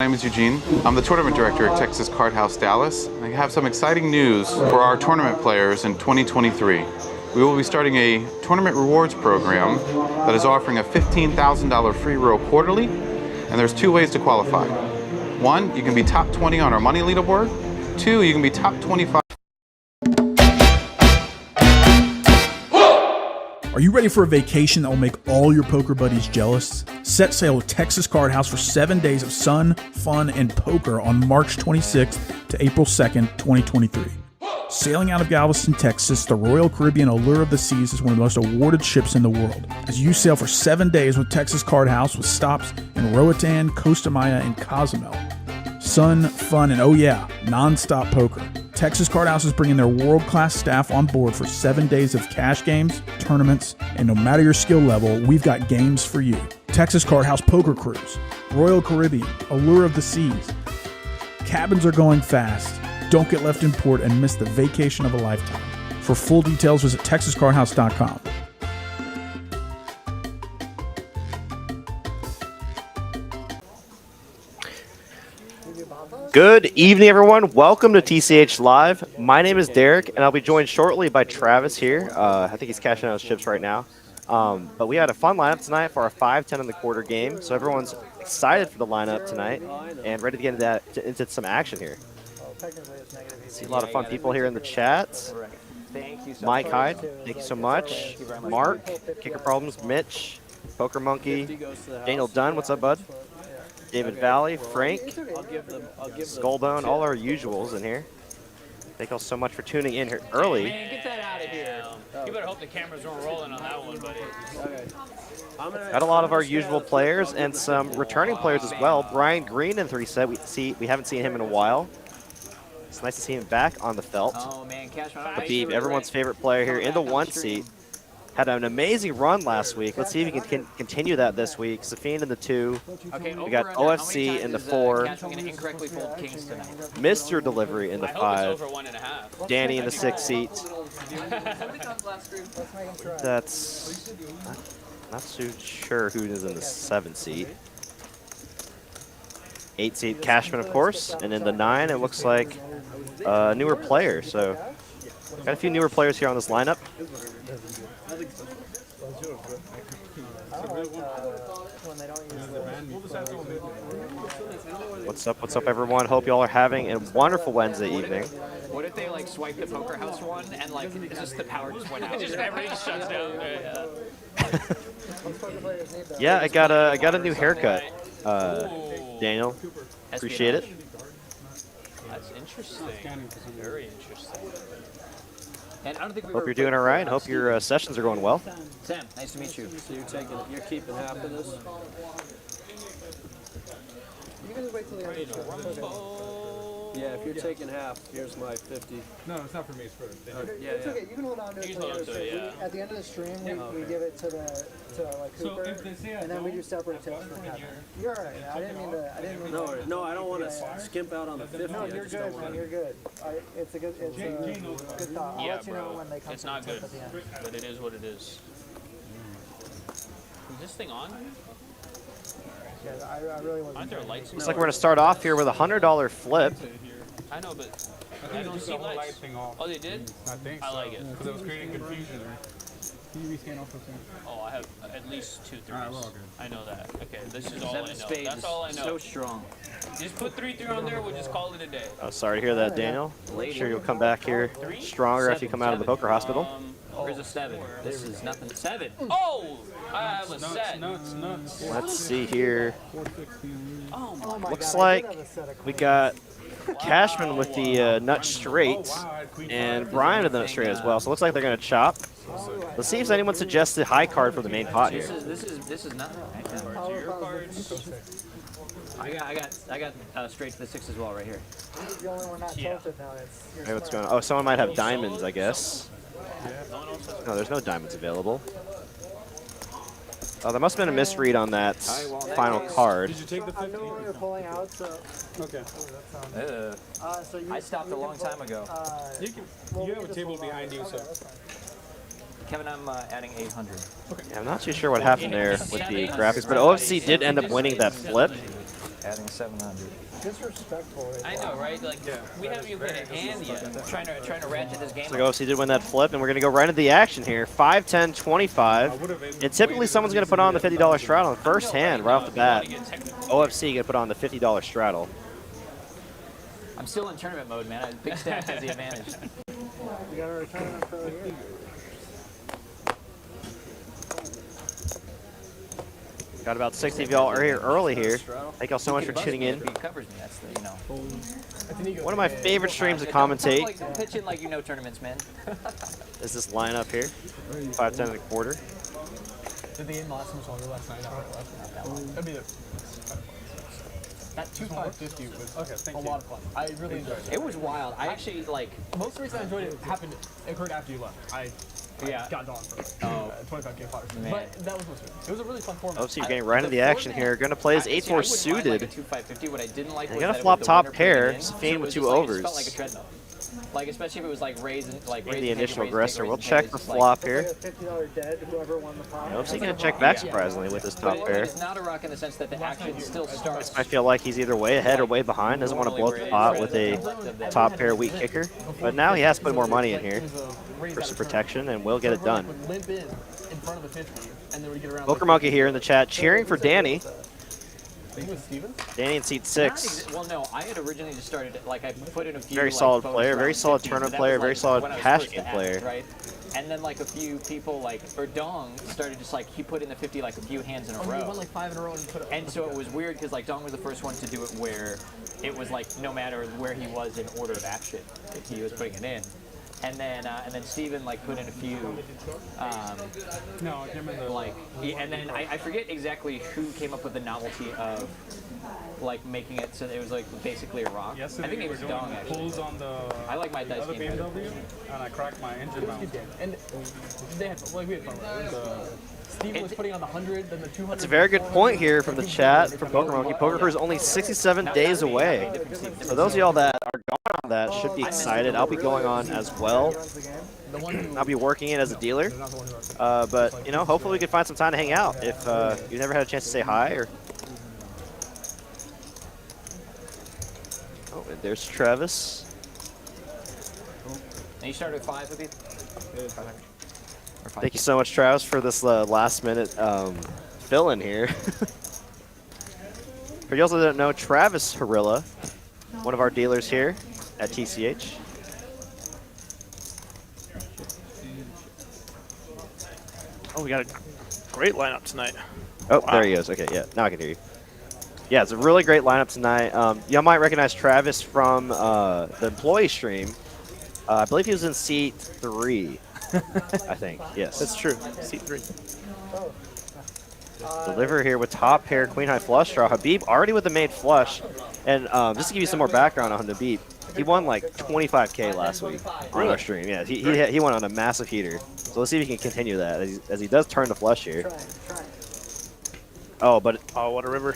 My name is Eugene. I'm the tournament director at Texas Card House Dallas. I have some exciting news for our tournament players in 2023. We will be starting a tournament rewards program that is offering a $15,000 free roll quarterly, and there's two ways to qualify. One, you can be top 20 on our money leaderboard. Two, you can be top 25. Are you ready for a vacation that will make all your poker buddies jealous? Set sail with Texas Card House for 7 days of sun, fun, and poker on March 26th to April 2nd, 2023. Sailing out of Galveston, Texas, the Royal Caribbean Allure of the Seas is one of the most awarded ships in the world. As you sail for 7 days with Texas Card House with stops in Roatan, Costa Maya, and Cozumel. Sun, fun, and oh yeah, non-stop poker. Texas Card House is bringing their world-class staff on board for 7 days of cash games, tournaments, and no matter your skill level, we've got games for you. Texas Card House Poker Cruise, Royal Caribbean, Allure of the Seas. Cabins are going fast. Don't get left in port and miss the vacation of a lifetime. For full details, visit TexasCardHouse.com. Good evening, everyone. Welcome to TCH Live. My name is Derek, and I'll be joined shortly by Travis here. I think he's cashing out his chips right now. But we had a fun lineup tonight for our 5-10 in the quarter game, so everyone's excited for the lineup tonight and ready to get into some action here. See a lot of fun people here in the chat. Mike Hyde, thank you so much. Mark, Kicker Problems, Mitch, Poker Monkey, Daniel Dunn, what's up, bud? David Valley, Frank, Skullbone, all our usuals in here. Thank you all so much for tuning in here early. Man, get that out of here. You better hope the cameras weren't rolling on that one, buddy. Got a lot of our usual players and some returning players as well. Brian Green in 3 set. We haven't seen him in a while. It's nice to see him back on the felt. Oh man, Cashman. Habib, everyone's favorite player here in the 1 seat. Had an amazing run last week. Let's see if he can continue that this week. Safeen in the 2. Okay, We got OFC in the 4. Incorrectly fold kings tonight. Mr. Delivery in the 5. Over 1.5. Danny in the 6 seat. That's not too sure who is in the 7 seat. 8 seat Cashman, of course, and in the 9 it looks like a newer player. So got a few newer players here on this lineup. What's up, everyone? Hope y'all are having a wonderful Wednesday evening. What if they like swipe the poker house one and like it's just the power just went out? Just everything shuts down. Yeah, I got a new haircut, Daniel. Appreciate it. That's interesting. Very interesting. And I don't think Hope you're doing all right. Hope your sessions are going well. Sam, nice to meet you. So you're keeping half of this? You guys wait till the end of the show. Yeah, if you're taking half, here's my 50. No, it's not for me, it's for Yeah, it's okay. You can hold on to it. You can hold on to it, yeah. At the end of the stream, we give it to like Cooper, and then we do separate tips for Kevin. You're all right. I didn't mean to. No, I don't want to skimp out on the 50. No, you're good, man. You're good. It's a good thought. I'll Yeah, let you know bro. when they come. It's not good, at the end. but it is what it is. Is this thing on? Yeah, I really wasn't. Aren't there lights? Looks like we're gonna start off here with a $100 flip. I know, but I don't see lights. Oh, they did? I think so. I like it. Because it was creating confusion there. Can you rescan also, Sam? Oh, I have at least 2 threes. Alright, we're all good. I know that. Okay, this is all I know. That's all I know. So strong. Just put 3-3 on there. We'll just call it a day. Oh, sorry to hear that, Daniel. Sure you'll come back here stronger after you come out of the poker hospital. Where's a 7? This is nothing. 7. Oh, I have a set. Nuts. Let's see here. Oh my. Looks like we got Cashman with the nut straight and Brian with the nut straight as well. So it looks like they're going to chop. Let's see if anyone suggested high card for the main pot here. This is nothing. I got straight to the 6 as well right here. The only one not tilted now. Hey, what's going on? Oh, someone might have diamonds, I guess. No, there's no diamonds available. Oh, there must have been a misread on that final card. Did you take the 50? I know where you're pulling out, so. Okay. So I stopped a long time ago. You have a table behind you, so. Kevin, I'm adding 800. Yeah, I'm not too sure what happened there with the graphics, but OFC did end up winning that flip. Adding 700. Disrespectful. I know, right? Like, we haven't even played a hand yet. Trying to ratchet this game. So obviously did win that flip, and we're going to go right into the action here. 5, 10, 25. And typically someone's going to put on the $50 straddle on the first hand right off the bat. OFC going to put on the $50 straddle. I'm still in tournament mode, man. Big stack has the advantage. You got a return pro here. Got about 60 of y'all are here early here. Thank y'all so much for tuning in. He covers me. That's the, One of my favorite streams to commentate Don't pitch in like you know tournaments, man. is this lineup here. 5, 10 and a quarter. Did the game last much longer last night? That'd be that 2,550 was a lot of fun. I really enjoyed it. It was wild. I actually like. Most of the reason I enjoyed it occurred after you left. I got gone for 25K flyers. But that was most of it. It was a really fun format. OFC getting right into the action here. Going to play his 8-4 suited. Like 2,550. What I didn't like was Gonna that flop it was the top winner pair. putting it in, so Safeen it with was 2 just like, it overs. just felt like a treadmill. Like especially if it was like raising, like Maybe raising the take, initial raising take, aggressor. We'll raising check take, the it's like- flop here. $50 dead, whoever won the pot. OFC going to check back surprisingly with his top But pair. it's not a rock in the sense that the action still starts. I feel like he's either way ahead or way behind. Doesn't want to blow the pot with a top pair weak kicker. But now he has to put more money in here for some protection, and will get it done. Would limp in front of the 50, and then we get around. Poker Monkey here in the chat cheering for Danny. I think it was Steven. Danny in seat Not 6. well, no, I had originally just started, like, I put in a few, Very like, solid bonus player, very rounds, solid 50s, tournament but that player, was, very like, solid when I was cash first game to ask, player. Right? And then, like, a few people, like, or Dong started just, like, he put in the 50, like, a few hands in a He row. won like 5 in a row and put it. And so it was weird because, like, Dong was the first one to do it where it was, like, no matter where he was in order of action, if he was putting it in. And then Steven, like, put in a few, No, I can't remember. like, and then I forget exactly who came up with the novelty of, like, making it so that it was, like, basically a rock. Yesterday I think it we was were Dong, doing actually. pulls on the I like my dice other game better. BMW, and I cracked my engine mount. And they had, like, we had fun with it. Steve was putting on the 100, then the 200. That's a very good point here from the chat from Poker Monkey. Poker Crew is only 67 days away. For those of y'all that are going on that should be excited. I'll be going on as well. I'll be working it as a dealer. But, you know, hopefully we can find some time to hang out if you've never had a chance to say hi. Or oh, and there's Travis. And you started with 5, Habib? Thank you so much, Travis, for this last-minute fill-in here. For you also that don't know, Travis Harilla, one of our dealers here at TCH. Oh, we got a great lineup tonight. Oh, there he is. Okay, yeah, now I can hear you. Yeah, it's a really great lineup tonight. Y'all might recognize Travis from the employee stream. I believe he was in seat 3. I think, yes. That's true. Seat 3. Deliver here with top pair, queen high flush draw. Habib already with the main flush. And just to give you some more background on Habib, he won like 25K last week on our stream. Yeah, he went on a massive heater. So let's see if he can continue that as he does turn the flush here. Oh, but what a river.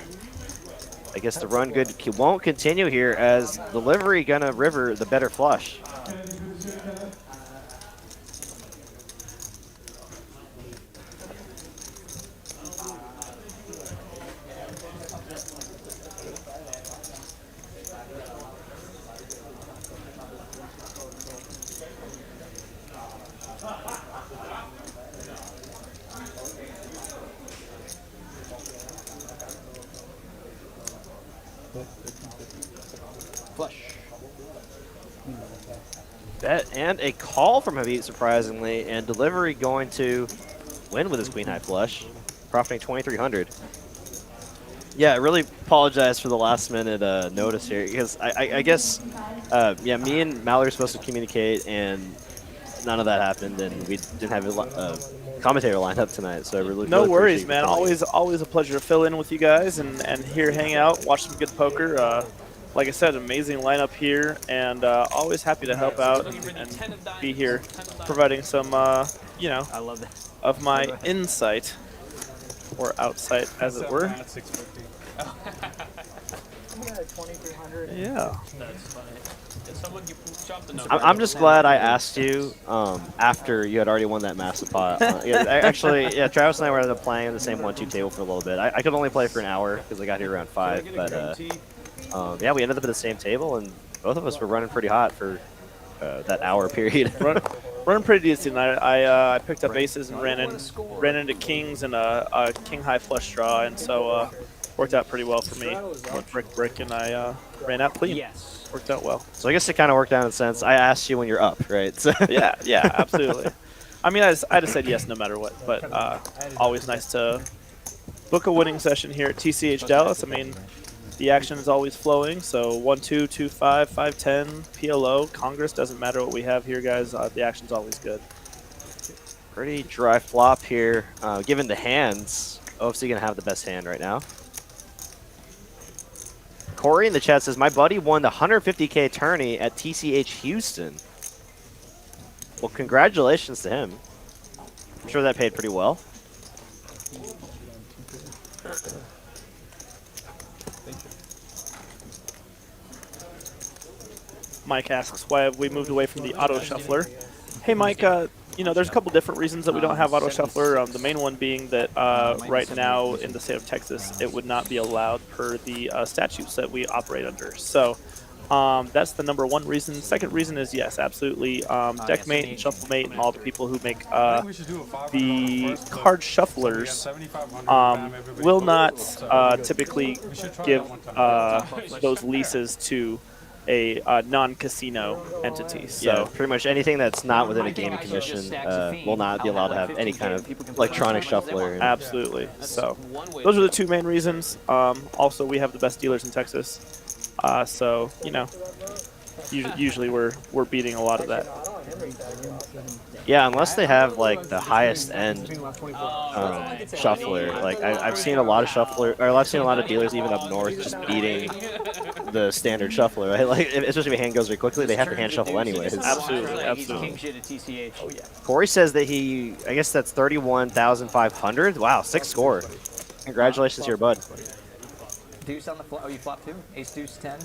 I guess the run good won't continue here as Delivery gonna river the better flush. Flush. Bet and a call from Habib, surprisingly, and Delivery going to win with his queen high flush, profiting 2,300. Yeah, I really apologize for the last minute notice here because I guess yeah, me and Mallory were supposed to communicate and none of that happened, and we didn't have a commentator lined up tonight. So I really No really worries, appreciate man. you coming. Always a pleasure to fill in with you guys and here hang out, watch some good poker. Like I said, amazing lineup here, and always happy to help out and be here, providing some, you know, I love that. of my insight or outsight, as it were. At 650. me a 2300. Yeah. I'm just glad I asked you after you had already won that massive pot. Actually, yeah, Travis and I were playing the same 1-2 table for a little bit. I could only play for an hour because I got here around 5. But yeah, we ended up at the same table, and both of us were running pretty hot for that hour period. Running pretty decent. I picked up aces and ran into kings and a king high flush draw, and so worked out pretty well for me. Went brick, and I ran out clean. Yes. Worked out well. So I guess it kind of worked out in a sense. I asked you when you're up, right? So Yeah, absolutely. I mean, I'd have said yes no matter what, but always nice to book a winning session here at TCH Dallas. I mean, the action is always flowing, so 1-2, 2-5, 5-10, PLO, Congress, doesn't matter what we have here, guys. The action's always good. pretty dry flop here. Given the hands, OFC gonna have the best hand right now. Corey in the chat says, my buddy won the 150K tourney at TCH Houston. Well, congratulations to him. I'm sure that paid pretty well. Mike asks, why have we moved away from the auto shuffler? Hey, Mike, you know, there's a couple different reasons that we don't have auto shuffler. The main one being that right now in the state of Texas, it would not be allowed per the statutes that we operate under. So that's the number one reason. Second reason is, yes, absolutely, Deckmate and Shufflemate and all the people who make the card shufflers will not typically give those leases to a non-casino entity. So Yeah, pretty much anything that's not within a gaming commission will not be allowed to have any kind of electronic shuffler. absolutely. So those are the two main reasons. Also, we have the best dealers in Texas. So, you know, usually we're beating a lot of that. Yeah, unless they have like the highest end shuffler. Like I've seen a lot of shuffler, or I've seen a lot of dealers even up north just beating the standard shuffler. Right? Like especially if a hand goes very quickly, they have to hand shuffle anyways. Absolutely, absolutely. King shit at TCH. Oh yeah. Corey says that I guess that's 31,500. Wow, 6th score. Congratulations here, bud. Deuce on the flop. Oh, you flop too? Ace deuce 10.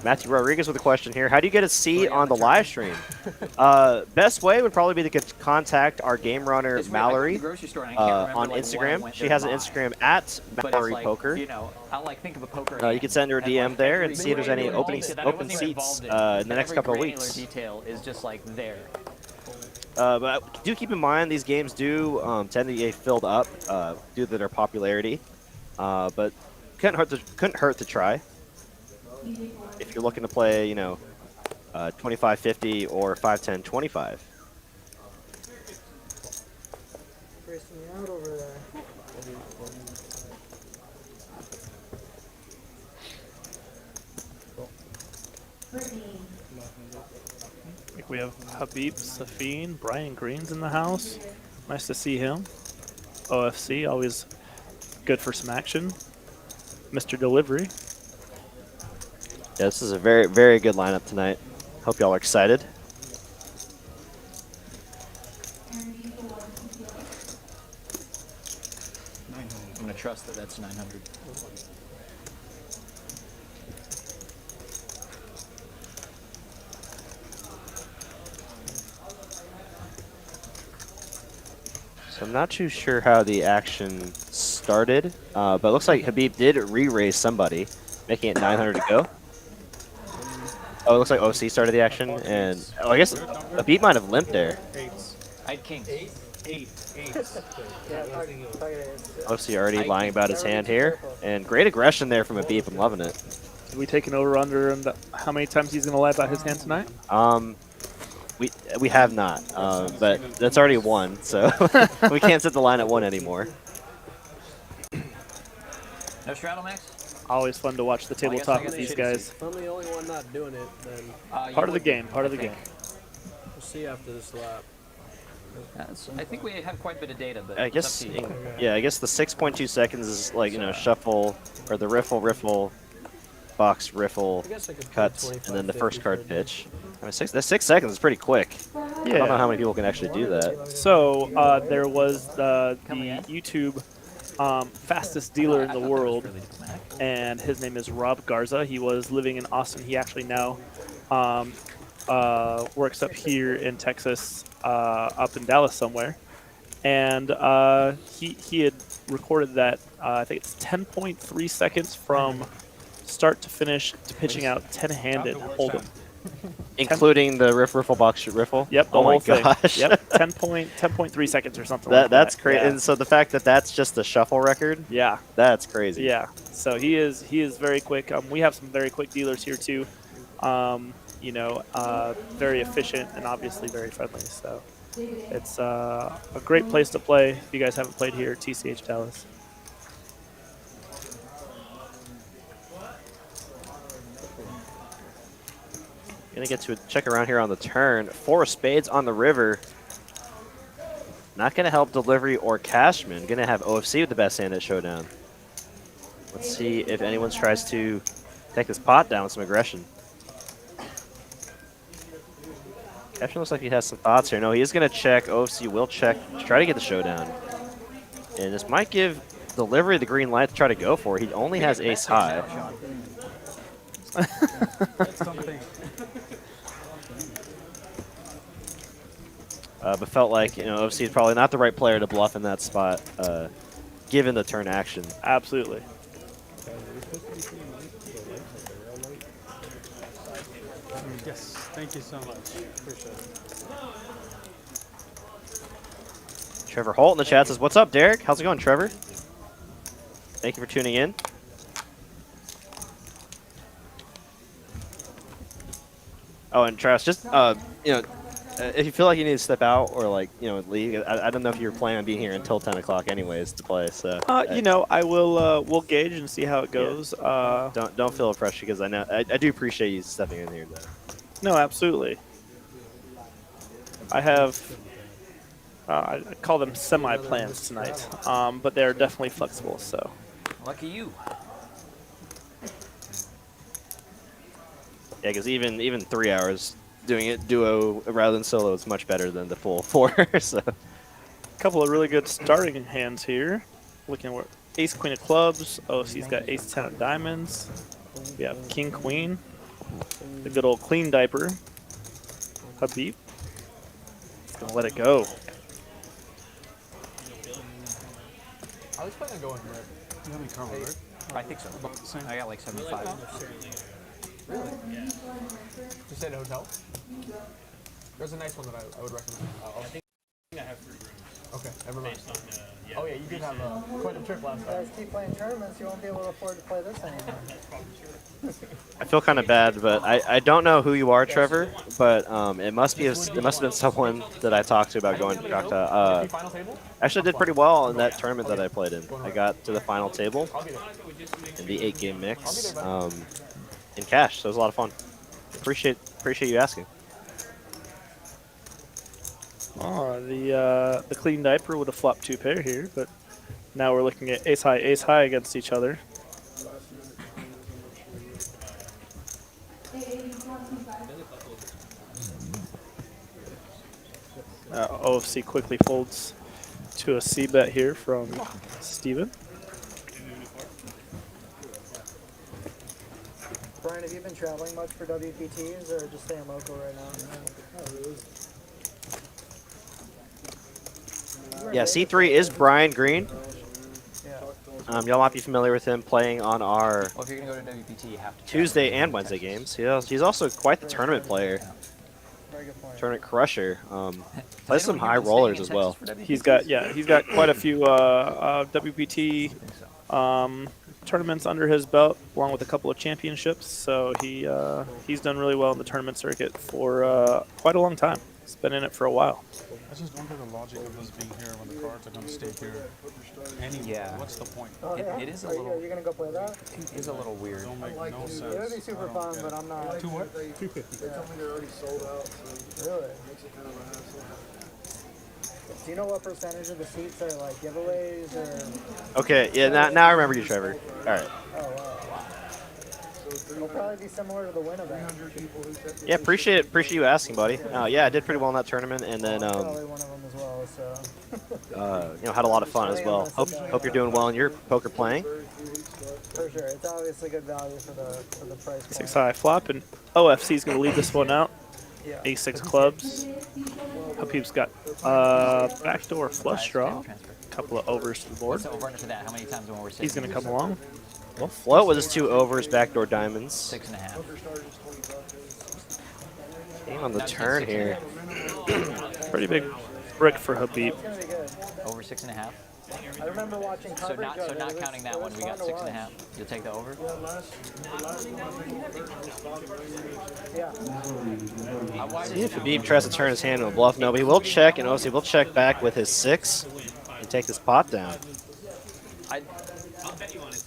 Matthew Rodriguez with a question here. How do you get a seat on the live stream? Best way would probably be to contact our game runner Mallory on Instagram. She has an Instagram at Mallory Poker. You know, I'll like think of a poker. You can send her a DM there and see if there's any open seats in the next couple of weeks. Detail is just like there. But do keep in mind these games do tend to get filled up due to their popularity. But couldn't hurt to try. If you're looking to play, you know, 25-50 or 5-10-25. Racing me out over there. I think we have Habib, Safeen, Brian Green's in the house. Nice to see him. OFC, always good for some action. Mr. Delivery. Yeah, this is a very, very good lineup tonight. Hope y'all are excited. I'm gonna trust that that's 900. So I'm not too sure how the action started, but it looks like Habib did re-raise somebody, making it 900 to go. Oh, it looks like OC started the action, and I guess Habib might have limped there. I had kings. OC already lying about his hand here, and great aggression there from Habib. I'm loving it. Did we take an over-under on how many times he's going to lie about his hand tonight? We have not, but that's already 1, so we can't set the line at 1 anymore. No straddle, Max? Always fun to watch the tabletop with these guys. If I'm the only one not doing it, then Part of the game, part of the game. we'll see after this lap. I think we have quite a bit of data, but I guess, yeah, I guess the 6.2 seconds is like, you know, shuffle, or the riffle, box, riffle, I guess I could cuts, and then the first card pitch. I mean, that 6 seconds is pretty quick. I don't know Yeah. how many people can actually do that. So there was the YouTube fastest dealer in the world, and his name is Rob Garza. He was living in Austin. He actually now works up here in Texas, up in Dallas somewhere. And he had recorded that, I think it's 10.3 seconds from start to finish to pitching out 10-handed hold'em. Including the riffle box riffle? Yep, the oh whole my thing. gosh. Yep, 10.3 seconds or something like that. That's crazy. Yeah. And so the fact that that's just the shuffle record, Yeah, that's crazy. yeah. So he is very quick. We have some very quick dealers here too. Very efficient and obviously very friendly. So it's a great place to play if you guys haven't played here at TCH Dallas. Gonna get to a check around here on the turn. 4 of spades on the river. Not gonna help delivery or Cashman. Gonna have OFC with the best hand at showdown. Let's see if anyone tries to take this pot down with some aggression. Cashman looks like he has some thoughts here. No, he is gonna check. OFC will check to try to get the showdown. And this might give delivery the green light to try to go for it. He only has ace high. But felt like, OFC is probably not the right player to bluff in that spot, given the turn action. Absolutely. Yes, thank you so much. Appreciate it. Trevor Holt in the chat says, "What's up, Derek? How's it going, Trevor? Thank you for tuning in." Oh, and Travis, just if you feel like you need to step out or leave, I don't know if you're planning on being here until 10 o'clock anyways to play. So I will we'll gauge and see how it goes. Yeah. Don't feel pressure because I know I do appreciate you stepping in here though. No, absolutely. I have I call them semi-plans tonight, but they're definitely flexible. So Lucky you. Yeah, because even 3 hours doing it duo rather than solo is much better than the full 4. So, a couple of really good starting hands here. Looking at ace queen of clubs. OFC's got ace 10 of diamonds. We have king queen. The good old clean diaper. Habip. He's gonna let it go. I was planning on going red. You have any karma, right? I think so. About the same. I got like 75. Really? Yeah. You stayed at a hotel? There's a nice one that I would recommend. I think I have 3 rooms. Okay, never mind. Oh yeah, you did have quite a trip last time. Guys keep playing tournaments, you won't be able to afford to play this anymore. I feel kind of bad, but I don't know who you are, Trevor. But it must have been someone that I talked to about going to Choctaw. Actually, I did pretty well in that tournament that I played in. I got to the final table in the 8-game mix in cash. So it was a lot of fun. Appreciate you asking. Oh, the clean diaper would have flopped 2 pair here, but now we're looking at ace high against each other. OFC quickly folds to a C bet here from Steven. Brian, have you been traveling much for WPTs or just staying local right now? Yeah, C3 is Brian Green. Y'all might be familiar with him playing on our Well, if you're going to go to WPT, you have to Tuesday and Wednesday games. He's also quite the tournament player. Very good point. Tournament crusher. Plays some high rollers as well. He's got quite a few WPT tournaments under his belt, along with a couple of championships. So he's done really well in the tournament circuit for quite a long time. He's been in it for a while. I just wonder the logic of us being here when the cards are going to stay here anyway. Yeah. What's the point? Oh, yeah? it is a Are you little- going to go play that? It is a little weird. Don't make no It would be sense. super fun, but I'm not. To what? 250. They told me they're already sold out, so Really? it makes it kind of a hassle. Do you know what percentage of the seats are like giveaways or? Okay, yeah, now I remember you, Trevor. All right. Oh, wow. It'll probably be similar to the win event. Yeah, appreciate you asking, buddy. Yeah, I did pretty well in that tournament, and then Probably one of them as well. So. you know, had a lot of fun as well. Hope you're doing well in your poker playing. For sure, it's obviously good value for the price. Point. 6 high flop, and OFC is going to lead this one out. Yeah. A6 clubs. Habib's got backdoor flush draw. A couple of overs to the board. What's the over under for that? How many times when we're sitting? He's going to come along. Well, float with his 2 overs, backdoor diamonds. 6.5. Game on the turn here. Pretty big brick for Habib. It's gonna be good. Over 6.5. I remember watching So coverage not of it. not It was- counting that it one, was we got fun to 6.5. You'll take the over. Yeah. See if Habib tries to turn his hand into a bluff. No, but he will check, and obviously will check back with his 6 and take this pot down.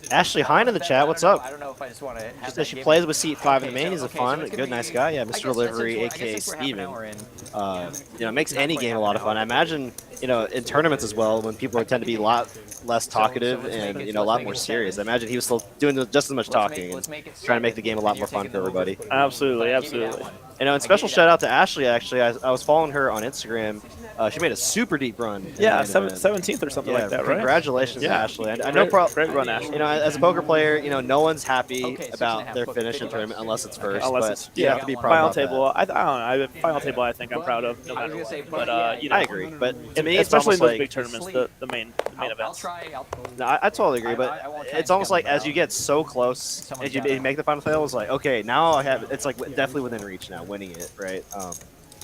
Ashley Hine in the chat, what's up? I don't know if I just want to. Just that she plays with seat 5 in the main. He's a fun, good, nice guy. Yeah, Mr. Delivery, aka Steven. You know, makes any game a lot of fun. I imagine, you know, in tournaments as well, when people tend to be a lot less talkative and, you know, a lot more serious. I imagine he was still doing just as much talking and trying to make the game a lot more fun for everybody. Absolutely, absolutely. You know, and special shout out to Ashley, actually. I was following her on Instagram. She made a super deep run. Yeah, 17th or something like that, right? Congratulations to Ashley. I know great run, Ashley. You know, as a poker player, you know, no one's happy about their finish in tournament unless it's first. Unless but it's you have to be proud final about table. that. I don't know. Final table, I think I'm proud of no matter what. But you know, I agree. But to me, it's especially in almost those like, big tournaments, the main I'll events. try. no, I totally agree. But I won't try it's to almost come like as you get so close, as you make the final table, it's like, okay, now I have. It's like definitely within reach now, winning it, right?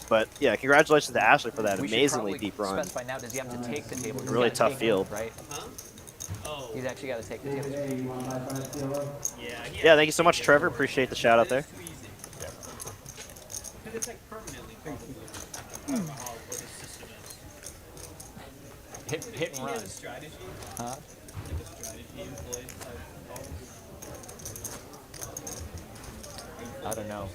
But yeah, congratulations to Ashley for that We should amazingly probably deep run. Specify now, does he have to take the table? He's Really gotta tough take field. it, right? He's actually got to take the table. Yeah, thank you so much, Trevor. Appreciate the shout out there. Hit and run. Huh? I don't know.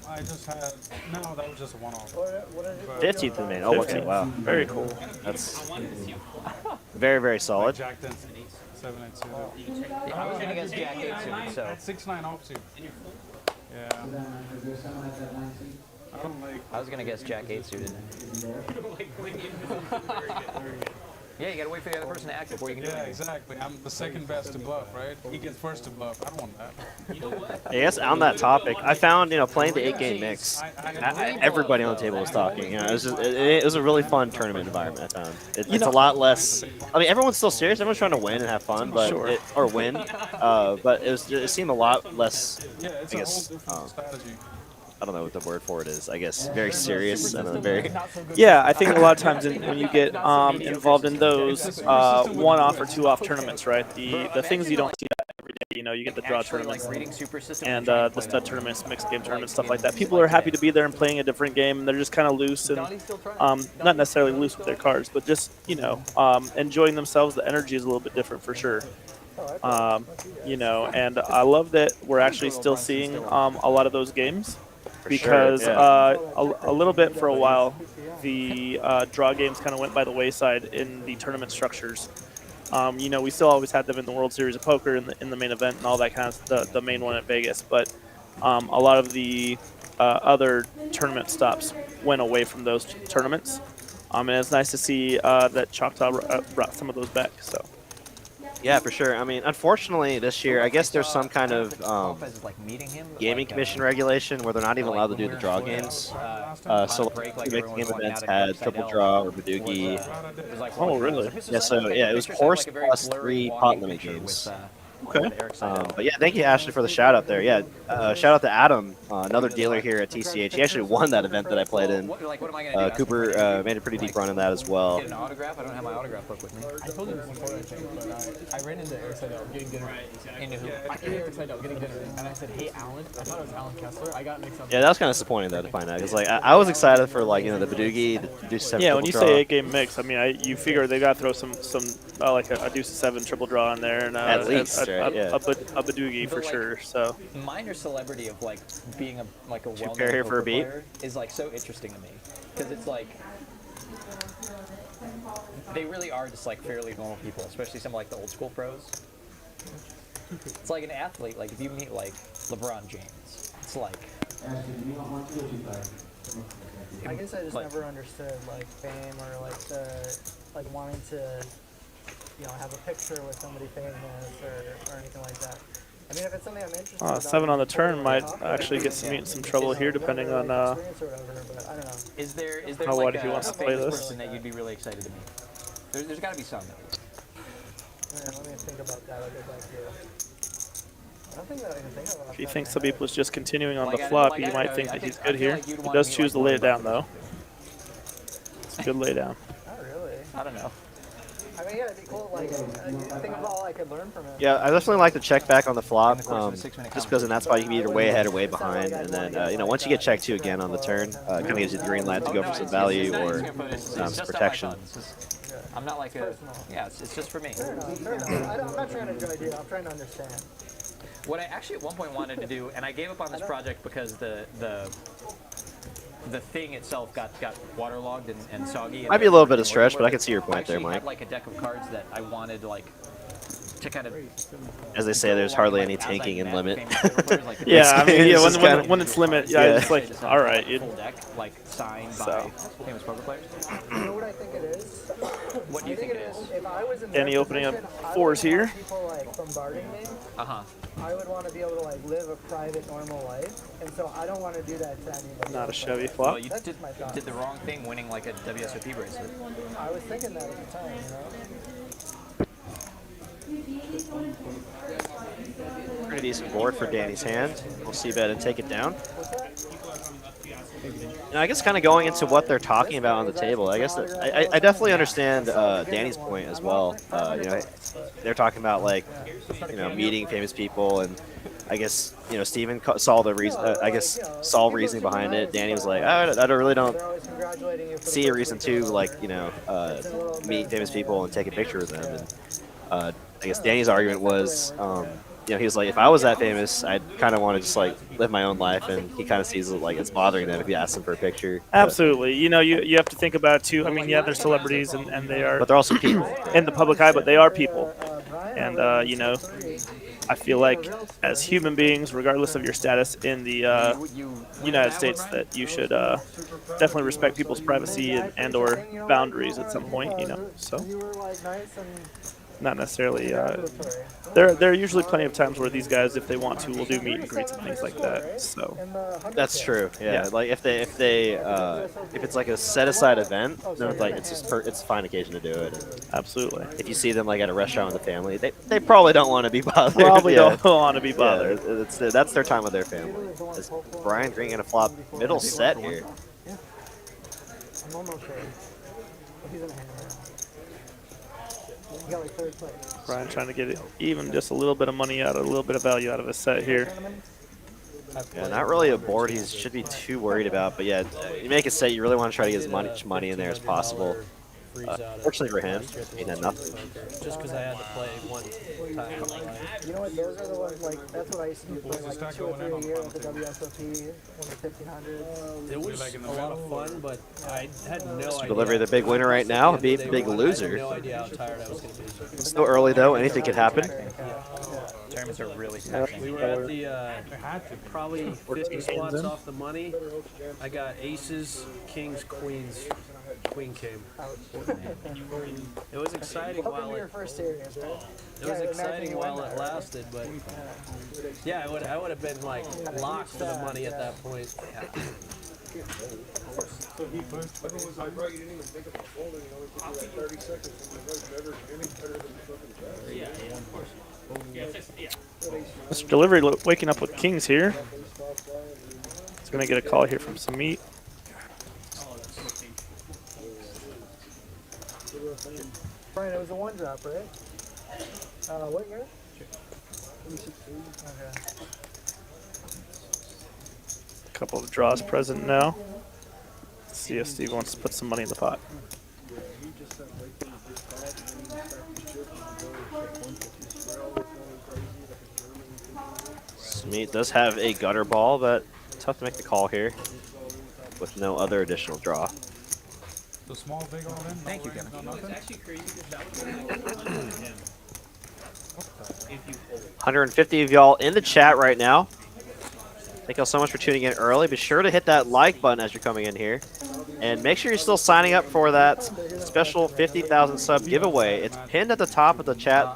I just had, no, that was just a one-off. 15th in the main. Oh, okay, wow. Very cool. That's very, very solid. Jack 10, 7 and 2. Yeah, I was going against Jack 8 soon, so. 6-9 offsuit. Yeah. I don't like. I was going to guess Jack 8 suited. Yeah, you got to wait for the other person to act before you can do Yeah, it. exactly. I'm the second best to bluff, right? He gets first to bluff. I don't want that. I guess on that topic, I found, you know, playing the 8-game mix, everybody on the table was talking. You know, it was a really fun tournament environment, I found. It's a lot less, I mean, everyone's still serious. Everyone's trying to win and have fun, but or win. But it seemed a lot less, Yeah, it's I a guess, whole different strategy. I don't know what the word for it is. I guess very serious and very. Yeah, I think a lot of times when you get involved in those one-off or two-off tournaments, right? The things you don't see every day. You know, you get the draw tournaments and the stud tournaments, mixed game tournaments, stuff like that. People are happy to be there and playing a different game, and they're just kind of loose and not necessarily loose with their cards, but just enjoying themselves. The energy is a little bit different for sure. You know, and I love that we're actually still seeing a lot of those games. Because a little bit for a while, the draw games kind of went by the wayside in the tournament structures. You know, we still always had them in the World Series of Poker in the main event and all that kind of the main one at Vegas. But a lot of the other tournament stops went away from those tournaments. And it's nice to see that Choctaw brought some of those back. So. Yeah, for sure. I mean, unfortunately, this year, I guess there's some kind of gaming commission regulation where they're not even allowed to do the draw games. So mixed game events had triple draw or Badoogie. Oh, really? Yeah, so yeah, it was horse plus 3 pot limit games. Okay. But yeah, thank you, Ashley, for the shout out there. Yeah, shout out to Adam, another dealer here at TCH. He actually won that event that I played in. Cooper made a pretty deep run in that as well. Get an autograph? I don't have my autograph book with me. I told you this before, I think, but I ran into Eric Seidel getting dinner. Into who? I ran Eric Seidel getting dinner, and I said, "Hey, Alan." I thought it was Alan Kessler. I got mixed up. Yeah, that was kind of disappointing though to find out because like I was excited for like the Badoogie, the Deuce 7 Yeah, when you triple say draw. 8-game mix, I mean you figure they got to throw some like a Deuce 7 triple draw in there and At least, a, right? Yeah. a Badoogie for sure. So Minor celebrity of like being a well-known pair here for a poker beat? player is like so interesting to me because it's like they really are just like fairly normal people, especially some like the old school pros. It's like an athlete. Like if you meet like LeBron James, it's like. I guess I just like, never understood like fame or like wanting to, have a picture with somebody famous or anything like that. I mean, if it's something I'm interested in. 7 on the turn might actually get Smeet in some trouble here, depending on experience or whatever, but I don't know. Is there how like wide he wants to play famous this. person that you'd be really excited to meet? There's got to be some. Man, let me think about that. I'll get back to you. I don't think that I can think about. If you think Habip was just continuing on Like, the I- flop, like, you I might don't think know, that I he's think- I good feel here. like you'd He wanna does meet, choose to like, lay one it down, of though. It's a good lay down. Not really. I don't know. I mean, yeah, it'd be cool. Like, think of all I could learn from it. Yeah, I definitely like to check back on the flop, course of a 6-minute just because in that spot you can be either way ahead or way behind, and then once you get checked 2 again on the turn, kind of gives you the green light to go for some value or some protection. I'm not like a. Yeah, it's just for me. Fair enough. I'm not trying to judge you. I'm trying to understand. What I actually at one point wanted to do, and I gave up on this project because the thing itself got waterlogged and soggy. Might be a little bit of stretch, but I can see your point there, I Mike. had like a deck of cards that I wanted like to kind of. As they say, there's hardly any tanking in Limit. Yeah, I mean, yeah, It's kinda- when it's limit, yeah, it's like, all right. Full deck, like signed by famous poker players. You know what I think it is? What do you think it is? If I was in Danny their opening up position, I 4s would here. want people like bombarding me. Uh-huh. I would want to be able to like live a private, normal life, and so I don't want to do that to anybody. Not a else. Chevy Well, flop. you That's did my thought. the wrong thing winning like a WSOP bracelet. I was thinking that at the time, Pretty decent board for Danny's hand. We'll see bet and take it down. And I guess kind of going into what they're talking about on the table, I guess that, I definitely understand Danny's point as well. They're talking about like, meeting famous people, and I guess Steven saw the reason. Saw reasoning behind it. Danny was like, I really don't see a reason to meet famous people and take a picture with them. And I guess Danny's argument was. He was like, if I was that famous, I'd kind of want to just like live my own life, and he kind of sees it like it's bothering them if you ask them for a picture. Absolutely. You have to think about it too. I mean, yeah, they're celebrities and they are But they're also people. in the public eye, but they are people. And I feel like as human beings, regardless of your status in the United States, that you should definitely respect people's privacy and or boundaries at some point. So not necessarily. There are usually plenty of times where these guys, if they want to, will do meet and greets and things like that. So That's true. Yeah. Like if it's like a set aside event, then like it's a fine occasion to do it. And absolutely. if you see them like at a restaurant with the family, they probably don't want to be bothered. Probably Yeah. don't want to be bothered. Yeah, that's their time with their family. Is Brian Green gonna flop middle set here? I'm almost there. He's in a hammer. He got like third place. Brian trying to get even just a little bit of money out, a little bit of value out of his set here. Yeah, not really a board he should be too worried about, but yeah, you make a set, you really want to try to get as much money in there as possible. Fortunately for him, he had nothing. Just because I had to play one time. You know what? Those are the ones like that's what I used to do. Play like 2 or 3 a year with the WSOP, when the 1500. It was a lot of fun, but I had no idea. Delivery the big winner right now, Habib big I had loser. no idea how tired I was going to be. It's still early though, anything could happen. Tournaments are really smashing. We were at the probably 50 spots off the money. I got aces, kings, queens. Queen came. It was exciting Welcome while to your it, first series, right? it was exciting while it lasted, but yeah, I would have been like locked for the money at that point. Mr. Delivery waking up with kings here. He's going to get a call here from some meat. Brian, it was a 1 drop, right? What year? Okay. A couple of draws present now. Let's see if Steve wants to put some money in the pot. Smeet does have a gutter ball, but tough to make the call here with no other additional draw. The small big all in? Thank you, Kevin. It's actually crazy because that was like him. If you 150 of y'all in the chat right now. Thank y'all so much for tuning in early. Be sure to hit that like button as you're coming in here. And make sure you're still signing up for that special 50,000 sub giveaway. It's pinned at the top of the chat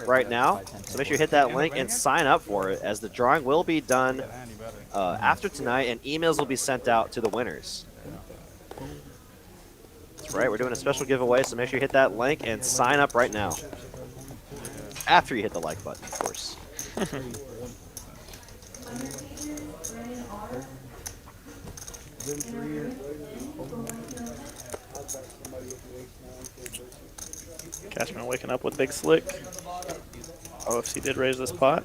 right now. So make sure you hit that link and sign up for it, as the drawing will be done after tonight, and emails will be sent out to the winners. That's right, we're doing a special giveaway, so make sure you hit that link and sign up right now. After you hit the like button, of course. Cashman waking up with Big Slick. OFC did raise this pot.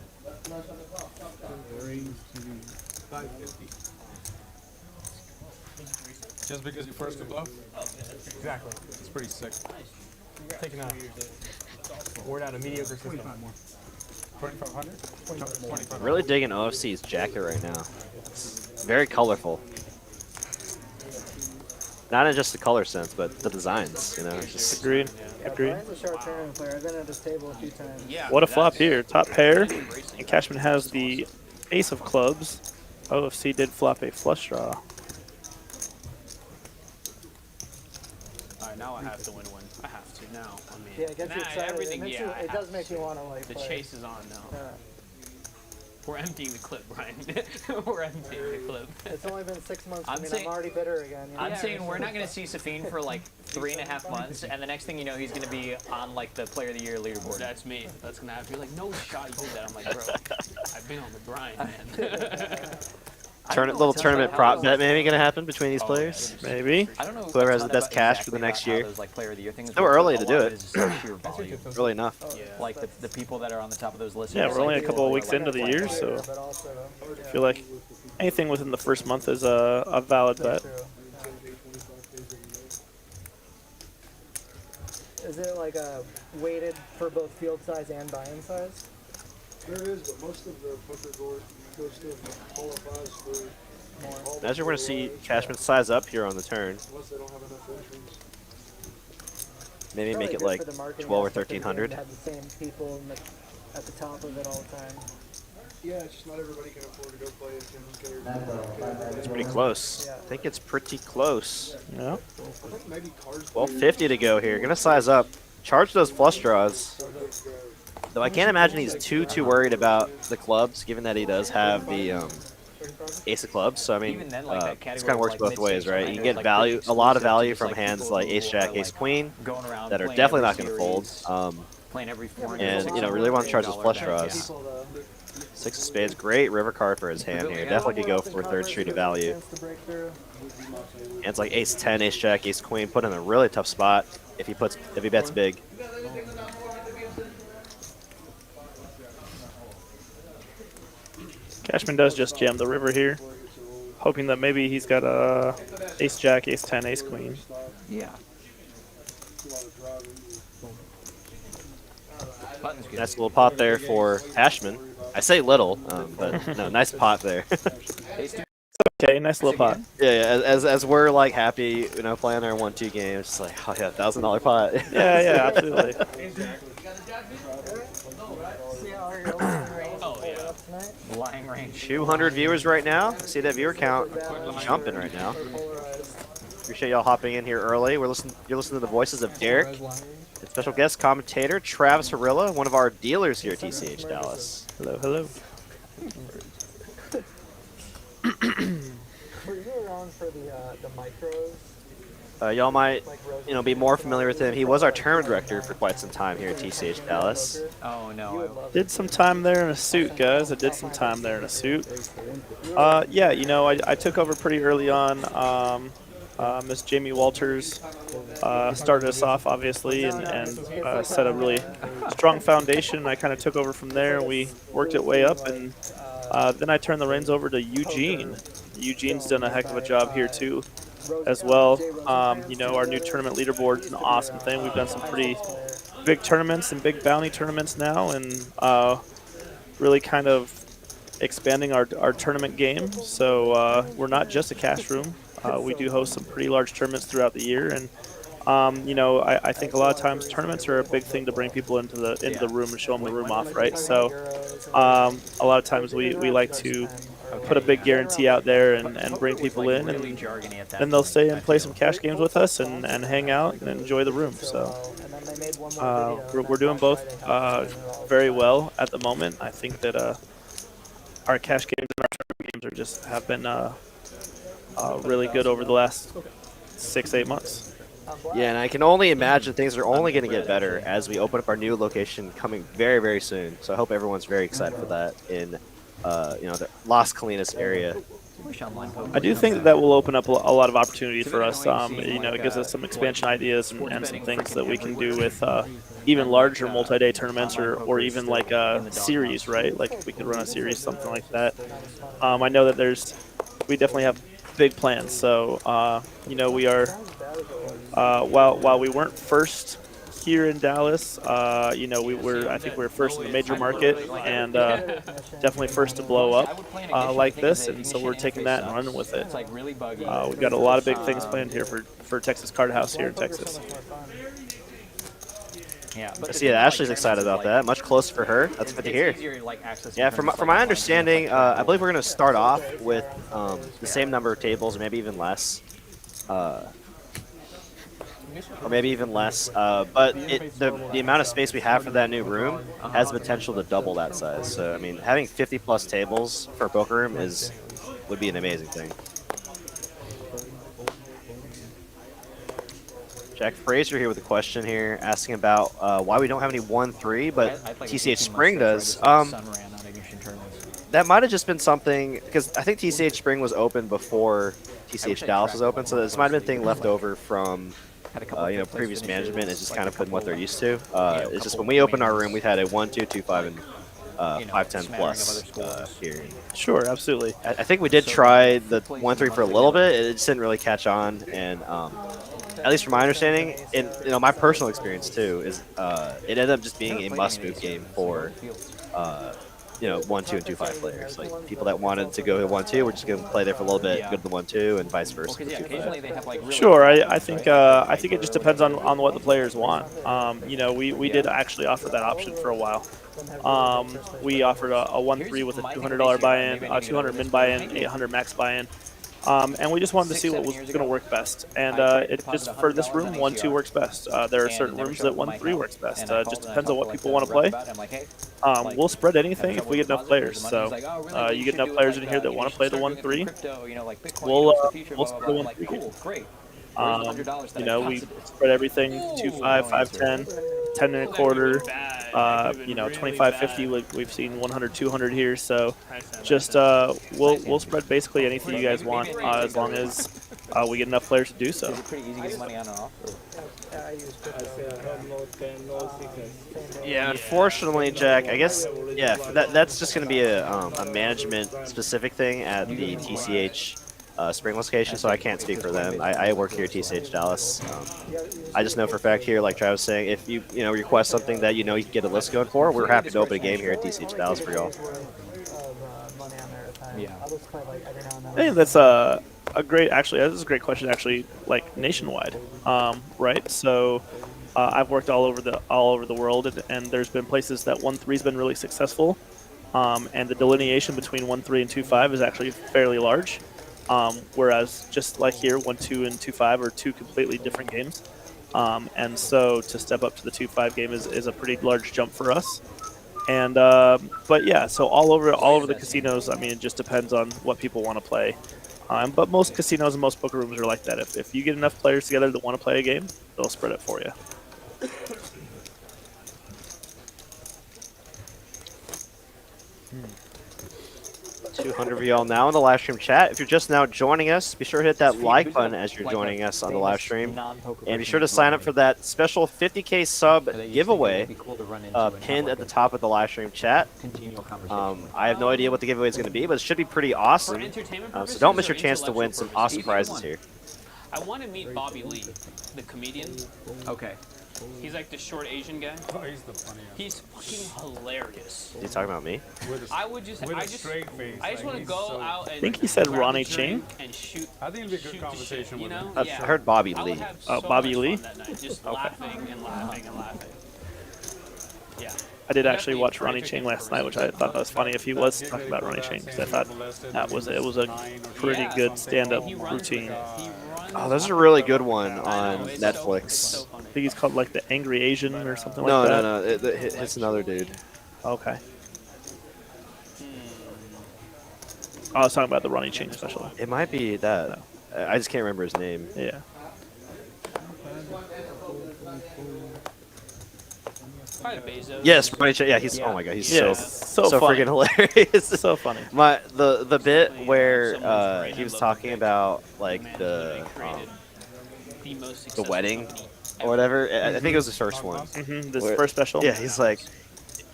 Just because you first to bluff? Exactly. It's pretty sick. Taking a word out of mediocre system. 2,500? 2,500. Really digging OFC's jacket right now. It's very colorful. Not in just the color sense, but the designs, you know. It's just Agreed. Agreed. Brian's a sharp tournament player. I've been at this table a few times. What a flop here. Top pair. And Cashman has the ace of clubs. OFC did flop a flush draw. Alright, now I have to win one. I have to now. I mean, Yeah, it gets you excited. everything. It, makes Yeah, you, I it have does make to. you want to like The play. chase is on now. Yeah. We're emptying the clip, Brian. We're emptying the clip. It's only been 6 months. I'm I mean, saying- I'm already bitter again. You know? I'm saying we're not going to see Safeen for like 3.5 months, and the next thing you know, he's going to be on like the Player of the Year leaderboard. That's me. That's gonna happen. You're like, no shot you did that. I'm like, bro, I've been on the grind, man. little tournament prop bet maybe gonna happen between these players. Maybe. I don't know Whoever a has the ton best about cash exactly for the next about how year. those, like, Player of the Year things Still work, early but to a do lot of it. is just sheer volume. Really enough. Like the people that are on the top of those lists. Yeah, are we're just, only like, a couple of people weeks that are, into the like, year, so But also, I feel like anything within the first month is a valid bet. true. Is it like weighted for both field size and buy-in size? There is, but most of the poker goes to qualifies for more. Imagine we're gonna see Cashman size up here on the turn. Unless they don't have enough entrants. Maybe Probably make it good like for the marketing 12 or aspect of the game 1,300. to have the same people at the top of it all the time. Yeah, it's just not everybody can afford to go play at 10K. It's pretty close. Yeah. I think it's pretty close. Yeah. I think maybe cards. 1250 to go here. Gonna size up. Charge those flush draws. Though I can't imagine he's too worried about the clubs, given that he does have the ace of clubs. So I mean, Even then, like, that this category kind of of, works like, both mid-stakes ways, right? You grinders, can get like, value, pretty a lot of exclusive to value just, from like, hands people like who ace jack, are, ace like, queen going around that are playing definitely every not going to series, fold. playing every form. And you know, really want to charge those flush draws. People, though. Six of spades, great river card for his hand here. Definitely could go for third street of value. Chance to break through. Hands like ace 10, ace jack, ace queen, put in a really tough spot if he bets big. Cashman does just jam the river here, hoping that maybe he's got a ace jack, ace 10, ace queen. Yeah. Button's good. Nice little pot there for Cashman. I say little, but no, nice pot there. Okay, nice little pot. Yeah, as we're like happy, you know, playing our 1-2 games, just like, oh yeah, $1,000 pot. Yeah, absolutely. See how your opening range Oh, yeah. up tonight? Lying range. 200 viewers right now. See that viewer count jumping right now. They're polarized. Appreciate y'all hopping in here early. You're listening to the voices of Derek, and special guest commentator Travis Harilla, one of our dealers here at TCH Dallas. Hello, hello. Were you around for the micros? Y'all might, Like Rose you know, be more familiar with him. He was our tournament director for quite some time here at TCH Dallas. Oh You no. would love Did some time there in a suit, guys. I did some time there in a suit. Yeah, you know, I took over pretty early on. Miss Jamie Walters started us off, obviously, and set a really strong foundation. I kind of took over from there, and we worked it way up. And then I turned the reins over to Eugene. Eugene's done a heck of a job here, too, as well. You know, our new tournament leaderboard's an awesome thing. We've done some pretty big tournaments and big bounty tournaments now, and really kind of expanding our tournament game. So we're not just a cash room. We do host some pretty large tournaments throughout the year, and You know, I think a lot of times tournaments are a big thing to bring people into the room and show them the room off, right? So a lot of times we like to put a big guarantee out there and bring people in, and then they'll stay and play some cash games with us and hang out and enjoy the room. So we're doing both very well at the moment. I think that our cash games and our tournament games have been really good over the last 6-8 months. Yeah, and I can only imagine things are only going to get better as we open up our new location coming very, very soon. So I hope everyone's very excited for that in, the Las Colinas area. I do think that will open up a lot of opportunity for us. It gives us some expansion ideas and some things that we can do with even larger multi-day tournaments or even like a series, right? Like we could run a series, something like that. I know that we definitely have big plans. So, we are, while we weren't first here in Dallas, I think we were first in the major market and definitely first to blow up like this. And so we're taking that and running with it. We've got a lot of big things planned here for Texas Card House here in Texas. Yeah, Ashley's excited about that. Much closer for her. That's good to hear. Yeah, from my understanding, I believe we're going to start off with the same number of tables, or maybe even less. But the amount of space we have for that new room has the potential to double that size. So, I mean, having 50+ tables for a poker room would be an amazing thing. Jack Fraser here with a question here, asking about why we don't have any 1-3, but TCH Spring does. That might have just been something, because I think TCH Spring was open before TCH Dallas was open, so this might have been a thing left over from previous management. It's just kind of putting what they're used to. It's just when we opened our room, we had a 1-2, 2-5, and 5-10 plus here. Sure, absolutely. I think we did try the 1-3 for a little bit. It just didn't really catch on, and at least from my understanding, and my personal experience too, is it ended up just being a must-move game for 1-2 and 2-5 players. Like people that wanted to go to 1-2 were just going to play there for a little bit, go to the 1-2, and vice versa. Sure, I think it just depends on what the players want. We did actually offer that option for a while. We offered a 1-3 with a $200 buy-in, a 200 min buy-in, 800 max buy-in. And we just wanted to see what was going to work best. And it just for this room, 1-2 works best. There are certain rooms that 1-3 works best. Just depends on what people want to play. We'll spread anything if we get enough players. So you get enough players in here that want to play the 1-3, we'll spread the 1-3. We spread everything 2-5, 5-10, 10 and a quarter. 25-50. We've seen 100, 200 here. So just we'll spread basically anything you guys want as long as we get enough players to do so. Yeah, unfortunately, Jack, I guess, that's just going to be a management specific thing at the TCH Spring location, so I can't speak for them. I work here at TCH Dallas. I just know for a fact here, like Travis was saying, if you request something that you can get a list going for, we're happy to open a game here at TCH Dallas for y'all. Yeah. I think that's a great, actually, this is a great question, actually, like nationwide, right? So I've worked all over the world, and there's been places that 1-3's been really successful, and the delineation between 1-3 and 2-5 is actually fairly large. Whereas just like here, 1-2 and 2-5 are two completely different games. And so to step up to the 2-5 game is a pretty large jump for us. And but yeah, so all over the casinos, I mean, it just depends on what people want to play. But most casinos and most poker rooms are like that. If you get enough players together that want to play a game, they'll spread it for you. 200 of y'all now in the live stream chat. If you're just now joining us, be sure to hit that like button as you're joining us on the live stream. And be sure to sign up for that special 50K sub giveaway pinned at the top of the live stream chat. I have no idea what the giveaway is going to be, but it should be pretty awesome. So don't miss your chance to win some awesome prizes here. I want to meet Bobby Lee, the comedian. Okay. He's like the short Asian guy. Oh, he's the funniest. He's fucking hilarious. You talking about me? I would just, With I a just, straight face. I just like, want to he's go so- out and I think he said grab a Ronnie drink Ching. and shoot. I think it'd be a good shoot the conversation shit, you with know? him. I've Yeah. heard Bobby I would Lee. have Oh, so Bobby much Lee? fun that night, just laughing and laughing and laughing. Yeah. I did actually Definitely watch a Ronnie pretty Ching good last night, which I thought that was funny if he was talking about Ronnie Ching, because I thought that was it was a pretty Yeah. good stand-up He runs routine. He runs Oh, there's a really good one I know, on it's Netflix. So funny. I think he's called like the Angry Asian or something No, like that. no, no. It's another dude. Okay. Oh, I was talking about the Ronnie Ching special. It might be that. I just can't remember his name. Yeah. Probably Bezos. Yes, Ronnie Chang. Yeah, he's. Oh my god, he's Yeah, so so funny. freaking hilarious. So funny. The bit where Someone's he was brand talking logo about picture. like Man, the created the most the successful wedding company or whatever. I think it was his first one. This Where- first special. Yeah, he's like,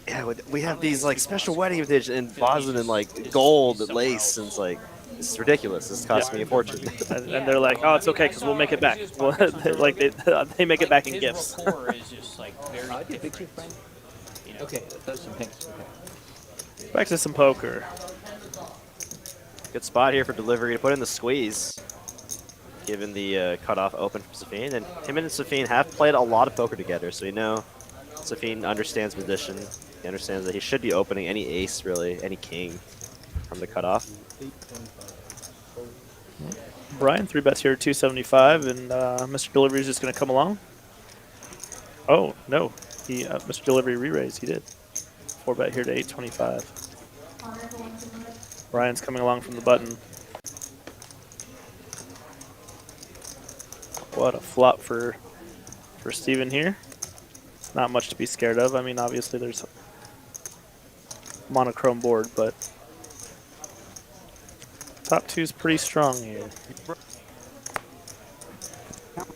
yeah, we have these like special wedding invitations in Boston in like gold lace, and it's like, it's ridiculous. It's costing me a fortune. And they're like, oh, it's okay because we'll make it back. Well, like they make it back in his gifts. rapport is just like very different. You know? Okay, those some things. Okay. Back to some poker. Good spot here for delivery to put in the squeeze, given the cutoff open from Safeen. And him and Safeen have played a lot of poker together, so you know Safeen understands position. He understands that he should be opening any ace, really, any king from the cutoff. Brian, 3-bets here, 275, and Mr. Delivery is just going to come along. Oh, no. He Mr. Delivery re-raised. He did. 4-bet here to 825. Brian's coming along from the button. What a flop for Steven here. Not much to be scared of. I mean, obviously there's a monochrome board, but top two's pretty strong here.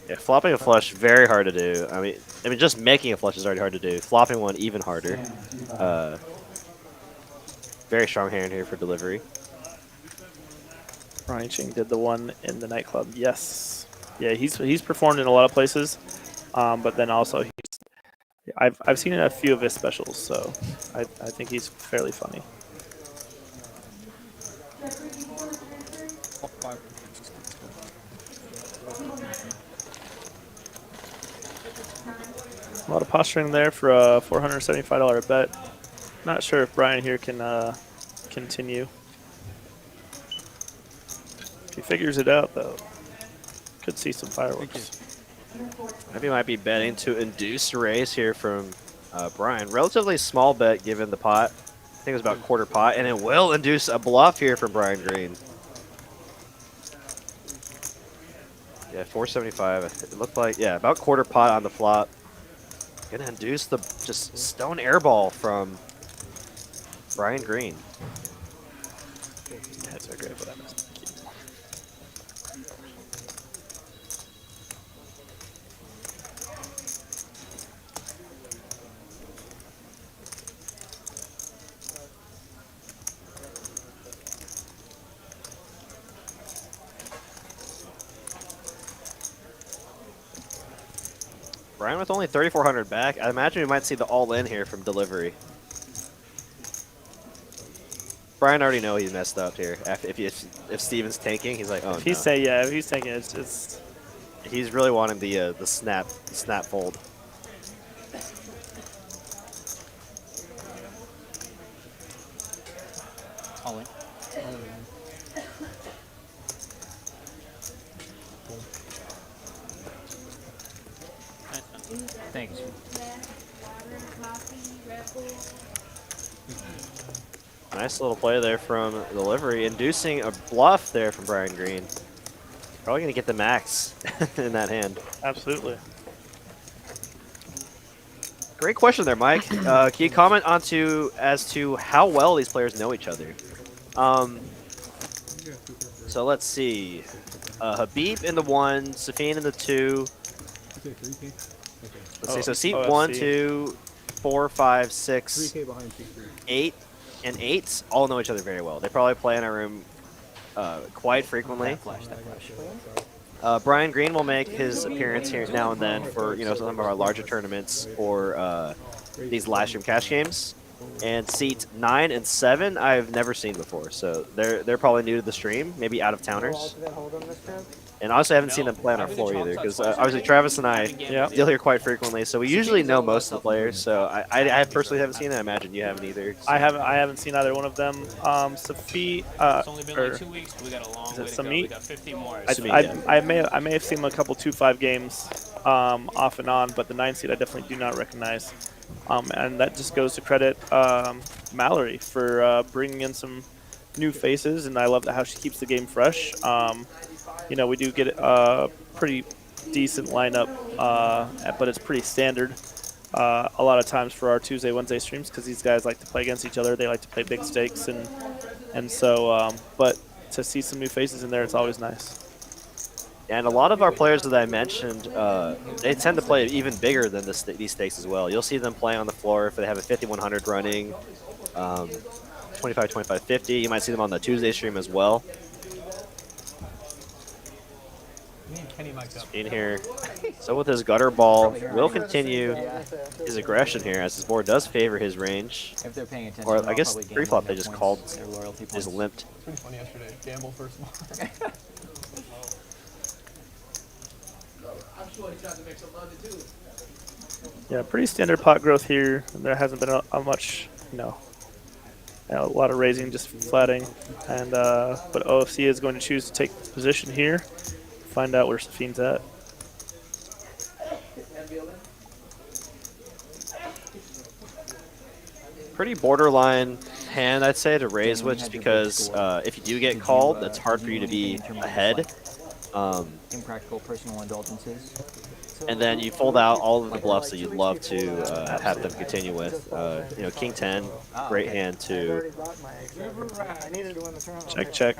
Yeah, flopping a flush, very hard to do. I mean, just making a flush is already hard to do. Flopping one, even harder. Very strong hand here for delivery. Ronnie Ching did the one in the nightclub. Yes. Yeah, he's performed in a lot of places, but then also I've seen a few of his specials, so I think he's fairly funny. A lot of posturing there for a $475 bet. Not sure if Brian here can continue. If he figures it out, though, could see some fireworks. Maybe he might be betting to induce a raise here from Brian. Relatively small bet given the pot. I think it was about quarter pot, and it will induce a bluff here from Brian Green. Yeah, 475. It looked like, yeah, about quarter pot on the flop. Gonna induce the just stone airball from Brian Green. That's so great, but I missed. Brian with only 3,400 back. I imagine we might see the all-in here from delivery. Brian already know he messed up here. If Steven's tanking, he's like, oh If he's no. if he's taking it, it's He's really wanting the snap fold. All in. Thanks. Nice little play there from delivery, inducing a bluff there from Brian Green. Probably gonna get the max in that hand. absolutely. Great question there, Mike. Can you comment as to how well these players know each other? So let's see. Habib in the 1, Safeen in the 2. Let's see. So seat OFC. 1, 2, 4, 5, 6, 8, and 8 all know each other very well. They probably play in our room quite frequently. That flash. Brian Green will make his appearance here now and then for some of our larger tournaments or these live stream cash games. And seat 9 and 7 I've never seen before, so they're probably new to the stream, maybe out of towners. And honestly, I haven't seen them play on our floor either, because obviously Travis and I deal here quite frequently, so we usually know most of the players. So I personally haven't seen it. I imagine you haven't either. So. I haven't seen either one of them. Safeen, It's only been like 2 weeks, but we got a long way to go. We got 50 more. I may have seen a couple 2-5 games off and on, but the 9 seed I definitely do not recognize. And that just goes to credit Mallory for bringing in some new faces, and I love how she keeps the game fresh. We do get a pretty decent lineup, but it's pretty standard a lot of times for our Tuesday, Wednesday streams, because these guys like to play against each other. They like to play big stakes, and so but to see some new faces in there, it's always nice. And a lot of our players that I mentioned, they tend to play even bigger than these stakes as well. You'll see them play on the floor if they have a 5100 running, 25, 25, 50. You might see them on the Tuesday stream as well. In here. So with his gutter ball, will continue his aggression here as his board does favor his range. If they're paying attention, or I guess pre-flop they just called, just limped. It's pretty funny yesterday. Gamble first ball. Yeah, pretty standard pot growth here. There hasn't been a much, a lot of raising, just flatting. And but OFC is going to choose to take this position here. Find out where Safeen's at. Pretty borderline hand, I'd say, to raise with, just because if you do get called, it's hard for you to be ahead. Impractical personal indulgences. And then you fold out all of the bluffs that you'd love to have them continue with. King 10, great hand to check, check.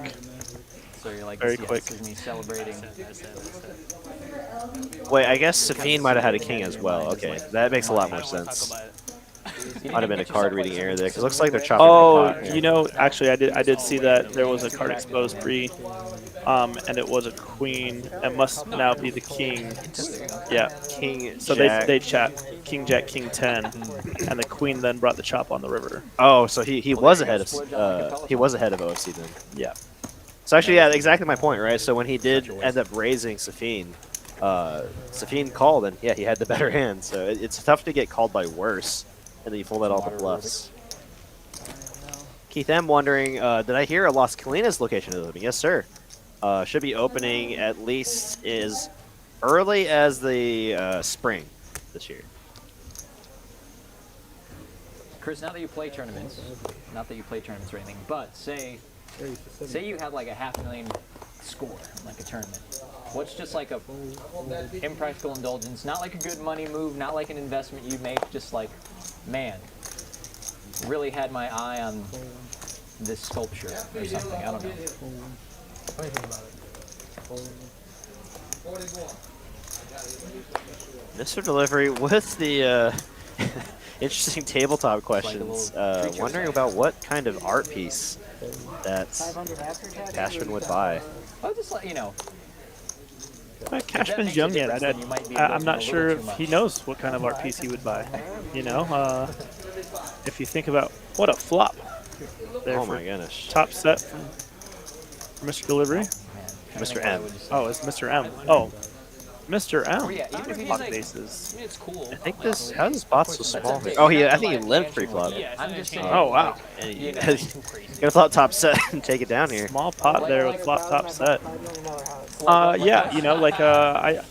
So you're like, very quick. This is me celebrating. Wait, I guess Safeen might have had a king as well. Okay, that makes a lot more sense. Might have been a card reading error there, because it looks like they're chopping. Oh, actually, I did see that there was a card exposed pre, and it was a queen. It must now be the king. Yeah, king. So Jack. they chat king jack king 10, and the queen then brought the chop on the river. Oh, so he was ahead of OFC then. Yeah. So actually, yeah, exactly my point, right? So when he did end up raising Safeen, Safeen called, and yeah, he had the better hand. So it's tough to get called by worse, and then you fold out all the bluffs. Keith M wondering, did I hear a Las Colinas location is opening? Yes, sir. Should be opening at least as early as the spring this year. Chris, not that you play tournaments or anything, but say you had like a $500,000 score in like a tournament. What's just like a impractical indulgence, not like a good money move, not like an investment you make, just like, man, really had my eye on this sculpture or something, I don't know. What do you think about it? Mr. Delivery with the interesting tabletop questions. Wondering about what kind of art piece that Cashman would buy. I'll just let you know. Cashman's young yet. I'm not sure if he knows what kind of art piece he would buy. If you think about what a flop. Oh my goodness. Top set from Mr. Delivery. Mr. M. Oh, it's Mr. M. Oh, Mr. M. Oh, yeah, even if he's Block like, bases. It's cool. I think this, how does spot so small? Oh, I think he limped pre-flop. I'm just saying. Oh, wow. And he gonna flop top set and take it down here. Small pot there with flop top set. Yeah, I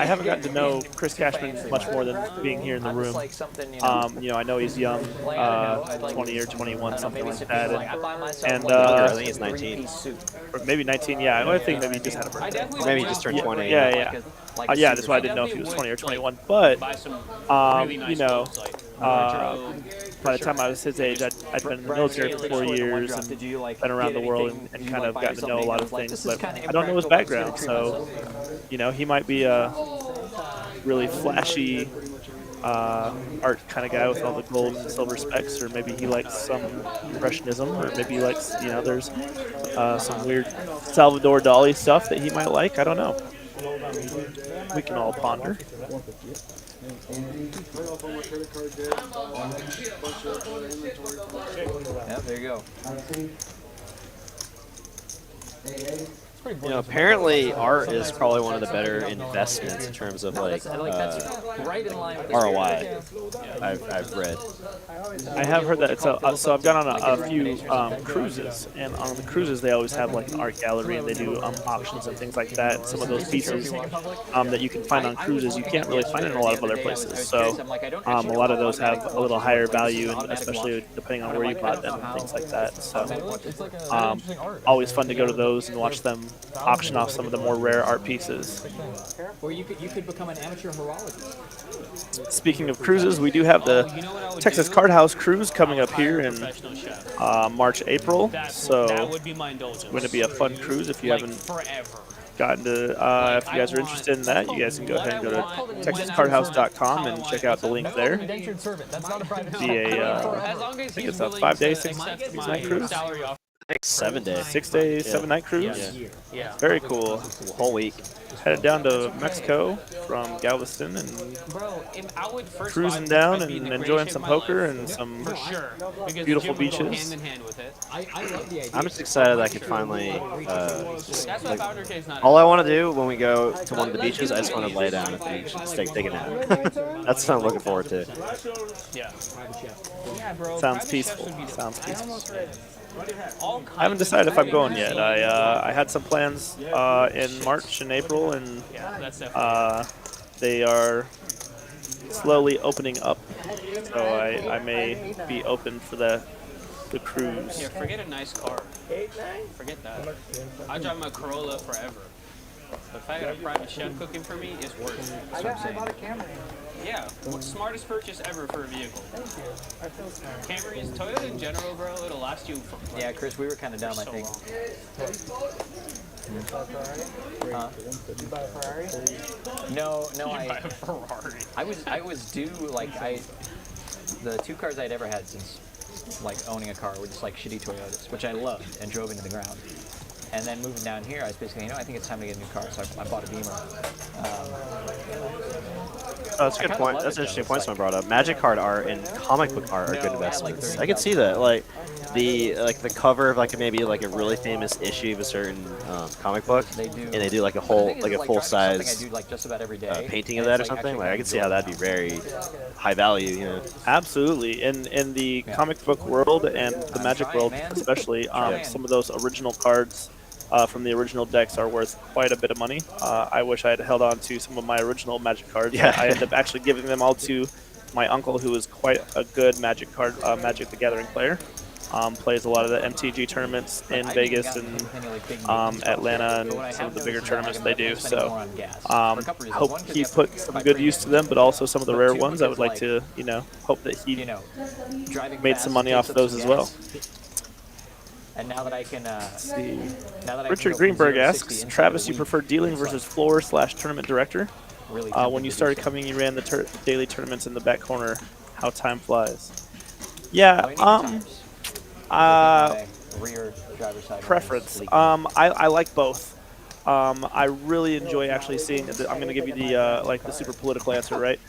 haven't gotten to know Chris Cashman much more than being here in the room. I know he's young, 20 or 21, something like that. And I think he's 19. Or maybe 19, yeah. I think maybe he just had a birthday. Or maybe he just turned 20. Yeah. Yeah, that's why I didn't know if he was 20 or 21. But, by the time I was his age, I'd been in the military for 4 years and been around the world and kind of gotten to know a lot of things. But I don't know his background, so, he might be a really flashy art kind of guy with all the gold and silver specs, or maybe he likes some impressionism, or maybe he likes, there's some weird Salvador Dali stuff that he might like. I don't know. We can all ponder. Yeah, there you go. Apparently art is probably one of the better investments in terms of like that's right in line with ROI. I've read. I have heard that. So I've gone on a few cruises, and on the cruises they always have like an art gallery, and they do auctions and things like that. And some of those pieces that you can find on cruises you can't really find in a lot of other places. So a lot of those have a little higher value, and especially depending on where you bought them and things like that. So always fun to go to those and watch them auction off some of the more rare art pieces. Or you could become an amateur horologist. Speaking of cruises, we do have the Texas Card House cruise coming up here in March, April. So it's going to be a fun cruise. If you haven't gotten to, if you guys are interested in that, you guys can go ahead and go to texascardhouse.com and check out the link there. Be I think it's a 5-day, 6-night cruise. 7 days. 6 days, 7-night cruise. Yeah. Very cool. Whole week. Headed down to Mexico from Galveston and I would first cruising down and enjoying some poker and some beautiful beaches. I'm just excited I could finally. All I want to do when we go to one of the beaches, I just want to lay down at the beach and take a nap. That's what I'm looking forward to. Yeah. Sounds peaceful. Sounds peaceful. I haven't decided if I'm going yet. I had some plans in March and April, and they are slowly opening up. So I may be open for the cruise. Yeah, forget a nice car. Forget that. I drive my Corolla forever. But if I got a private chef cooking for me, it's worse. I bought a Camry. Yeah, smartest purchase ever for a vehicle. Camrys, Toyota in general, bro, it'll last you for Yeah, Chris, we were kind of dumb, I think. Huh? Did you buy a Ferrari? No, buy a Ferrari. I was due, like, the 2 cars I'd ever had since, like, owning a car were just, like, shitty Toyotas, which I loved and drove into the ground. And then moving down here, I was basically, I think it's time to get a new car, so I bought a Beamer. That's a good point. That's an interesting point someone brought up. Magic card art and comic book art are good investments. I could see that. Like the cover of maybe a really famous issue of a certain comic book, and they do like a whole full size painting of that or something. Like I could see how that'd be very high value. Absolutely. In the comic book world and the Magic world especially, some of those original cards from the original decks are worth quite a bit of money. I wish I had held on to some of my original Magic cards. Yeah. I ended up actually giving them all to my uncle, who is quite a good Magic Magic the Gathering player. Plays a lot of the MTG tournaments in Vegas and Atlanta and some of the bigger tournaments they do. So hope he put some good use to them, but also some of the rare ones. I would like to, hope that he made some money off those as well. And now that I can, Richard Greenberg asks, Travis, you prefer dealing versus floor/tournament director? When you started coming, you ran the daily tournaments in the back corner. How time flies. Yeah. Preference. I like both. I really enjoy actually seeing. I'm going to give you the super political answer, right?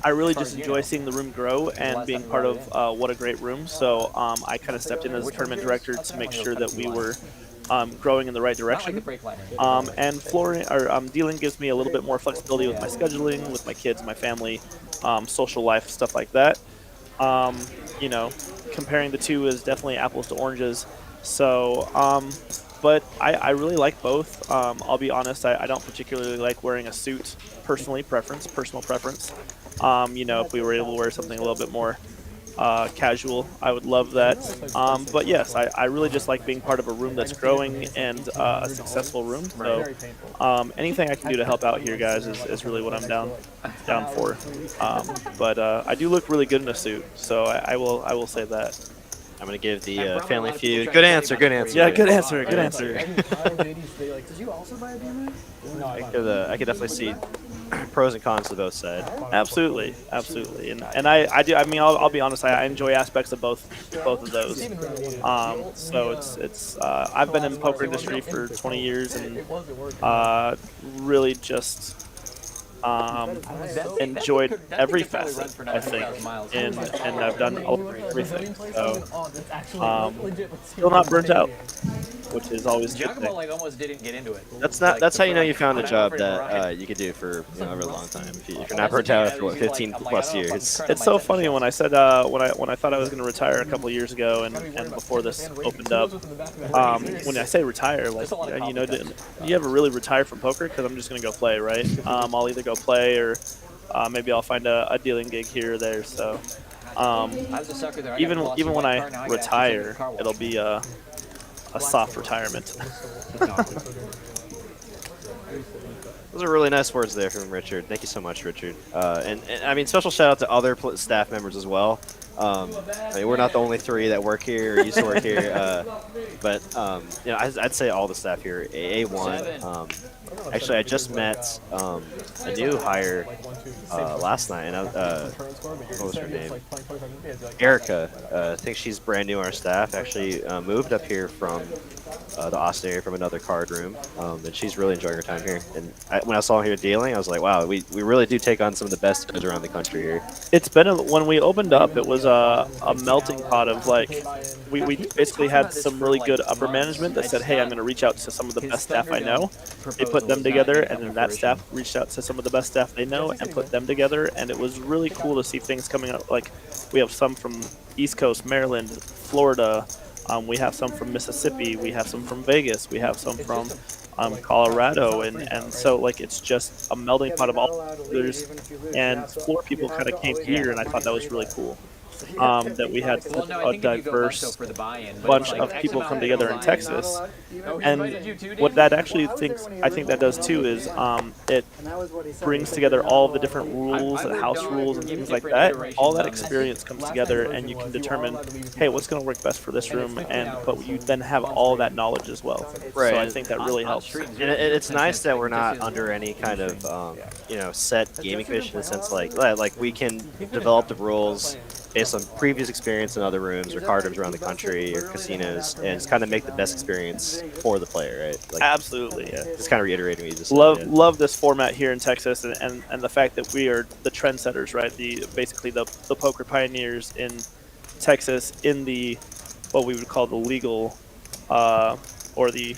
I really just enjoy seeing the room grow and being part of what a great room. So I kind of stepped in as a tournament director to make sure that we were growing in the right direction. And dealing gives me a little bit more flexibility with my scheduling, with my kids, my family, social life, stuff like that. Comparing the two is definitely apples to oranges. So, but I really like both. I'll be honest, I don't particularly like wearing a suit, personal preference. If we were able to wear something a little bit more casual, I would love that. But yes, I really just like being part of a room that's growing and a successful room. So anything I can do to help out here, guys, is really what I'm down for. But I do look really good in a suit, so I will say that. I'm gonna give the And probably a Family lot of people Feud. trying Good to tell you answer. about Good it answer. before Yeah, you good get it. answer. Good answer. Did you also buy a BMX? No, I could definitely see pros and cons to both sides. Absolutely, absolutely, and I do. I mean, I'll be honest. I enjoy aspects of both of those. So it's I've been in the poker industry for 20 years and really just enjoyed every facet. I think, and I've done everything. So still not burnt out, which is always a good Giacomo thing. like almost didn't get into it. That's how you know you found a job that you could do for over a long time. If you're not burnt out after what 15 plus years. It's so funny when I said when I thought I was going to retire a couple years ago and before this opened up. When I say retire, like do you ever really retire from poker? Because I'm just going to go play, right? I'll either go play or maybe I'll find a dealing gig here or there. So even when I retire, it'll be a soft retirement. Those are really nice words there from Richard. Thank you so much, Richard. And I mean, special shout out to other staff members as well. I mean, we're not the only three that work here or used to work here, but I'd say all the staff here. A1. Actually, I just met a new hire last night, and what was her name? Erica. I think she's brand new on our staff. Actually, moved up here from the Austin area from another card room, and she's really enjoying her time here. And when I saw her here dealing, I was like, wow, we really do take on some of the best guys around the country here. It's been when we opened up, it was a melting pot of like we basically had some really good upper management that said, hey, I'm going to reach out to some of the best staff I know. They put them together, and then that staff reached out to some of the best staff they know and put them together, and it was really cool to see things coming up. Like we have some from East Coast, Maryland, Florida. We have some from Mississippi. We have some from Vegas. We have some from Colorado, and so like it's just a melting pot of all others. And floor people kind of came here, and I thought that was really cool. That we had such a diverse bunch of people come together in Texas, and what that actually I think that does too is it brings together all the different rules and house rules and things like that. All that experience comes together, and you can determine, hey, what's going to work best for this room, but you then have all that knowledge as well. Right. So I think that really helps. And it's nice that we're not under any kind of set gaming commission in the sense like we can develop the rules based on previous experience in other rooms or card rooms around the country or casinos, and just kind of make the best experience for the player, right? Like, absolutely, yeah. Just kind of reiterating what you just said. Love this format here in Texas, and the fact that we are the trendsetters, right? Basically the poker pioneers in Texas in the what we would call the legal or the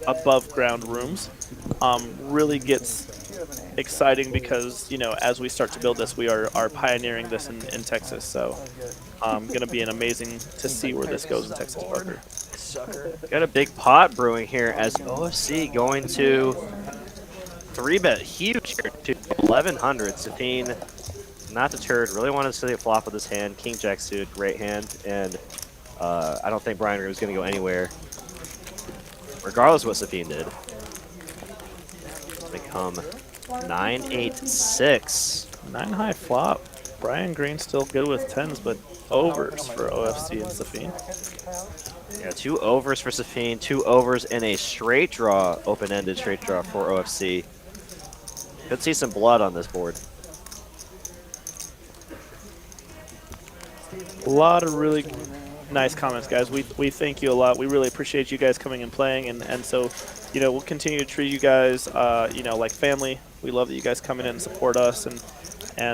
above ground rooms really gets exciting because as we start to build this, we are pioneering this in Texas. So going to be an amazing to see where this goes in Texas poker. Got a big pot brewing here as OFC going to 3-bet huge here to 1100. Safeen not deterred, really wanted to see a flop with his hand. King Jack suited, great hand, and I don't think Brian was going to go anywhere regardless of what Safeen did. They come 9-8-6. 9 high flop. Brian Green still good with 10s, but overs for OFC and Safeen. Yeah, 2 overs for Safeen, 2 overs in a straight draw, open-ended straight draw for OFC. Could see some blood on this board. A lot of really nice comments, guys. We thank you a lot. We really appreciate you guys coming and playing, and so we'll continue to treat you guys like family. We love that you guys come in and support us and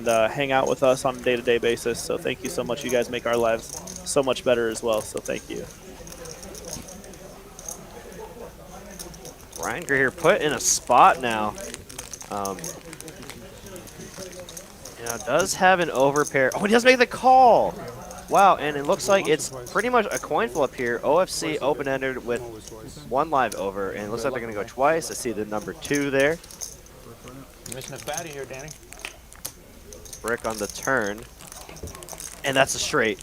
hang out with us on a day-to-day basis. So thank you so much. You guys make our lives so much better as well. So thank you. Brian Greer put in a spot now. Does have an overpair. Oh, he does make the call. Wow, and it looks like it's pretty much a coin flip here. OFC open-ended with 1 live over, and it looks like they're going to go twice. I see the number 2 there. You're missing a fatty here, Danny. Brick on the turn, and that's a straight.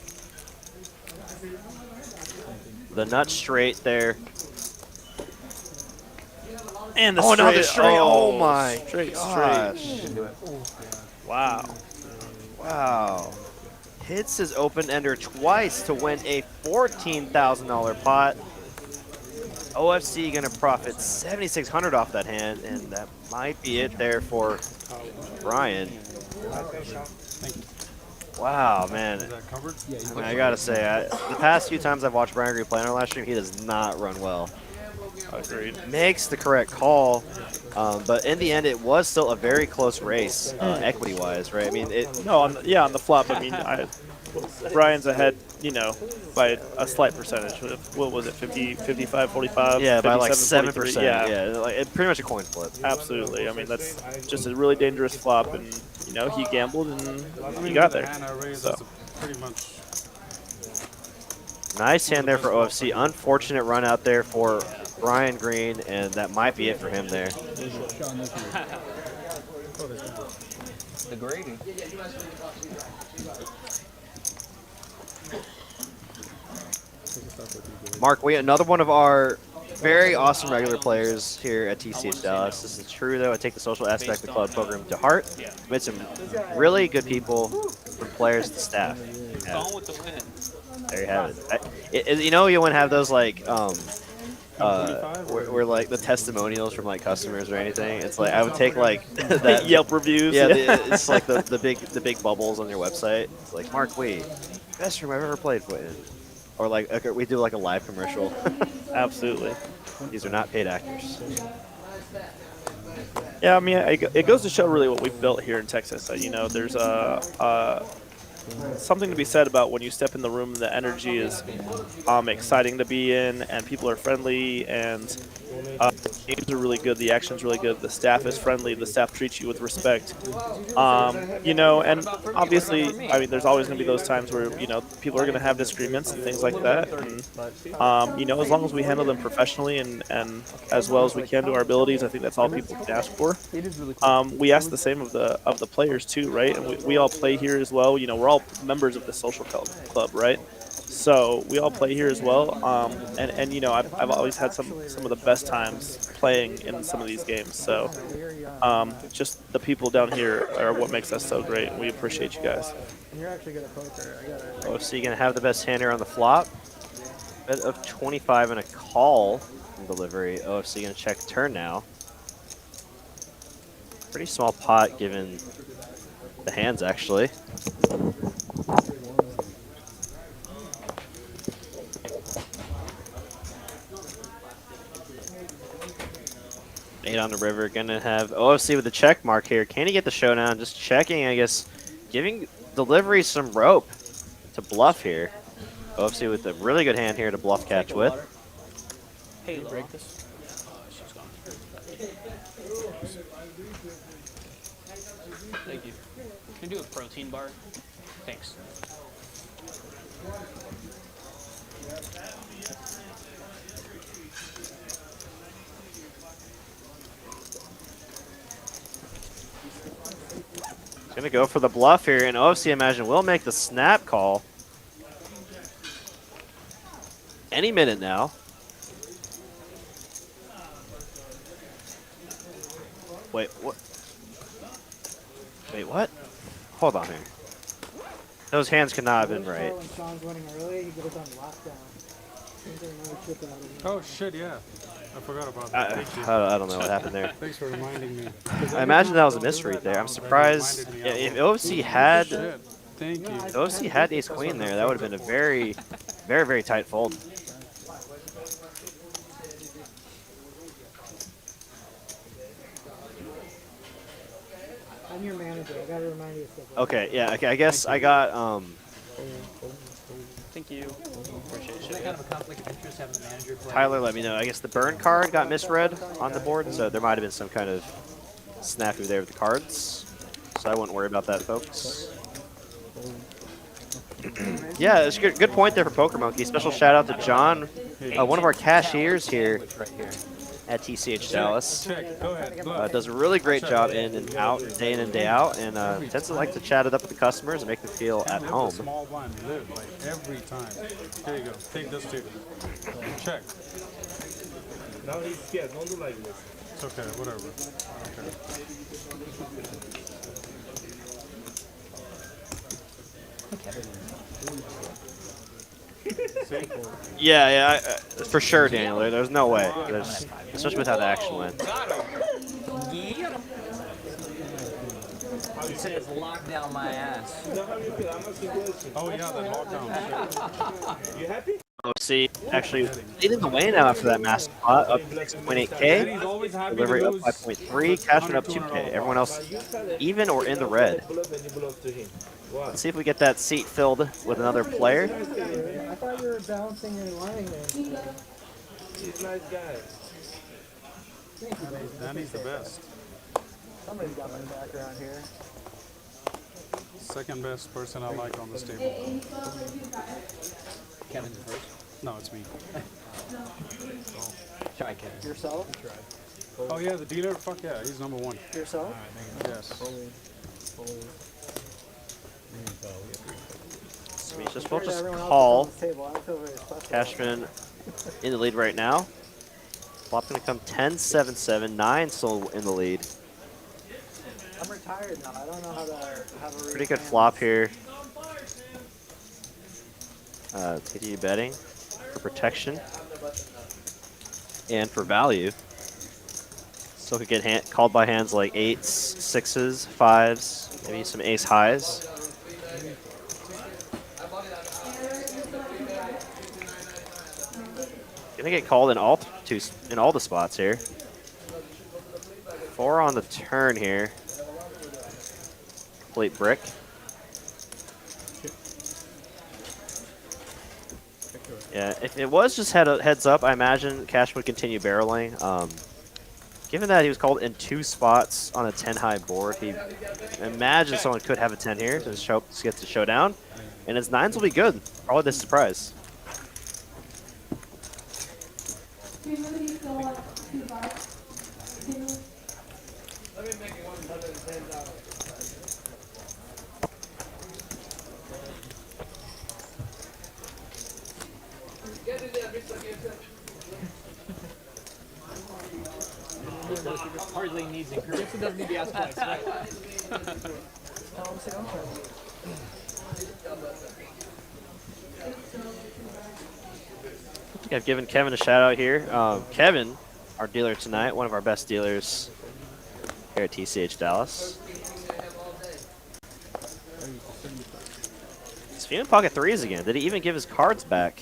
The nut straight there. And the another straight. Oh my straight. gosh. Wow. Wow. hits his open ender twice to win a $14,000 pot. OFC gonna profit $7,600 off that hand, and that might be it there for Brian. Wow, man. I mean, I gotta say, the past few times I've watched Brian Green play on our live stream, he does not run well. Agreed. Makes the correct call, but in the end, it was still a very close race, equity-wise, right? I mean, No, on the flop. I mean, Brian's ahead, by a slight percentage. What was it, 50, 55, 45? Yeah, by like 57, 7%. Yeah, like, pretty much a coin flip. Absolutely. I mean, that's just a really dangerous flop, and he gambled and he got there. So. Pretty much. Nice hand there for OFC. Unfortunate run out there for Brian Green, and that might be it for him there. The grading. Mark, we another one of our very awesome regular players here at TCH Dallas. This is true, though. I take the social aspect of the club program to heart. Made some really good people, from players to staff. Gone with the win. There you have it. You want to have those like where like the testimonials from like customers or anything. It's like I would take like that Yelp reviews. Yeah, it's like the big bubbles on your website. It's like Mark Wee, best room I've ever played with. Or like we do like a live commercial. Absolutely. These are not paid actors. Yeah, I mean, it goes to show really what we've built here in Texas. There's something to be said about when you step in the room, the energy is exciting to be in, and people are friendly, and games are really good, the action's really good, the staff is friendly, the staff treats you with respect. And obviously, I mean, there's always going to be those times where, people are going to have disagreements and things like that. And, as long as we handle them professionally and as well as we can to our abilities, I think that's all people can ask for. We ask the same of the players too, right? And we all play here as well. We're all members of the social club, right? So we all play here as well, and I've always had some of the best times playing in some of these games. So just the people down here are what makes us so great, and we appreciate you guys. And you're actually good at poker. OFC gonna have the best hand here on the flop. Bet of 25 and a call in delivery. OFC gonna check turn now. Pretty small pot given the hands actually. Eight on the river, gonna have OFC with the check mark here. Can he get the showdown? Just checking, I guess, giving delivery some rope to bluff here. OFC with a really good hand here to bluff catch with. Hey, break this. She's gone. Thank you. Can you do a protein bar? Thanks. Gonna go for the bluff here, and OFC, imagine, will make the snap call. Any minute now. Wait, what? Wait, what? Hold on here. Those hands could not have been right. When Sean's winning early, he could have done lockdown. Oh shit, yeah. I forgot about that. I don't know what happened there. Thanks for reminding me. I imagine that was a misread there. I'm surprised if OFC had OFC had ace queen there, that would have been a very, very, very tight fold. I'm your manager. I gotta remind you of stuff. Okay, yeah, okay. I guess I got Thank you. Appreciate Should I kind of a conflict of interest having the manager play? Tyler let me know. I guess the burn card got misread on the board, so there might have been some kind of snafu there with the cards. So I wouldn't worry about that, folks. Yeah, it's a good point there for Poker Monkey. Special shout out to John, one of our cashiers here at TCH Dallas. Does a really great job in and out, day in and day out, and tends to like to chat it up with the customers and make them feel at home. Small blind live like every time. Here you go. Take this too. Check. Now he's scared. Don't do like this. It's okay. Whatever. Okay. Yeah, for sure, Daniel. There's no way. Especially with how the action went. He says, lock down my ass. Oh yeah, that lockdown. You happy? OFC actually leading the way now after that massive spot, up 6.8K. Delivery up 5.3. Cashman up 2K. Everyone else even or in the red. Let's see if we get that seat filled with another player. I thought you were bouncing and lying there. He's a nice guy. Danny's the best. Somebody's got my back around here. Second best person I like on this table. Kevin's first. No, it's me. Try Kevin. Yourself? Oh yeah, the dealer? Fuck yeah, he's number one. Yourself? Yes. Just we'll just call Cashman in the lead right now. Flop's going to come 10-7-7. 9 still in the lead. I'm retired now. I don't know how to have a Pretty good flop here. TD betting for protection and for value. Still could get called by hands like 8s, 6s, 5s, maybe some ace highs. Gonna get called in all the spots here. 4 on the turn here. Complete brick. Yeah, if it was just heads up, I imagine Cash would continue barreling. Given that he was called in 2 spots on a 10 high board, he imagine someone could have a 10 here to get the showdown, and his 9s will be good. Probably this surprise. Hardly needs encouragement. It doesn't need to ask twice, right? I think I've given Kevin a shout out here. Kevin, our dealer tonight, one of our best dealers here at TCH Dallas. He's feeling pocket 3s again. Did he even give his cards back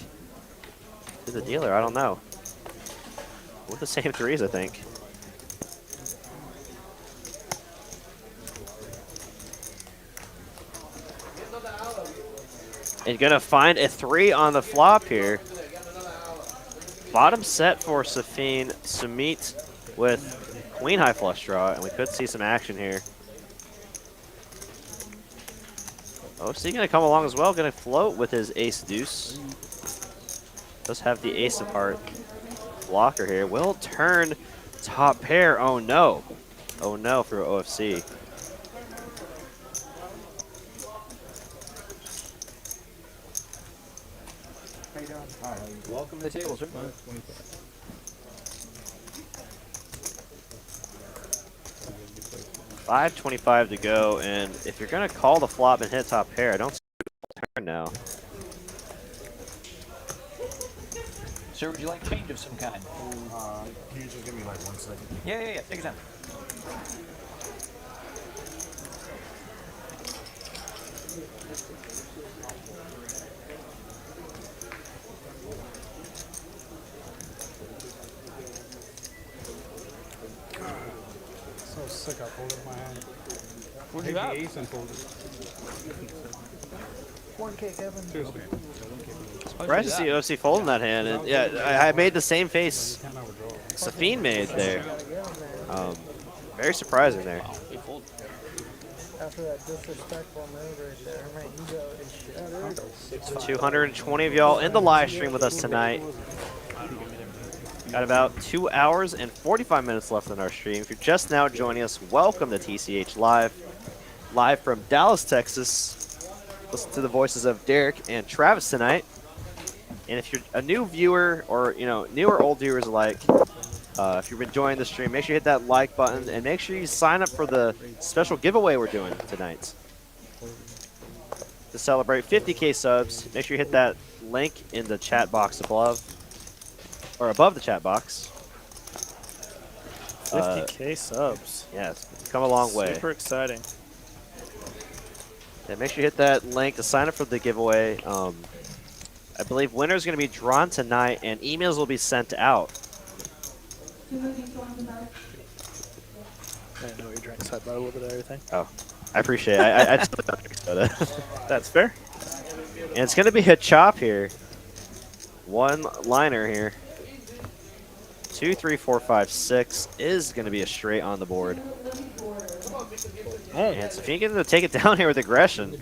to the dealer? I don't know. With the same 3s, I think. And gonna find a 3 on the flop here. Bottom set for Safeen. Sumit with queen high flush draw, and we could see some action here. OC gonna come along as well, gonna float with his ace deuce. Does have the ace of heart blocker here. Will turn top pair. Oh no. Oh no for OFC. Welcome to the table, sir. 5:25 to go, and if you're gonna call the flop and hit top pair, I don't see a turn now. Sir, would you like change of some kind? Can you just give me like 1 second? Yeah. Take your time. So sick, I folded my hand. Where'd Hit you the have? ace and folded. 1K, Kevin. Seriously. Surprised to see OFC folding that hand, and yeah, I made the same face Safeen made there. Very surprising there. After that disrespectful move right there, my ego is shit. 220 of y'all in the live stream with us tonight. Got about 2 hours and 45 minutes left on our stream. If you're just now joining us, welcome to TCH Live. Live from Dallas, Texas. Listen to the voices of Derek and Travis tonight. And if you're a new viewer, or new or old viewers alike, if you've enjoying the stream, make sure you hit that like button and make sure you sign up for the special giveaway we're doing tonight. to celebrate 50K subs. Make sure you hit that link in the chat box above, or above the chat box. 50K subs. Yes, it's come a long way. Super exciting. Yeah, make sure you hit that link to sign up for the giveaway. I believe winners are going to be drawn tonight, and emails will be sent out. I didn't know what you drank, so I bought a little bit of everything. Oh, I appreciate it. I totally don't drink soda. That's fair. And it's going to be a chop here. One liner here. 2, 3, 4, 5, 6 is going to be a straight on the board. And Safeen getting to take it down here with aggression.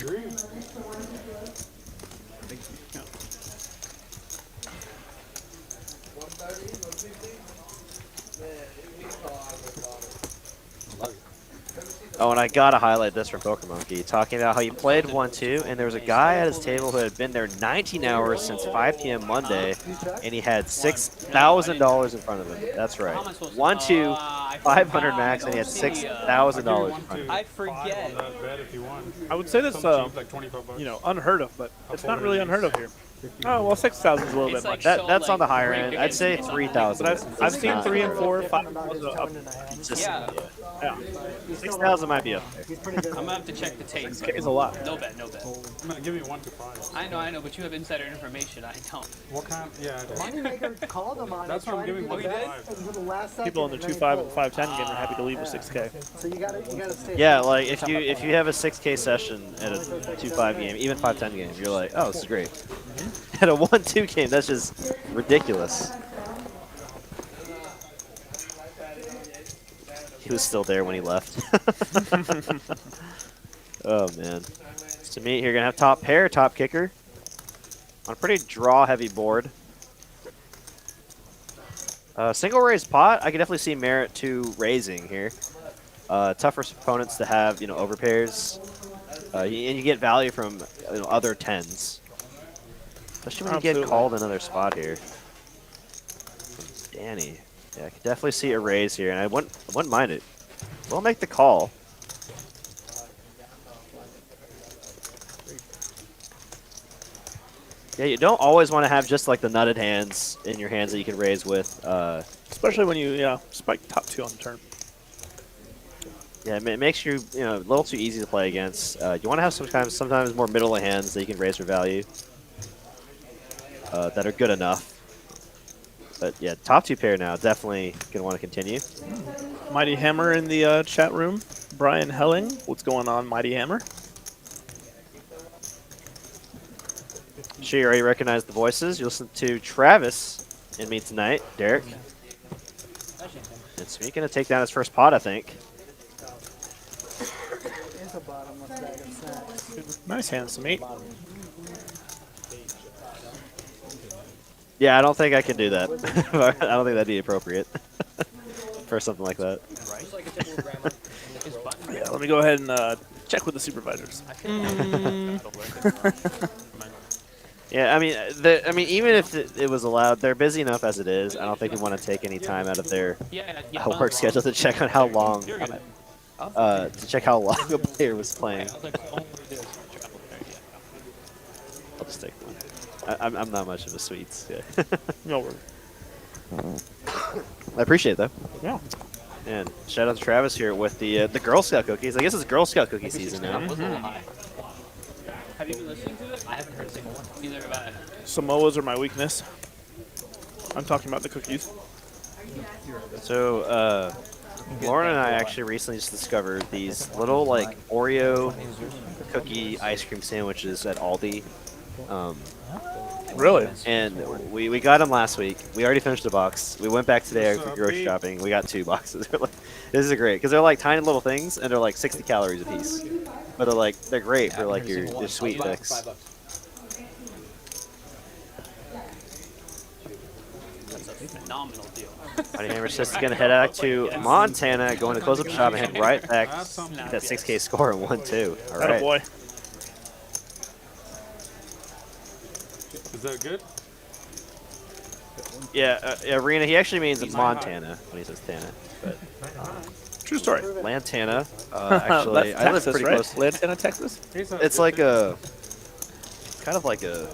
Oh, and I gotta highlight this from PokerMonkey, talking about how he played 1-2, and there was a guy at his table who had been there 19 hours since 5 p.m. Monday, and he had $6,000 in front of him. That's right. 1-2, 500 max, and he had $6,000 in front of him. I forget. I would say that's, you know, unheard of, but it's not really unheard of here. Oh, well, 6,000 is a little bit much. That's on the higher end. I'd say 3,000. But I've seen 3 and 4, 5. Yeah. 6,000 might be up there. I'm gonna have to check the tape. 6K is a lot. No bet, no bet. I'm gonna give you 1 to 5. I know, but you have insider information. I don't. What kind? Yeah. Moneymaker called him on That's it. what I'm giving. Trying to do the 1 to best 5. until the last second, People in the and then 2-5 he and 5-10 game are happy to leave with 6K. So you gotta stay. Yeah, like if you have a 6K session at a 2-5 game, even 5-10 game, you're like, oh, this is great. At a 1-2 game, that's just ridiculous. He was still there when he left. Oh man. To me, you're gonna have top pair, top kicker on a pretty draw-heavy board. Single raise pot, I can definitely see merit to raising here. Tougher opponents to have, you know, overpairs, and you get value from other 10s. Especially when you get called another spot here. Danny. Yeah, I can definitely see a raise here, and I wouldn't mind it. We'll make the call. Yeah, you don't always want to have just like the nutted hands in your hands that you can raise with. Especially when you spike top 2 on the turn. Yeah, it makes you a little too easy to play against. You want to have sometimes more middle of hands that you can raise for value. That are good enough. But yeah, top 2 pair now, definitely gonna want to continue. Mighty Hammer in the chat room. Brian Helling, what's going on, Mighty Hammer? Sure, you already recognize the voices. You listen to Travis and me tonight, Derek. And Sweet gonna take down his first pot, I think. Nice hands to meet. Yeah, I don't think I can do that. I don't think that'd be appropriate for something like that. Yeah, let me go ahead and check with the supervisors. Yeah, I mean, even if it was allowed, they're busy enough as it is. I don't think we want to take any time out of their work schedule to check on how long, a player was playing. I'll just take one. I'm not much of a sweets. Yeah. No worries. I appreciate it though. Yeah. And shout out to Travis here with the Girl Scout cookies. I guess it's Girl Scout cookie season now. Have you been listening to it? I haven't heard a single one. Neither have I. Samoas are my weakness. I'm talking about the cookies. So, Lauren and I actually recently just discovered these little like Oreo cookie ice cream sandwiches at Aldi. Really? And we got them last week. We already finished the box. We went back today for grocery shopping. We got 2 boxes. We're like, this is great because they're like tiny little things and they're like 60 calories a piece. But they're great for like your sweet mix. That's a phenomenal deal. Mighty Hammer's just gonna head out to Montana, going to close up shop and head right back. Get that 6K score in 1-2. All right. Boy. Is that good? Yeah, Arena. He actually means Montana when he says Tana, but true story. Lantana. Actually, That's I live Texas, pretty right? close. Lantana, Texas. It's like a kind of like a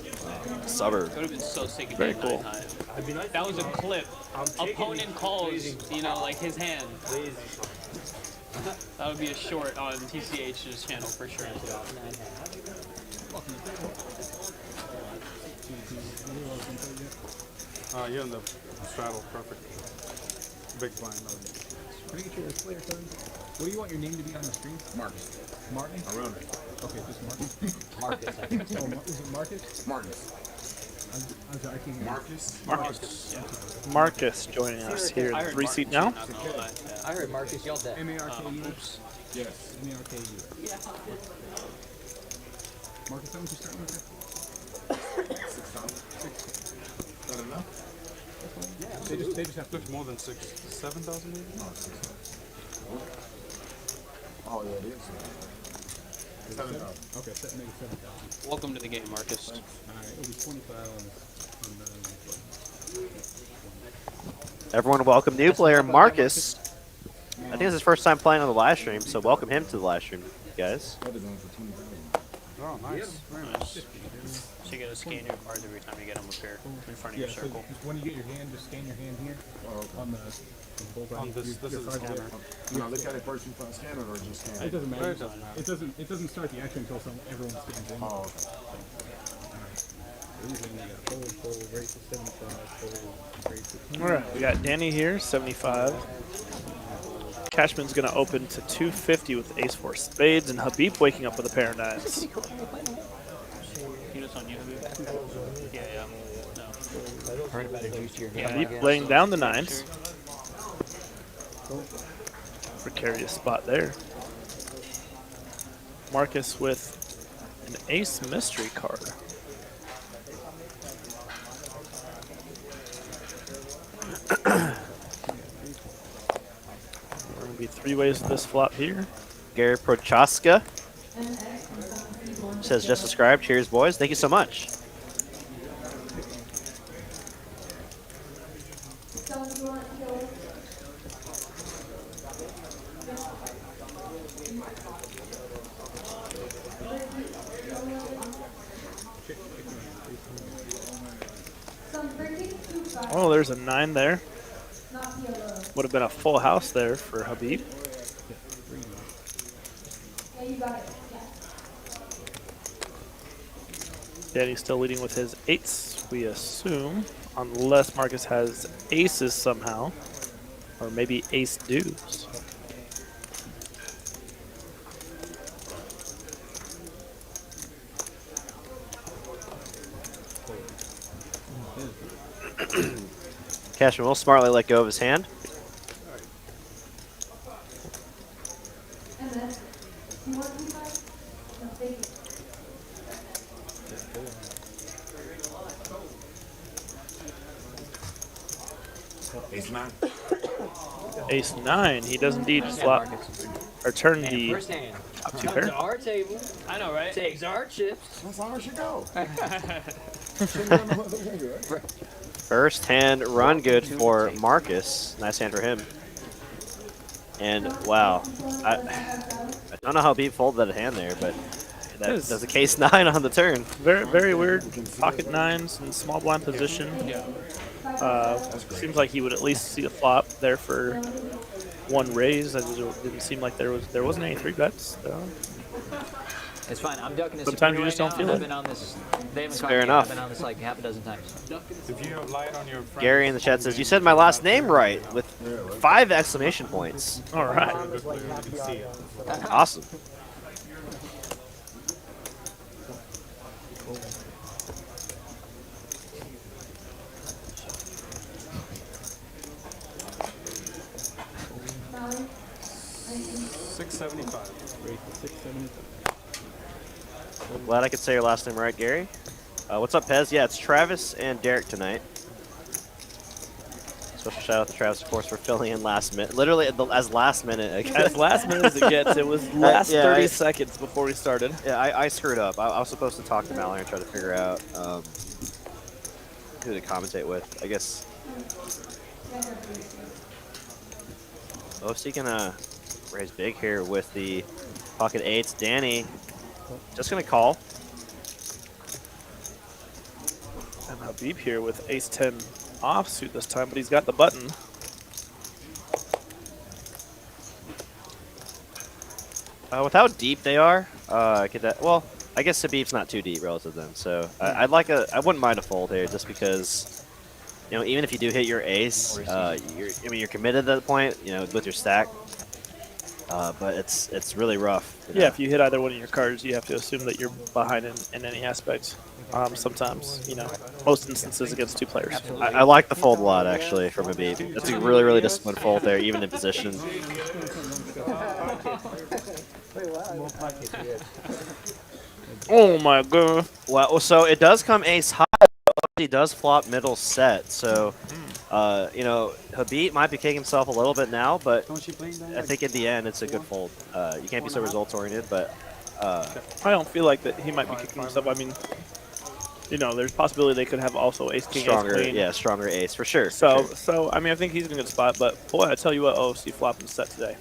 suburb. It would have been so sick if Very he had cool. 9 high. That was a clip. Opponent calls, you know, like his hand. That would be a short on TCH's channel for sure. You're in the straddle, perfect. Big blind. Can I get your player card? What do you want your name to be on the screen? Marcus. Martin? Around. Okay, just Martin. Marcus. Oh, is it Marcus? Marcus. I'm sorry, I can't hear. Marcus. Marcus joining us here in 3-seat now. I heard Marcus yelled that. M-A-R-K-U? Yes. M-A-R-K-U. Marcus, how much you starting with? Is that enough? They just have to. Looks more than 7,000 maybe? No, 6. Oh, yeah, it is. 7,000. Okay, maybe 7,000. Welcome to the game, Marcus. All right, it'll be 25 on Everyone welcome new player Marcus. I think it's his first time playing on the live stream, so welcome him to the live stream, guys. That is on for 20,000. Oh, nice. Very nice. So you gotta scan your cards every time you get them up here in front of Yeah, your so circle. when you get your hand, just scan your hand here on the both On this is the scanner. When I look at it first, you scan it or just scan It it? doesn't matter. It doesn't matter. It doesn't start the action until everyone scans in. Oh, okay. All right, we got Danny here, 75. Cashman's going to open to 250 with Ace-4 spades, and Habib waking up with a pair of nines. You know it's on you, Habib? Yeah. No. Heard about a juice to your hand. Habib laying down the nines. Precarious spot there. Marcus with an ace mystery card. There will be 3 ways to this flop here. Gary Prochaska says just subscribe. Cheers, boys. Thank you so much. Oh, there's a 9 there. Would have been a full house there for Habib. Danny's still leading with his 8s, we assume, unless Marcus has aces somehow, or maybe ace deuce. Cashman will smartly let go of his hand. Ace 9. Ace 9, he does indeed flop, or turn And the first hand. top 2 Comes to pair. our table. I know, right? Takes our chips. That's how it should go. First hand run good for Marcus. Nice hand for him. And wow, I don't know how Beat folded that hand there, but that's a case 9 on the turn. Very, very weird. Pocket 9s in small blind position. Seems like he would at least see a flop there for 1 raise. It didn't seem like there wasn't any 3 bets. It's fine. I'm ducking this. Sometimes you just don't feel I've it. been on this. They haven't Fair caught me. enough. I've been on this like half a dozen times. If you have light on your front, Gary in the chat says, you said my last name right with 5 exclamation points. All right. Awesome. I'm glad I could say your last name right, Gary. What's up, Pez? Yeah, it's Travis and Derek tonight. Special shout out to Travis, of course, for filling in last minute. Literally as last minute. As last minute as it gets, it was last Yeah, 30 seconds before we started. Yeah, I screwed up. I was supposed to talk to Mallory and try to figure out who to commentate with. I guess. OC gonna raise big here with the pocket 8s. Danny just gonna call. And Habib here with ace-10 offsuit this time, but he's got the button. With how deep they are, well, I guess Habib's not too deep relative to them, so I wouldn't mind a fold here just because, you know, even if you do hit your ace, you're committed at that point, you know, with your stack. But it's really rough. Yeah, know? If you hit either one of your cards, you have to assume that you're behind in any aspect. Sometimes, you know, most instances against two players. I like the fold a lot, actually, from Habib. That's a really, really disciplined fold there, even in position. Oh my god. Well, so it does come ace high. He does flop middle set, so you know, Habib might be kicking himself a little bit now, but I think in the end it's a good fold. You can't be so results oriented, but I don't feel like that he might be kicking himself. I mean, you know, there's a possibility they could have also ace king, stronger, ace queen. yeah, stronger ace for sure. So I mean, I think he's in a good spot, but boy, I tell you what, OFC flopping set today.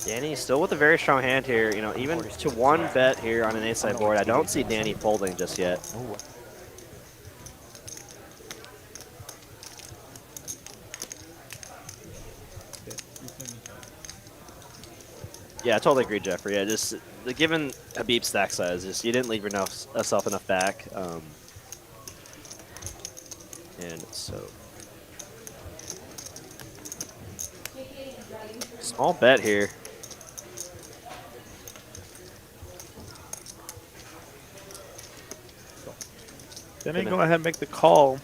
Danny still with a very strong hand here. You know, even to one bet here on an ace side board, I don't see Danny folding just yet. Yeah, I totally agree, Jeffrey. Yeah, just given Habib's stack size, just you didn't leave yourself enough back, and so small bet here. Then they go ahead and make the call.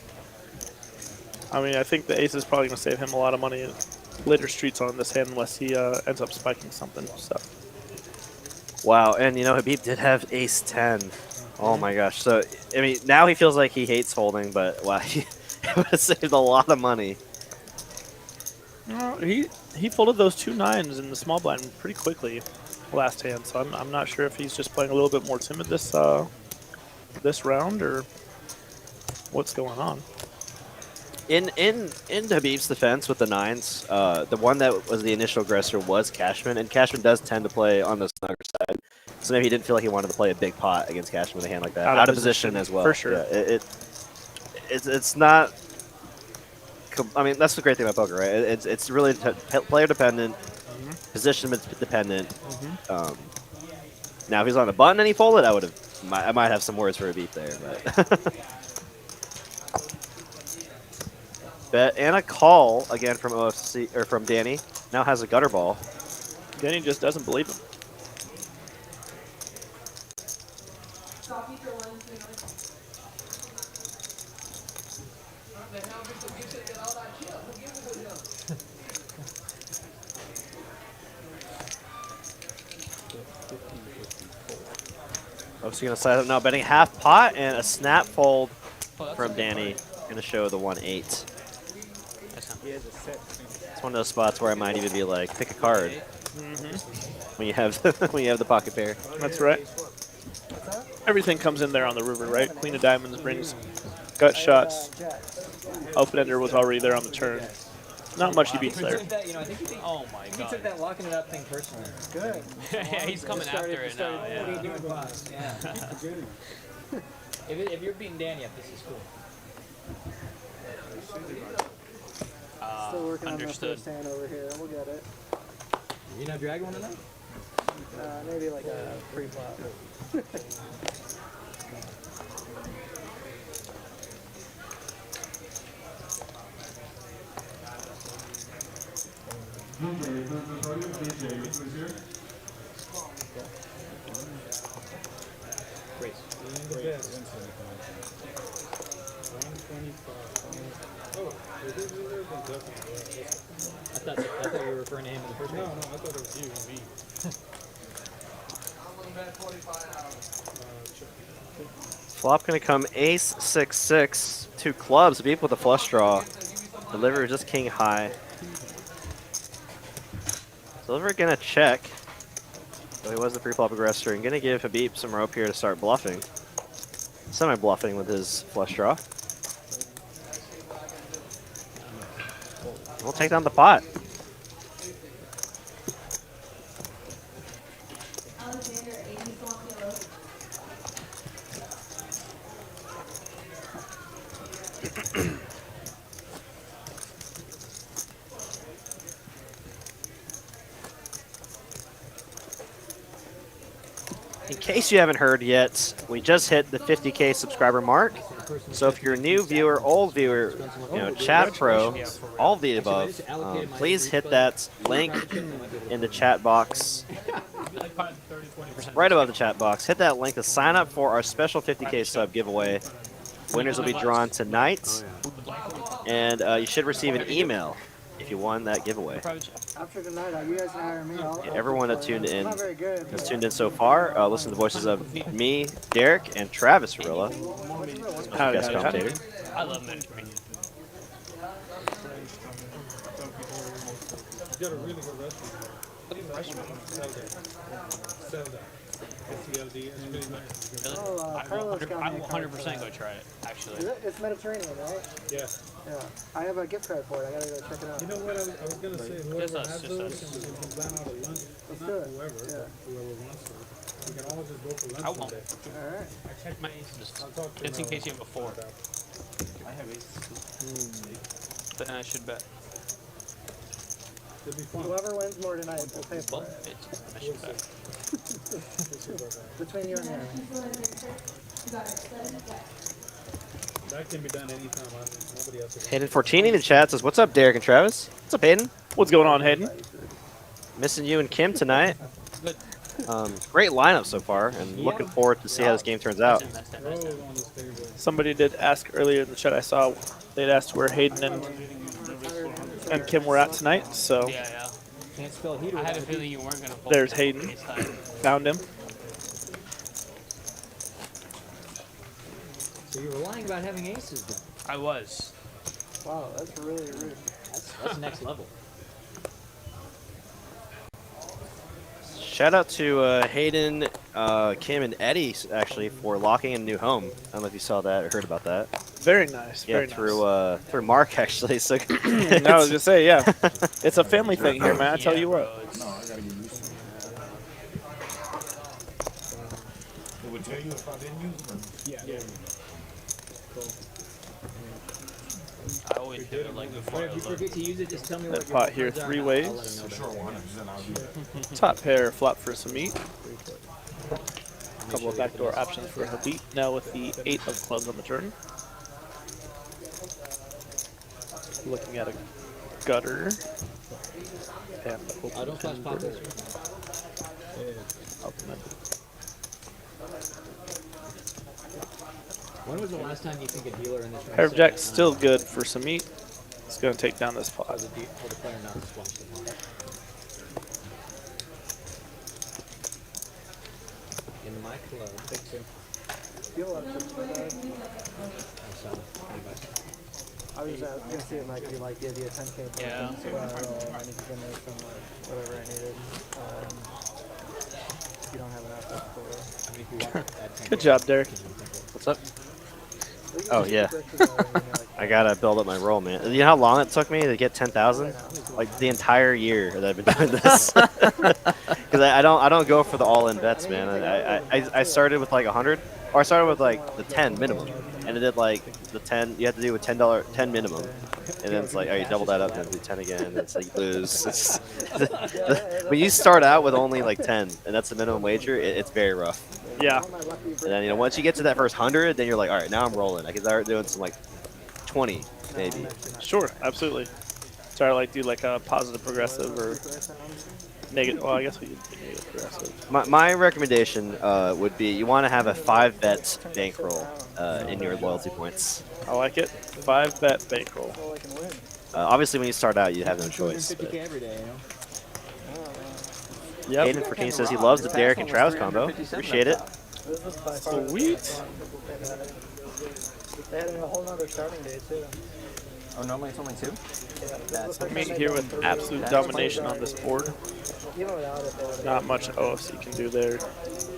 I mean, I think the ace is probably going to save him a lot of money in later streets on this hand unless he ends up spiking something. So. Wow, and you know, Habib did have ace 10. Oh my gosh. So, I mean, now he feels like he hates folding, but wow, he would have saved a lot of money. He folded those 2 9s in the small blind pretty quickly last hand, so I'm not sure if he's just playing a little bit more timid this round or what's going on. In Habib's defense with the 9s, the one that was the initial aggressor was Cashman, and Cashman does tend to play on the snugger side. So maybe he didn't feel like he wanted to play a big pot against Cashman with a hand like that. Out of position as well. For sure. Yeah, it's not. I mean, that's the great thing about poker, right? It's really player dependent, position dependent. Now, if he's on a button and he folded, I might have some words for a beat there, but. Bet and a call again from OFC or from Danny. Now has a gutter ball. Danny just doesn't believe him. OFC gonna size up now, betting half pot and a snap fold from Danny. Gonna show the 1-8. It's one of those spots where I might even be like, pick a card when you have the pocket pair. That's right. Everything comes in there on the river, right? Queen of diamonds brings gut shots. Open ender was already there on the turn. Not much he beats there. Oh my god. He took that locking it up thing personally. Good. Yeah, he's coming after it now. Yeah. If you're beating Danny up, this is cool. Still working understood. on the first hand over here. We'll get it. You know drag one of them? Maybe like a pre-flop. Great. I thought you were referring to him in the first place. No, I thought it was you and me. Flop gonna come ace 6-6, 2 clubs, Beep with a flush draw. Deliver just king high. Deliver gonna check. So he was the pre-flop aggressor and gonna give Habib some rope here to start bluffing. Semi-bluffing with his flush draw. We'll take down the pot. In case you haven't heard yet, we just hit the 50K subscriber mark. So if you're a new viewer, old viewer, chat pro, all of the above, please hit that link in the chat box. Right above the chat box, hit that link to sign up for our special 50K sub giveaway. Winners will be drawn tonight, and you should receive an email if you won that giveaway. After tonight, you guys can hire me. Everyone that tuned in Not very good. has tuned in so far. Listen to the voices of me, Derek, and Travis Arilla, guest commentator. I love Mediterranean. You got a really good restaurant. Sell that. SCLD. It's really nice. Really? Oh, I Carlos will got me a card 100% go try it, actually. It's Mediterranean, right? Yeah. Yeah. I have a gift card for it. I gotta go check it out. You know what? I was going to say, whoever has those, and we can plan out a lunch. Let's Not do it. whoever, but whoever wants to. We can all just go for lunch I won't. one day. All right. I checked my aces. I'll talk to Just in him case you have a 4. I have aces. Then I should bet. It'll be fun. Whoever wins more tonight will pay for Well, it. I should bet. Between you and me. That can be done anytime. Nobody else. Hayden Fortini in the chat says, "What's up, Derek and Travis? What's up, Hayden? What's going on, Hayden? Missing you and Kim tonight. Good. Great lineup so far, and looking forward to see how this game turns out." Somebody did ask earlier in the chat. I saw they'd asked where Hayden and Kim were at tonight. So Yeah. I had a feeling you weren't going to fold. there's Hayden. Found him. So you were lying about having aces then? I was. Wow, that's really rude. That's next level. Shout out to Hayden, Kim, and Eddie actually for locking in a new home. I don't know if you saw that or heard about that. Very nice. Yeah, Very through Mark actually. So nice. I was gonna say, yeah, it's a family thing here, man. I tell you what. It would tell you if I didn't use them. Yeah. I always do it like before. If you forget to use it, just tell me That what pot your here cards are, three and ways. I'll let him know Sure, 100% I'll do that. Top pair flop for some meat. A couple of backdoor options for Habip. Now with the 8 of clubs on the turn. Looking at a gutter. And don't flash pop this. Ultimate. When was the last time you think a dealer in this room Pair of said, jacks still good for some meat. It's going to take down this pot. for the player not to splash the pot? In my club. Feel up I was just gonna see if I could like give you a 10K. Yeah. I need to give me some whatever I needed. If you don't have enough, Good job, Derek. what's up? Oh yeah, I gotta build up my roll, man. You know how long it took me to get 10,000? Like the entire year that I've been doing this. Because I don't go for the all-in bets, man. I started with like 100, or I started with like the 10 minimum, and it did like the 10. You have to do a $10 minimum, and then it's like, oh, you double that up, then do 10 again. And it's like you lose. It's when you start out with only like 10, and that's the minimum wager, it's very rough. Yeah. And then once you get to that first 100, then you're like, all right, now I'm rolling. I can start doing some like 20 maybe. Sure, absolutely. Try to like do like a positive progressive or negative. Well, I guess we could do negative progressive. My recommendation would be you want to have a 5-bet bankroll in your loyalty points. I like it. 5-bet bankroll. Obviously, when you start out, you have no choice. But every day, Yep. Hayden Fortini says he loves the Derek and Travis combo. Appreciate it. Sweet. They had a whole nother starting day too. Oh, normally it's only 2? Meet here with absolute domination on this board. Even without it, they would've- Not much OFC can do there.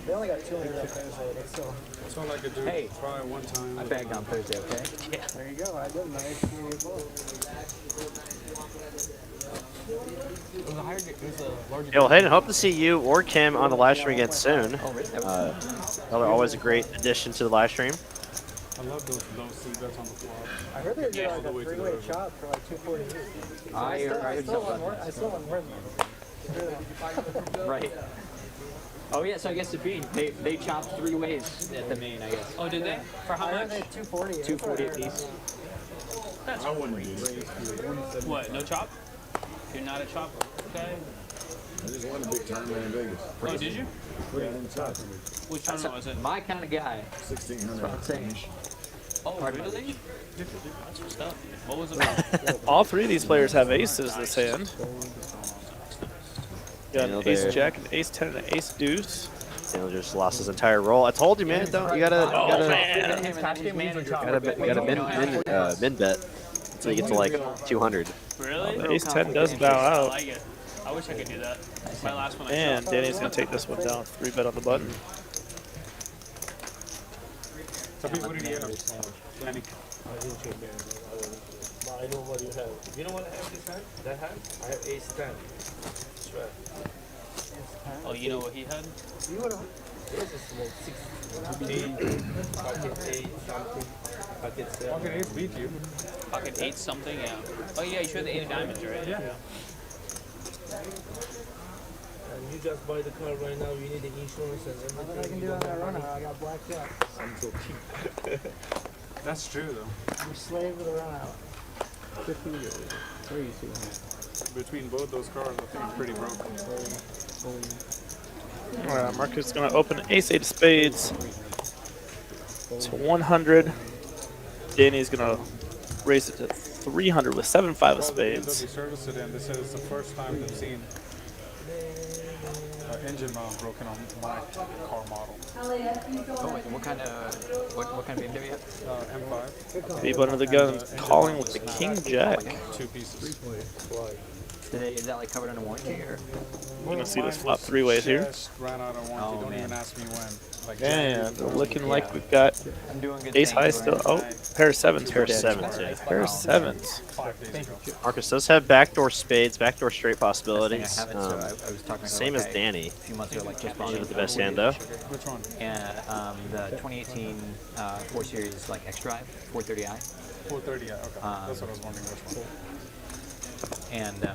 They only got 200 on Thursday, but still. That's all I could do. Hey. Try it one time. I bagged on Thursday, okay? Yeah. There you go. I did nice. You as well. It was a higher, it was a larger. Hey, well, Hayden, hope to see you or Kim on the live stream again soon. Y'all are always a great addition to the live stream. I love those low C-bets on the flop. I heard they did all like the a way to the three-way river. chop for like 248. I I still want more than that. Right. Oh yeah, so I guess Safeen, they chopped 3 ways at the main, I guess. Oh, did they? For how I heard much? they 240. 240 apiece. That's what? No chop? You're not a chop guy? I just won a big tournament in Vegas. Oh, did you? Yeah, on top. Which tournament was it? My kind of guy. 1600. That's what I'm saying. Oh, really? That's what's up. What was it about? All 3 of these players have aces this hand. Got an ace jack, an ace 10, and an ace deuce. Daniel just lost his entire roll. I told you, man. Don't you gotta min bet until you get to like 200. Really? The ace 10 does bow I out. like it. I wish I could do that. My last one I And chopped. Danny's gonna take this one down. 3-bet on the button. So people didn't get them. Danny. I didn't check that. But I know what you have. You know what I have this hand? That hand? I have ace 10. That's right. Oh, you know what he had? You would have. This is small 6, 8, pocket 8, something, pocket 7. Pocket ace beat you. Pocket 8 something, yeah. Oh yeah, you showed the 8 of diamonds, right? Yeah. And you just buy the car right now, you need the insurance and everything. Nothing I can you do on don't that have run money. out. I got blackjack. I'm so cheap. That's true though. I'm a slave of the run out. Between both those cars, I think I'm pretty broken. Alright, Marcus is gonna open ace 8 of spades to 100. Danny's gonna raise it to 300 with 7-5 of spades. BMW serviced it, and they said it's the first time they've seen engine mount broken on my car model. Oh wait, what kind of BMW you have? M5. Deep under the gun, calling with the king jack. 2 pieces. Is that like covered under warranty or? We're gonna see this flop 3 ways here. Just ran out of warranty. Oh, Don't man. even ask me when. Like And looking like we've got I'm doing good. ace high still. Oh, pair of 7s. Pair of 7s, yeah. Pair of 7s. 5 days ago. Marcus does have backdoor spades, backdoor straight I possibilities. haven't, so I was talking to Same as a Danny. few months ago, like just bought With the best hand though. Which one? And the 2018 4 Series like X Drive 430i, 430. Yeah, okay. That's what I was wondering. Which one? and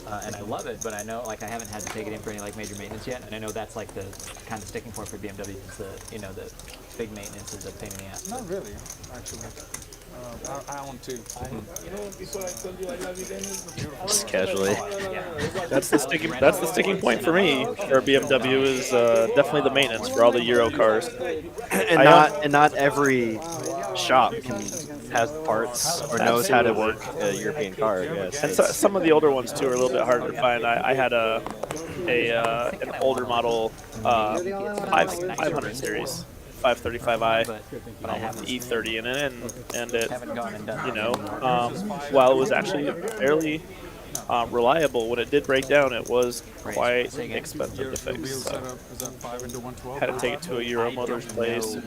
I love it, but I know like I haven't had to take it in for any like major maintenance yet, and I know that's like the kind of sticking point for BMW is the the big maintenance is a pain in the ass. Not really, actually. I own 2. You know, before I told you I love you, Danny? Just casually. That's the sticking point for me for BMW is definitely the maintenance for all the Euro cars. And not every shop has parts or knows how to work a European car. Yes. And some of the older ones too are a little bit harder to find. I had an older model 500 series. 535i with E30 in it, and it, while it was actually fairly reliable, when it did break down, it was quite expensive to fix. So had to take it to a Euro Motors place.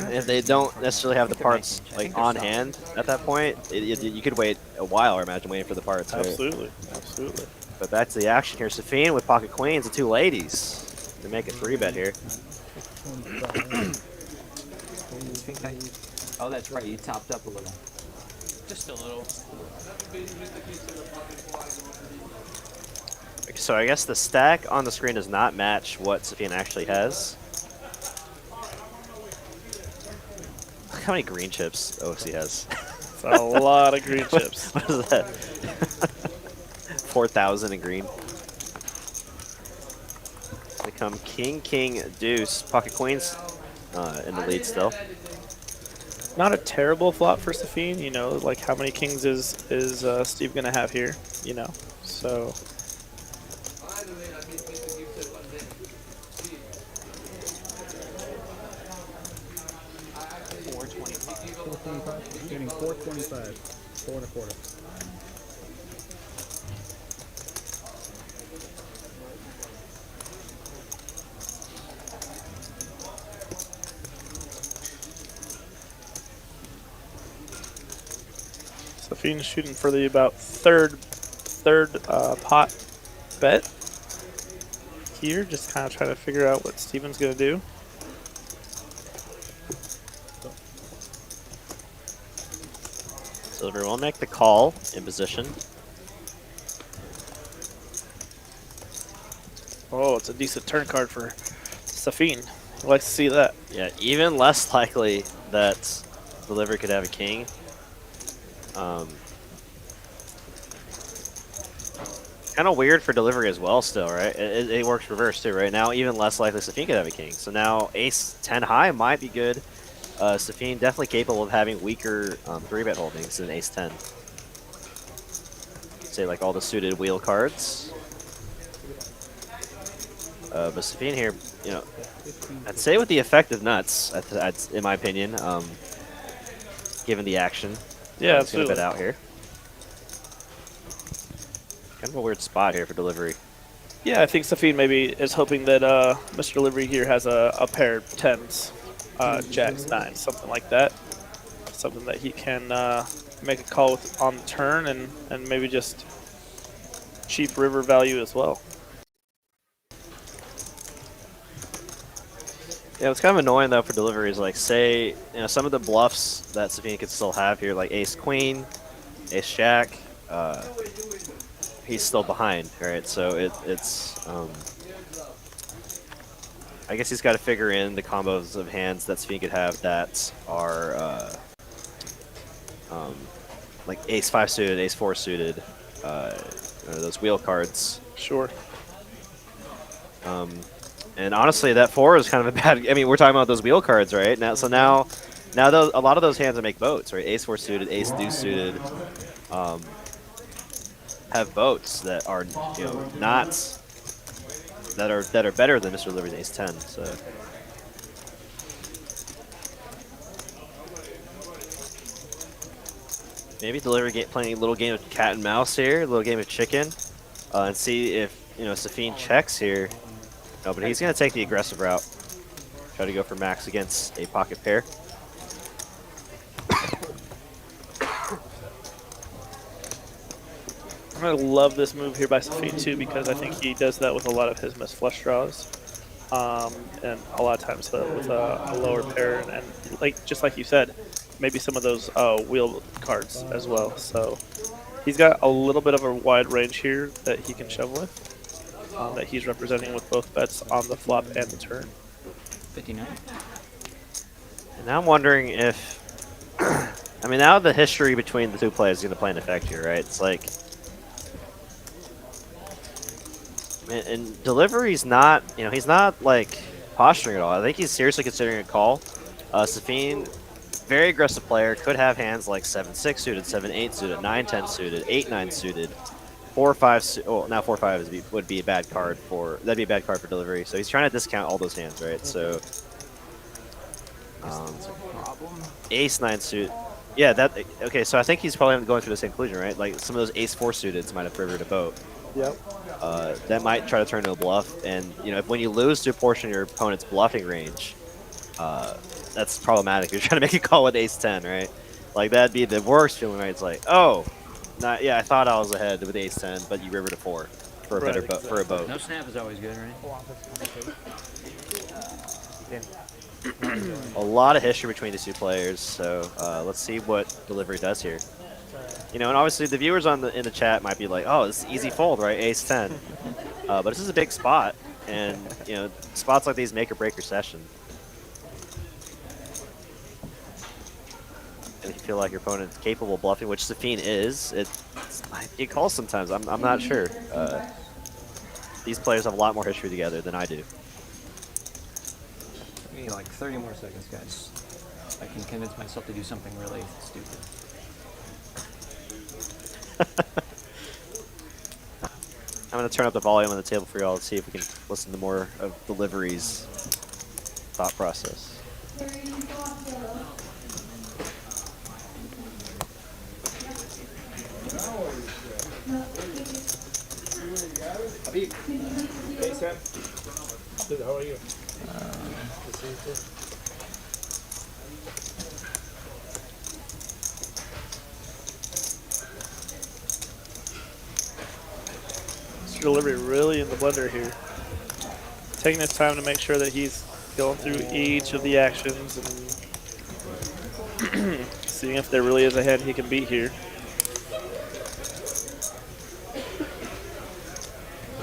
If they don't necessarily have the parts like on hand at that point, you could wait a while, I imagine, waiting for the parts. Right? Absolutely, absolutely. But back to the action here. Safeen with pocket queens, the 2 ladies. They make a 3-bet here. Oh, that's right. You topped up a little. Just a little. So I guess the stack on the screen does not match what Safeen actually has. Look how many green chips OFC has. It's a lot of green chips. What is that? 4,000 in green. They come king, king, deuce, pocket queens in the lead still. Not a terrible flop for Safeen, you know, like how many kings is Steve gonna have here, you know, so. Getting 425, 4 1/4. Safeen's shooting for the about third pot bet here, just kind of trying to figure out what Steven's gonna do. Delivery will make the call in position. Oh, it's a decent turn card for Safeen. I'd like to see that. Yeah, even less likely that Delivery could have a king. Kind of weird for Delivery as well still, right? It works reverse too, right? Now even less likely Safeen could have a king. So now ace 10 high might be good. Safeen definitely capable of having weaker 3-bet holdings than ace 10. Say like all the suited wheel cards. But Safeen here, you know, I'd say with the effective nuts, in my opinion, given the action. Yeah, He's gonna absolutely. bet out here. Kind of a weird spot here for Delivery. Yeah, I think Safeen maybe is hoping that Mr. Delivery here has a pair of 10s, jacks, 9s, something like that. Something that he can make a call with on the turn and maybe just cheap river value as well. Yeah, what's kind of annoying though for Delivery is like, say, you know, some of the bluffs that Safeen could still have here, like ace queen, ace jack, he's still behind, right? So it's I guess he's got to figure in the combos of hands that Safeen could have that are like ace 5 suited, ace 4 suited, those wheel cards. Sure. And honestly, that 4 is kind of a bad. I mean, we're talking about those wheel cards, right? Now, so now those, a lot of those hands that make boats, right? Ace 4 suited, ace deuce suited, have boats that are, you know, not that are better than Mr. Delivery's ace 10. So. Maybe Delivery playing a little game of cat and mouse here, a little game of chicken, and see if, you know, Safeen checks here. No, but he's going to take the aggressive route. Try to go for max against a pocket pair. I'm going to love this move here by Safeen too, because I think he does that with a lot of his missed flush draws. And a lot of times with a lower pair and like just like you said, maybe some of those wheel cards as well. So he's got a little bit of a wide range here that he can shove with. That he's representing with both bets on the flop and the turn. 59. And now I'm wondering if, I mean, now the history between the two players is going to play an effect here, right? It's like, and Delivery's not, you know, he's not like posturing at all. I think he's seriously considering a call. Safeen, very aggressive player, could have hands like 7-6 suited, 7-8 suited, 9-10 suited, 8-9 suited. 4-5. Oh, now 4-5 would be a bad card for. That'd be a bad card for Delivery. So he's trying to discount all those hands, right? So ace 9 suit. Yeah, that. Okay, so I think he's probably going through the same conclusion, right? Like some of those ace 4 suiteds might have rivered a boat. Yep. That might try to turn into a bluff, and you know, if when you lose to a portion of your opponent's bluffing range, that's problematic. You're trying to make a call with ace 10, right? Like that'd be the worst feeling, right? It's like, oh. Yeah, I thought I was ahead with ace 10, but you rivered a 4 for a better boat. For a boat. No snap is always good, right? A lot of history between these two players, so let's see what Delivery does here. You know, and obviously the viewers in the chat might be like, "Oh, this is easy fold, right? Ace 10." But this is a big spot, and you know, spots like these make or break your session. And if you feel like your opponent's capable of bluffing, which Safeen is, it calls sometimes. I'm not sure. These players have a lot more history together than I do. Give me like 30 more seconds, guys. I can convince myself to do something really stupid. I'm going to turn up the volume on the table for y'all to see if we can listen to more of Delivery's thought process. Habib. Hey, Sam. Good, how are you? Mr. Delivery really in the blender here. Taking his time to make sure that he's going through each of the actions and seeing if there really is a hand he can beat here.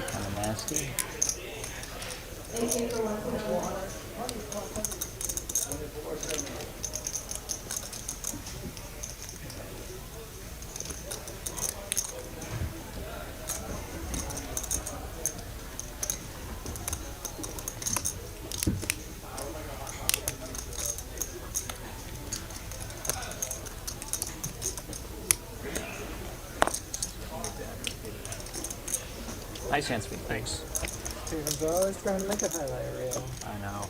Kind of nasty. Nice hand speed. Thanks. Steven's always trying to make a highlight reel. I know.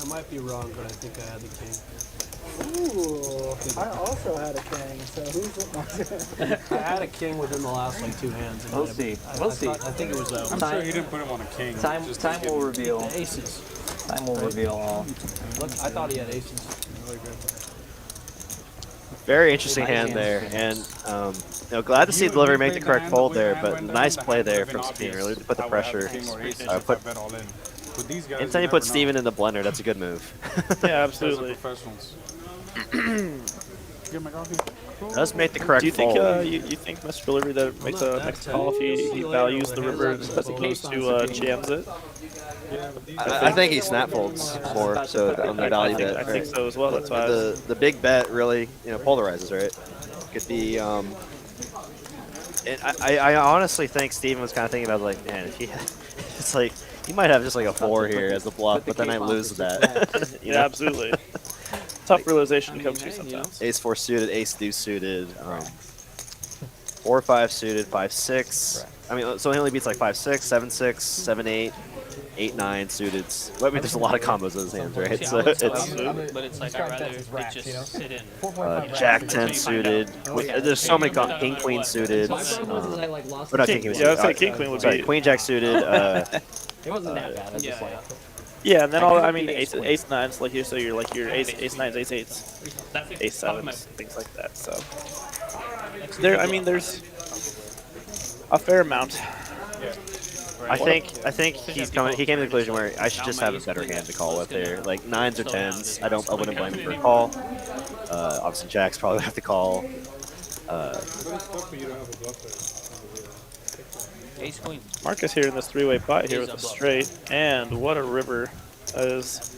I might be wrong, but I think I had the king. Ooh, I also had a king, so who's I had a king within the last like 2 hands. We'll see. We'll see. I think it was that I'm one. sure he didn't put him on a king. Time will reveal. Aces. Time will reveal all. Look, I thought he had aces. Very interesting Nice hand hand there, swing. and glad to see the delivery make the correct fold there, but nice play there from Safeen, really to put the pressure. Anytime you put Steven in the blender, that's a good move. Yeah, absolutely. Does make the correct Do you think fold. you think Mr. Delivery that makes a call if he values the river as opposed to jams it? I think he snap folds more so on the value bet. I think so as well. That's why the big bet really polarizes, right? Could be. I honestly think Steven was kind of thinking about like, man, if he, it's like he might have just like a 4 here as the bluff, but then I lose that. Yeah, absolutely. Tough realization to come to sometimes. Ace 4 suited, ace deuce suited, 4 5 suited, 5 6. I mean, so he only beats like 5 6, 7 6, 7 8. 8 9 suited. Well, I mean, there's a lot of combos in his hands, right? So it's but it's like I'd rather it just sit in. Jack 10 suited. There's so many king queen suited. Or not king queen. Yeah, I would say king queen would be. Queen jack suited. It wasn't that bad. I was just like. Yeah, and then all I mean ace nines like you, so you're like your ace nines, ace eights, ace sevens, things like that. So there's a fair amount. I think he came to the conclusion where I should just have a better hand to call with there. Like 9s or 10s, I wouldn't blame him for a call. Obviously jacks probably have to call. Ace queen. Marcus here in this 3-way pot here with a straight, and what a river. That is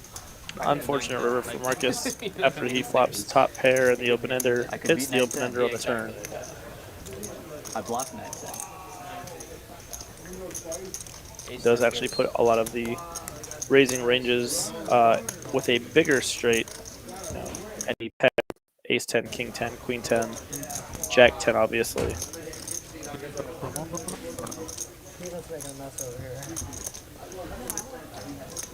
unfortunate river for Marcus after he flops top pair and the open ender hits the open ender on the turn. I blocked that. He does actually put a lot of the raising ranges with a bigger straight, any pair, ace 10, king 10, queen 10, jack 10, obviously.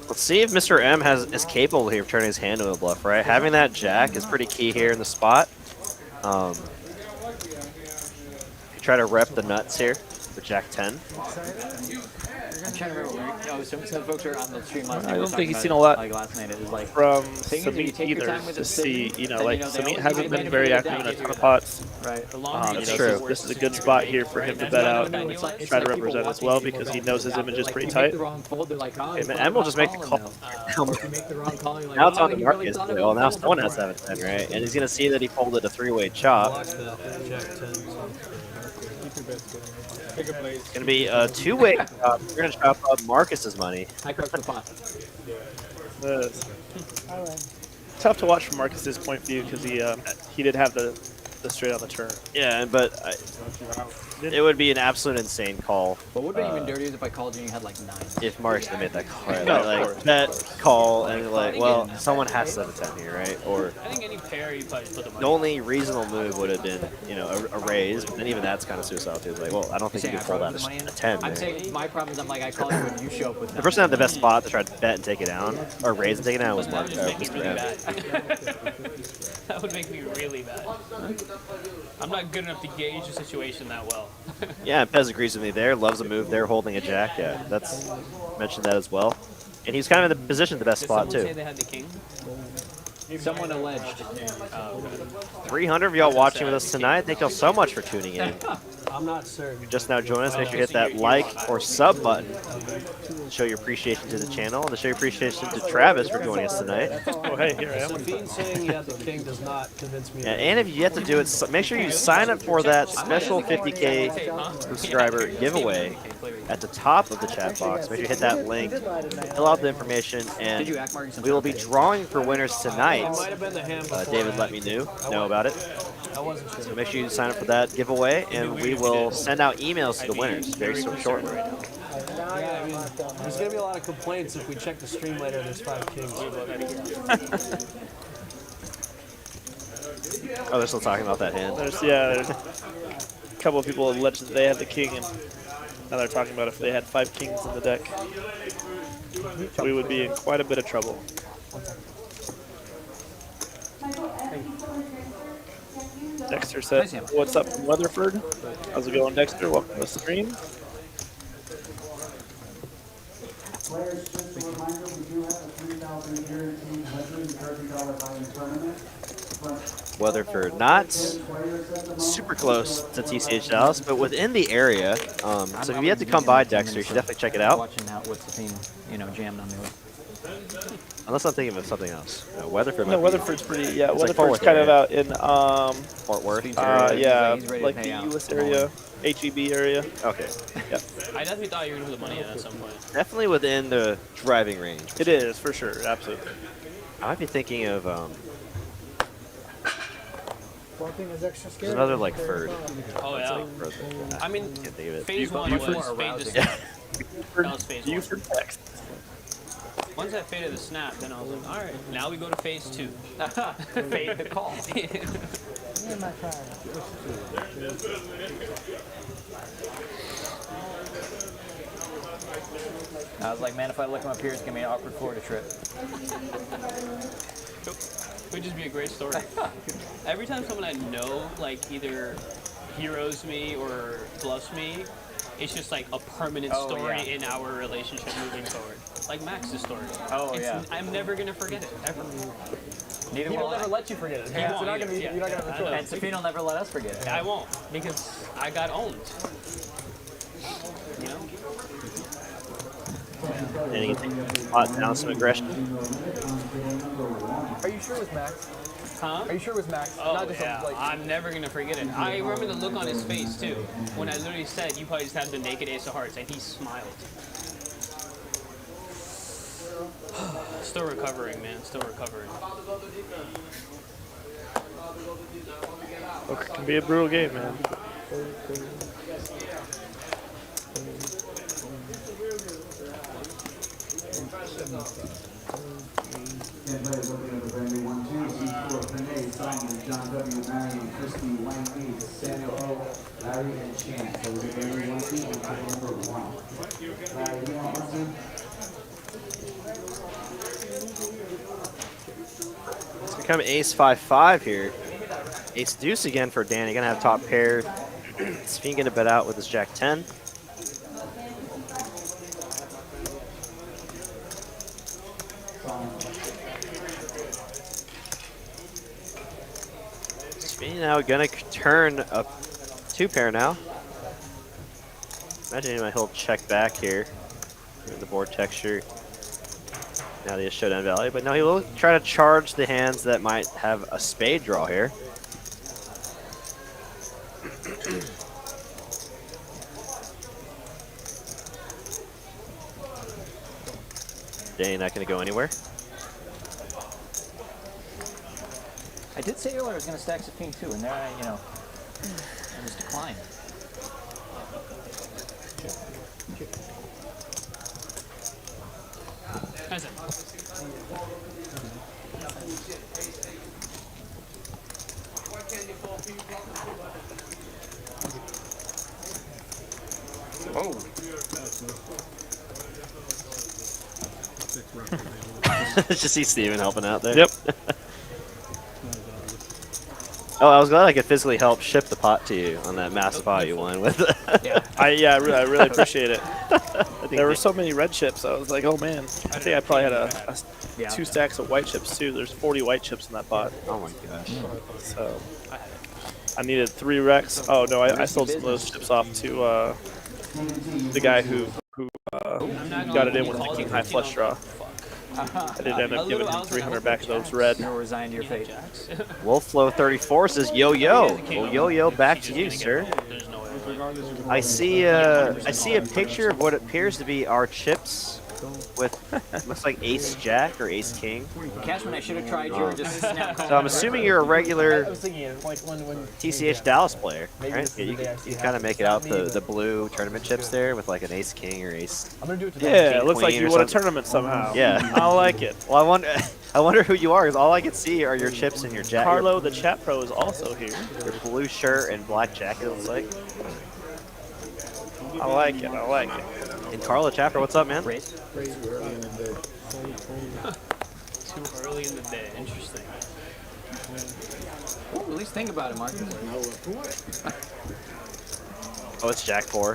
Let's see if Mr. M is capable here of turning his hand into a bluff, right? Having that jack is pretty key here in the spot. Try to rep the nuts here for jack 10. I'm trying to remember. Some folks are on the stream last night. I don't think he's seen a lot like last night. It was like from Samit either to see, like Samit hasn't been very active in a ton of pots. Right. That's true. This is a good spot here for him to bet out and try to represent as well because he knows his image is pretty tight. Okay, man, M will just make the call. Now it's on the Marcus. Well, now someone has 7-10, right? And he's going to see that he folded a 3-way chop. It's going to be a 2-way chop. We're going to chop up Marcus's money. Tough to watch from Marcus's point of view because he did have the straight on the turn. Yeah, but it would be an absolute insane call. But would it be even dirtier if I called you and you had like 9? If Marcus had made that call, right? No, like that call and like, well, someone has 7-10 here, right? Or I think any pair you probably put the money. the only reasonable move would have been, a raise, but then even that's kind of suicidal too. It's like, well, I don't think you can fold out a 10. I'm saying my problem is I'm like I call you when you show up with The person that had the best spot to try to bet and take it down, or raise and take it down, was Mr. M. That would make me really bad. I'm not good enough to gauge the situation that well. Yeah, and Pez agrees with me there. Loves a move there, holding a jack. Yeah, mentioned that as well. And he's kind of in the position, the best spot Did someone too. say they had the king? Someone alleged. 300 of y'all watching with us tonight. Thank y'all so much for tuning in. I'm not certain. Just now join us. Make sure you hit that like or sub button to show your appreciation to the channel and to show your appreciation to Travis for joining us tonight. Oh, hey, here I am. Safeen saying you have the king does not convince me. Yeah, and if you yet to do it, make sure you sign up for that special 50K subscriber giveaway at the top of the chat box. Make sure you hit that link, fill out the information, and we will be drawing for winners tonight. David let me know about it. So make sure you sign up for that giveaway, and we will send out emails to the winners very shortly. Yeah, I mean, there's going to be a lot of complaints if we check the stream later and there's 5 kings. Oh, they're still talking about that hand. There's a couple of people alleged that they had the king, and now they're talking about if they had 5 kings in the deck, we would be in quite a bit of trouble. Dexter said, "What's up from Weatherford? How's it going, Dexter? Welcome to the stream." Players, just a reminder, we do have a $3,000 guaranteed $130 buy-in tournament. Weatherford, not super close to TCH Dallas, but within the area. So if you have to come by Dexter, you should definitely check it out. Watching out what Safeen, jammed on me with. Unless I'm thinking of something else. Weatherford. No, Weatherford's pretty. Yeah, it's Weatherford's like kind of out in Fort Worth. Yeah, like the US area, HEB area. Okay. Yeah. I definitely thought you were gonna put the money in at some point. Definitely within the driving range. It is for sure, absolutely. I might be thinking of Walking is extra scary. there's another like third. Oh yeah. I mean, Can't think of it. phase 1 was fade the snap. That was phase 1. Buford Once I faded the snap, then I was like, all right, now we go to phase 2. Fade the call. I was like, man, if I look him up here, it's gonna be an awkward Florida trip. It would just be a great story. Every time someone I know, like, either heroes me or bluffs me, it's just like a permanent story in our relationship moving forward. Like Max's story. I'm never gonna forget it, ever. Neither will never let you forget it. He won't. You're not gonna have a choice. And Safeen will never let us forget it. I won't, because I got owned. You know? Anything? Hot down some aggression. Are you sure it was Max? Huh? Are you sure it was Max? Oh, Not just yeah. like... I'm never going to forget it. I remember the look on his face, too, when I literally said, you probably just have the naked ace of hearts, and he smiled. Still recovering, man. Still recovering. Poker can be a brutal game, man. And players looking at the venue 1-2, C4, Renee, Simon, John W, Marion, Christy, Wayne E, Samuel O, Larry, and Chance. So we're going to venue 1-2, we'll take number 1. Larry, you want one, It's become ace 5-5 here. Ace deuce again for Danny. Gonna have top pair. Safeen gonna bet out with his jack 10. Safeen now gonna turn a 2-pair now. Imagine he'll check back here. The board texture. Now he has showdown value, but no, he will try to charge the hands that might have a spade draw here. Danny not going to go anywhere. I did say earlier I was going to stack Safeen too, and there I, I just declined. That's it. Oh. Just see Steven helping out there. Yep. Oh, I was glad I could physically help ship the pot to you on that massive pot you won with. I really appreciate it. There were so many red chips. I was like, oh man. I think I probably had 2 stacks of white chips too. There's 40 white chips in that pot. Oh my gosh. So I needed 3 Rex. Oh no, I sold some of those chips off to the guy who got it in with the King High flush draw. I did end up giving him 300 back of those red. You'll resign to your fate. Wolfflow 34 says yo-yo. Well, yo-yo, back to you, sir. I see a picture of what appears to be our chips with looks like Ace Jack or Ace King. Cashman, I should have tried your just snap call. So I'm assuming you're a regular I was thinking like when TCH Dallas player, Maybe right? this Yeah, is you the day I can see kind of Habip make it out beside me, the blue tournament chips there with like an Ace King or Ace. I'm gonna do it to Yeah, it looks Queen like you or won a something. tournament somehow. Yeah. I like it. Well, I wonder who you are because all I can see are your chips and your jacket. Carlo, the chat pro, is also here. Your blue shirt and black jacket, it looks like. I like it. I like it. And Carlo Chapter, what's up, man? Too early in the day. Interesting. Ooh, at least think about it, Marcus. Oh, it's Jack 4.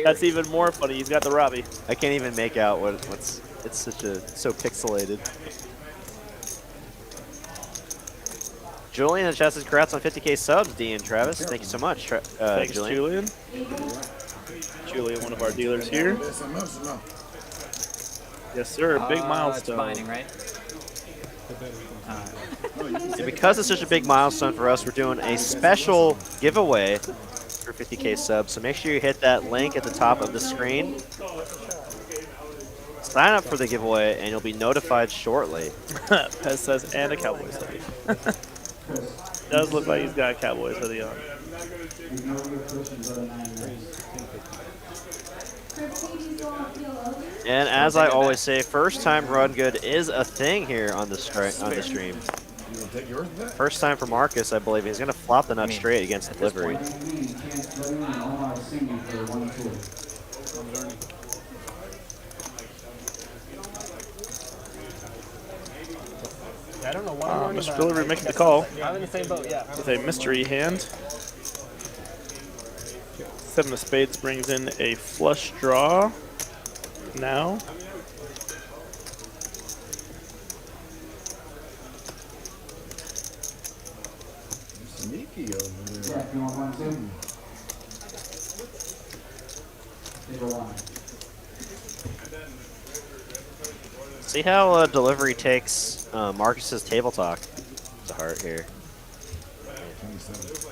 That's even more funny. He's got the Robbie. I can't even make out what's. It's so pixelated. Julian and Chess, congrats on 50K subs, D and Travis. Thank you so much, Thanks, Julian. Julian, one of our dealers here. Yes, sir. Big milestone. Binding, right? And because it's such a big milestone for us, we're doing a special giveaway for 50K subs. So make sure you hit that link at the top of the screen. Sign up for the giveaway, and you'll be notified shortly. Pez says, and a Cowboys hoodie. Does look like he's got a Cowboys hoodie on. And as I always say, first time run good is a thing here on the stream. First time for Marcus, I believe. He's going to flop the nut straight against delivery. I don't know what I'm learning Mr. about. Delivery making the call. I'm in the same boat, yeah. With a mystery hand. 7 of spades brings in a flush draw. Now. Sneaky over there. Jack, you want one too? Take a one. See how delivery takes Marcus's table talk. It's a heart here.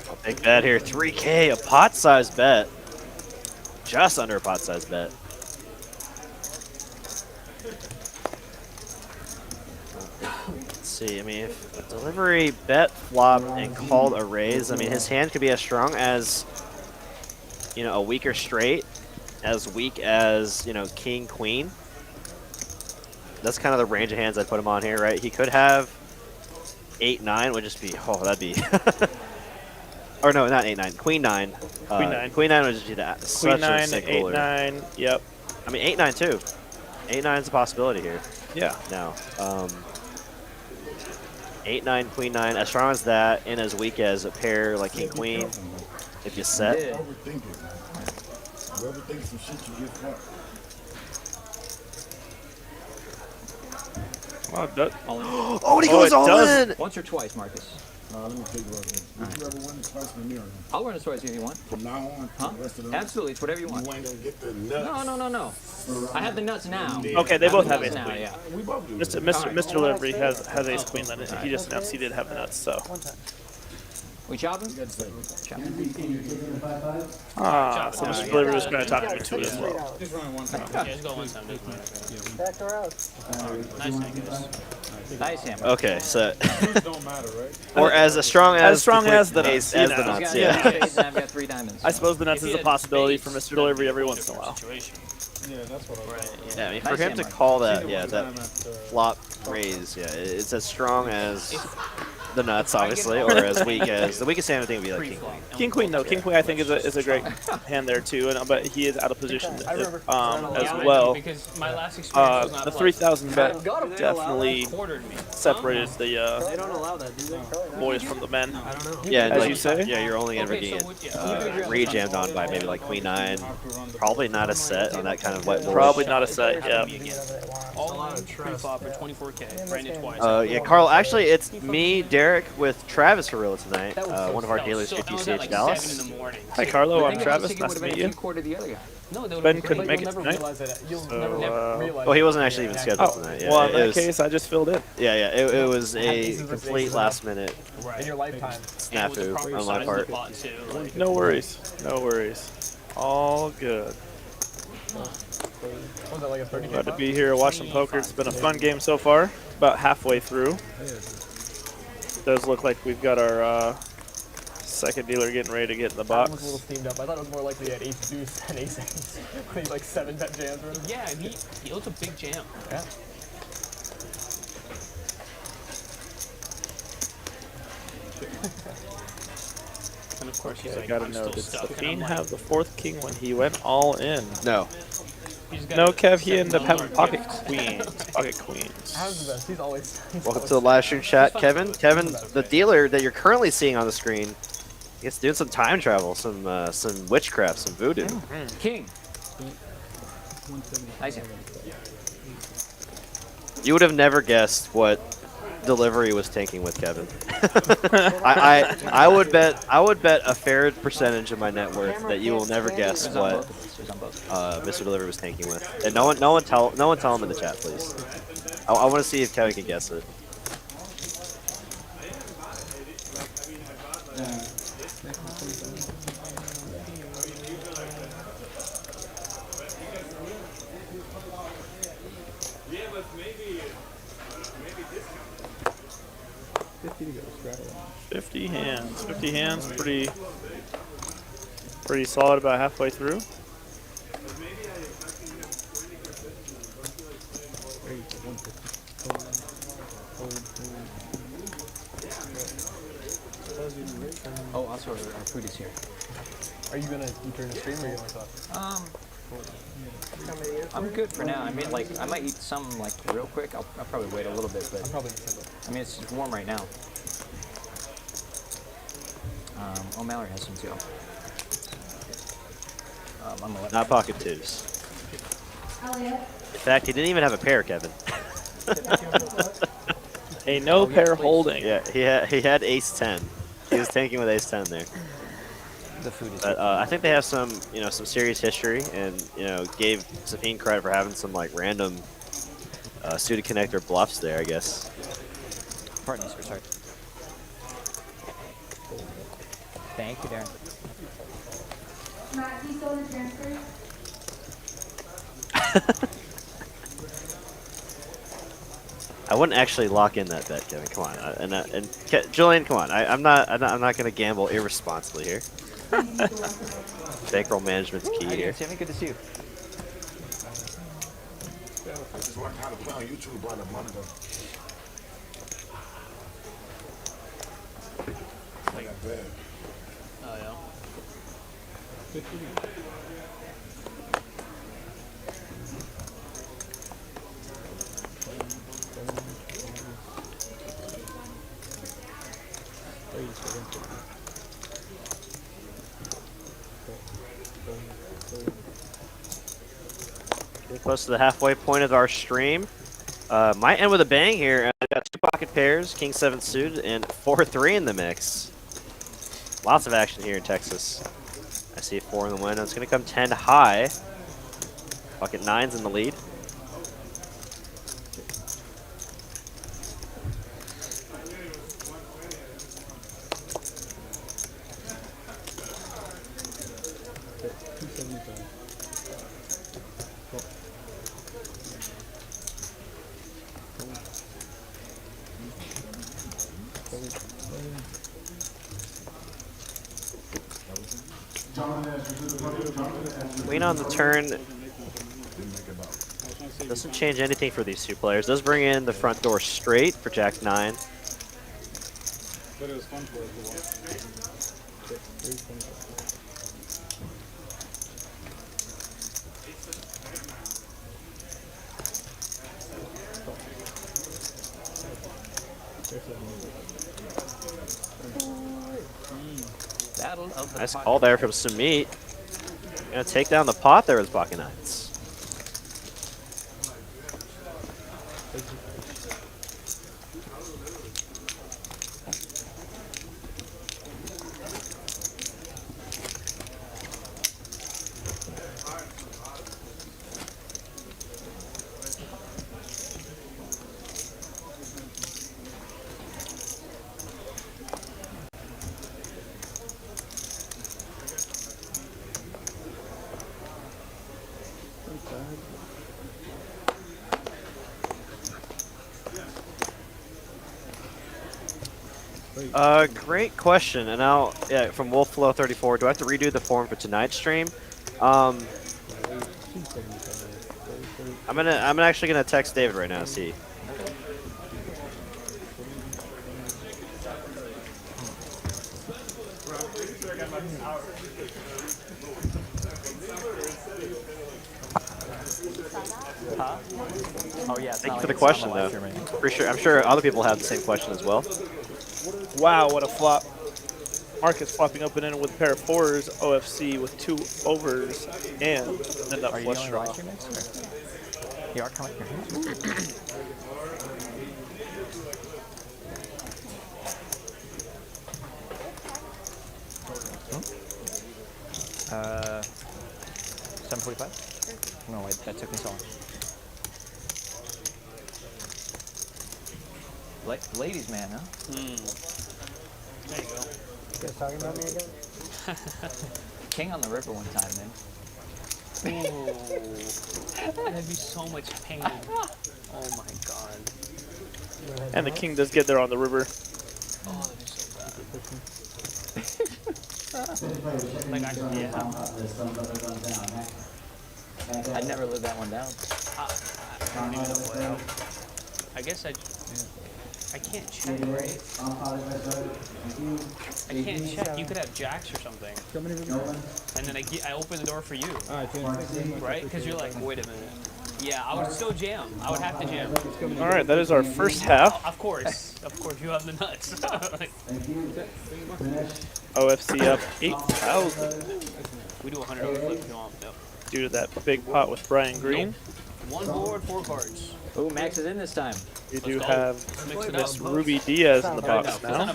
I'll take that here. 3K, a pot-sized bet. Just under a pot-sized bet. Let's see, I mean, if a delivery bet flop and called a raise, I mean, his hand could be as strong as, you know, a weaker straight, as weak as, you know, king, queen. That's kind of the range of hands I'd put him on here, right? He could have 8-9, would just be, oh, that'd be, or no, not 8-9, Queen 9. Queen 9. Queen 9 would just be that. Queen Such 9, a sick roller. 8-9, yep. I mean, 8-9 too. 8-9 is a possibility here. Yeah. Now, 8-9, Queen 9, as strong as that, and as weak as a pair like King Queen. If you set. Overthink it, man. You overthink some shit, you get fucked. Oh, and he goes all in! Once or twice, Marcus. Let me take it right here. Would you ever win twice with me or not? I'll run it twice if you want. From now on, Huh? the rest of the Absolutely, it's whatever you want. You ain't gonna get the nuts. No. I have the nuts now. Okay, they both have ace now, queen. yeah. We both do. Mr. Delivery has ace queen. He just announced he did have the nuts, so. We chop him? Chop. Ah, so Mr. Delivery was going to talk him into it as well. Just run one time. Yeah, just go one time. Back or out. Nice hand, guys. Nice hand. Okay, so. Don't matter, right? Or as strong as strong the as the queen- nuts, as you the know. nuts, He's yeah. got 8 spades and I've got 3 diamonds. I suppose the nuts If is he a had possibility for spades, Mr. Delivery every different once in a while. situation. Yeah, that's what I was. Yeah, I mean, for Nice him hand, to Mark. call that, yeah, that flop raise, yeah, it's as strong as the nuts, obviously, or as weak as the weakest hand I think would be like King Queen. King Queen, no. King Queen, I think, is a great hand there too, but he is out of position as well. Because my last experience was not The pleasant. 3,000 bet definitely Quartered me. separated They the don't allow that, do they? boys from the men. I don't know. Yeah, As like, you say. Yeah, you're only ever Okay, so getting would you- re-jammed on by maybe like Queen 9. Probably not a set on that kind of wet board. Probably not a set, yeah. All in pre-flop for 24K. Ran it twice. Yeah, Carl, actually, it's me, Derek, with Travis Ferrilla tonight, one of our dealers for That was TCH at like Dallas. 7 in the morning. Hi, Carlo. I'm I Travis. think Nice to meet you. quarter the other guy. No, they Ben would've couldn't been make it great. tonight. You'll So, never realize Well, he wasn't actually even scheduled Oh, tonight. Yeah, well, in it that was, case, I just filled in. yeah, it was a complete last-minute in your lifetime. And it was the snafu proper on my size of part. the pot too. Like, No worries. No worries. All good. What was that, like a 30K Glad to pot? be here, watch some poker. It's been a fun game so far. About halfway through. Does look like we've got our second dealer getting ready to get in the That one was a little box. steamed up. I thought it was more likely at ace deuce than ace ace. When he like 7-bet jams for him. yeah, he owns a big jam. Yeah. And of course, he's I like, gotta I'm know, still did stuck. And Safeen I'm like, have the fourth king when he went all in? No. he's got No, a Kev, he ended up $7 having pocket gift. queens. Pocket queens. How's the best? He's always. Welcome to the live stream chat, Kevin. Kevin, the dealer that you're currently seeing on the screen, he's doing some time travel, some witchcraft, some voodoo. King. Nice hand. You would have never guessed what delivery was taking with Kevin. I would bet a fair percentage of my net worth that you will never guess what Mr. Delivery was tanking with. And no one tell him in the chat, please. I want to see if Kevin can guess it. Yeah, but maybe 50 hands. 50 hands, pretty solid about halfway through. Oh, also our food is here. Are you gonna eat during the stream or you gonna talk? I'm good for now. I mean, like, I might eat some like real quick. I'll probably wait a little bit, but I'm probably gonna send it. I mean, it's warm right now. O'Malley has some too. I'm gonna let Not pocket twos. In fact, he didn't even have a pair, Kevin. A no pair holding. Yeah, he had ace 10. He was tanking with ace 10 there. the food is But I think they have some serious history, and gave Safeen credit for having some like random suited connector bluffs there, I guess. Pardon me, sir. Sorry. Thank you, Darren. Matt, can you still in transfer? I wouldn't actually lock in that bet, Kevin. Come on, Julian, come on. I'm not going to gamble irresponsibly here. Bankroll management's key Hi, here. Sammy. Good to see you. That's what how to play on YouTube on a monitor. Like that. Oh yeah. Getting close to the halfway point of our stream. Might end with a bang here. I've got two pocket pairs, King 7 suited, and 4-3 in the mix. Lots of action here in Texas. I see a 4 in the window. It's going to come 10 high. Pocket 9's in the lead. Queen on the turn doesn't change anything for these two players. Does bring in the front door straight for Jack 9. But it was fun for us Battle of the Nice Pocket call there from Sumit. Gonna take down the pot there with Pocket Knights. Great question. And now, yeah, from Wolfflow34, do I have to redo the form for tonight's stream? I'm actually gonna text David right now to see. Huh? Oh yeah. Thank you for the question, though. I'm sure other people have the same question as well. Wow, what a flop. Marcus flopping open in with a pair of fours, OFC with 2 overs, and the nut flush draw. You are coming here. 7:45? No, wait, that took me so long. Ladies man, huh? There you go. You guys talking about me again? King on the river one time, man. Ooh. That'd be so much pain. Oh my god. And the king does get there on the river. Oh, that'd be so bad. Like, I'd never live that one down. I don't even know what I guess I can't check, right? I can't check. You could have jacks or something. And then I open the door for you. Right? Because you're like, wait a minute. Yeah, I would still jam. I would have to jam. All right, that is our first half. Of course, you have the nuts. OFC up 8,000. We do 100 over flip if you want. Yep. Due to that big pot with Brian Green. One board, 4 cards. Oh, Max is in this time. We do have Miss Ruby Diaz in the box now.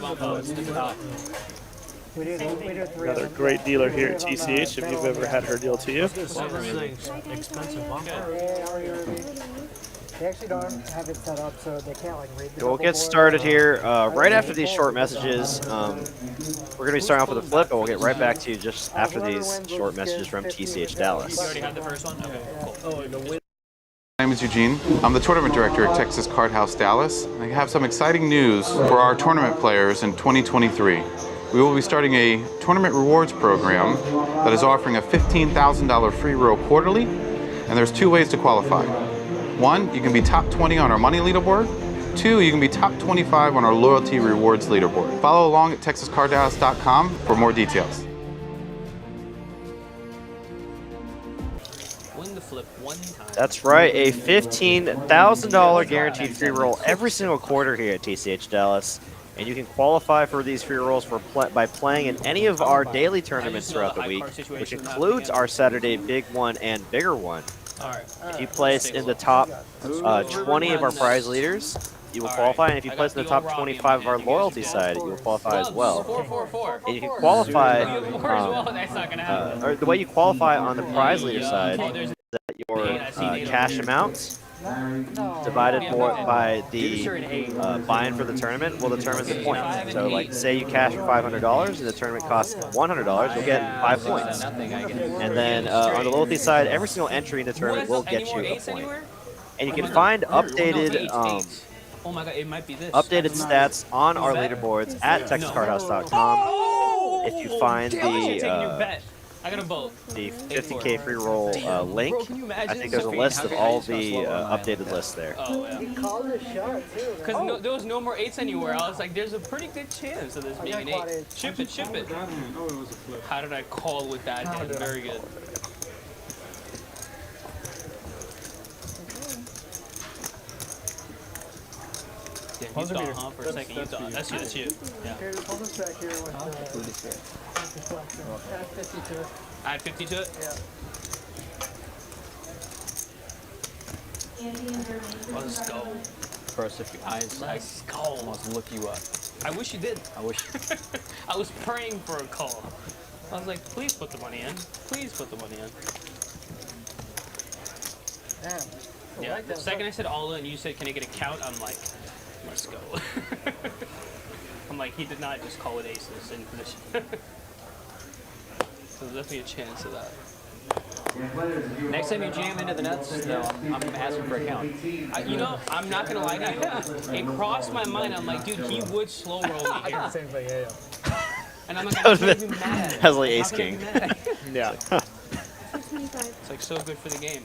We do 3. Another great dealer here at TCH if you've ever had her deal to you. Expensive bumper. Hey, how are you, Ruby? They actually don't have it set up so they can't like read the We'll get started here right after these short messages. We're going to be starting off with a flip, but we'll get right back to you just after these short messages from TCH Dallas. You already have the first one? Okay, cool. My name is Eugene. I'm the tournament director at Texas Card House Dallas. I have some exciting news for our tournament players in 2023. We will be starting a tournament rewards program that is offering a $15,000 free roll quarterly, and there's 2 ways to qualify. 1, you can be top 20 on our money leaderboard. 2, you can be top 25 on our loyalty rewards leaderboard. Follow along at texascarddallas.com for more details. Win the flip one time. That's right, a $15,000 guaranteed free roll every single quarter here at TCH Dallas. And you can qualify for these free rolls by playing in any of our daily tournaments throughout the week, which includes our Saturday Big One and Bigger One. If you place in the top 20 of our prize leaders, you will qualify, and if you place in the top 25 of our loyalty side, you will qualify as well. And you can qualify, or the way you qualify on the prize leader side is that your cash amounts divided by the buy-in for the tournament will determine the points. So, like, say you cash for $500 and the tournament costs $100, you'll get 5 points. And then on the loyalty side, every single entry in the tournament will get you a point. And you can find updated updated stats on our leaderboards at TexasCardHouse.com. If you find the I got a boat. The 50K free roll link. Bro, can you imagine? I think there's a Safeen, list how of can all I just go the slower on my updated like lists there. Oh yeah. He called a shot too. Because there was no more 8s anywhere. I was like, there's a pretty good chance of this being an 8. Ship it, ship it. Oh, it was a flip. How did I call with that hand? Very good. Damn, you thought, huh? For a second, you thought. That's you, that's you. Yeah. Here, hold us back here with deflection. Add 50 to it. Add 50 to it? Yeah. Let's go. First, if I almost look you up. I wish you did. I wish. I was praying for a call. I was like, please put the money in. Please put the money in. Damn. Yeah, the second I said all in, you said, can I get a count? I'm like, let's go. I'm like, he did not just call it aces in position. So there's definitely a chance of that. Next time you jam into the nuts, though, I'm asking for a count. You know, I'm not gonna lie to you. It crossed my mind. I'm like, dude, he would slow roll me here. Same thing, yeah. And I'm like, I'm not even mad. Has like How ace can I be king. mad? Yeah. It's like so good for the game.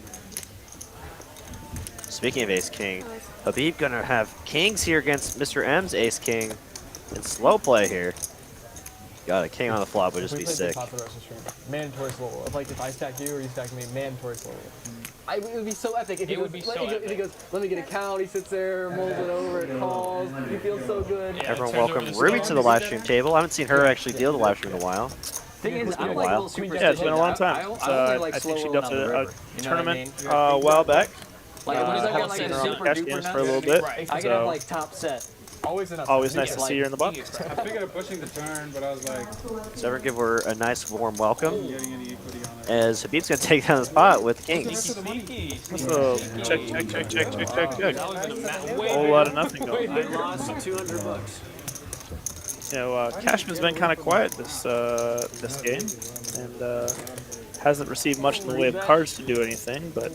Speaking of ace king, Habib gonna have kings here against Mr. M's ace king. And slow play here. God, a king on the flop would just be sick. Mandatory slow roll. Like if I stack you or you stack me, mandatory slow roll. It would be so epic if he goes, if he goes, let me get a count, he sits there, mulls it over, it calls, he feels so good. Yeah, Everyone welcome Ruby to the live stream table. I haven't seen her actually deal the live stream in a while. Thing is, I'm a like a while. little superstitious. Yeah, it's been a long time. I So, only like I slow think she rolling dumped on the a river. You know what I tournament mean? a while back. Like when it's like Haven't like seen a her on super cash duper games nuts, for a little bit. I can So have like top set. Always enough. always nice Yeah, to see her in the box. I figured of pushing the turn, but I was like, So everyone give her a nice warm welcome. getting any equity on it. As Habib's gonna take down the spot with kings. Sneaky. So check, check, check, check, check, check, check. That was gonna A whole lot of nothing going on. I lost $200. You know, Cashman's been kind of quiet this game, and hasn't received much in the way of cards to do anything. But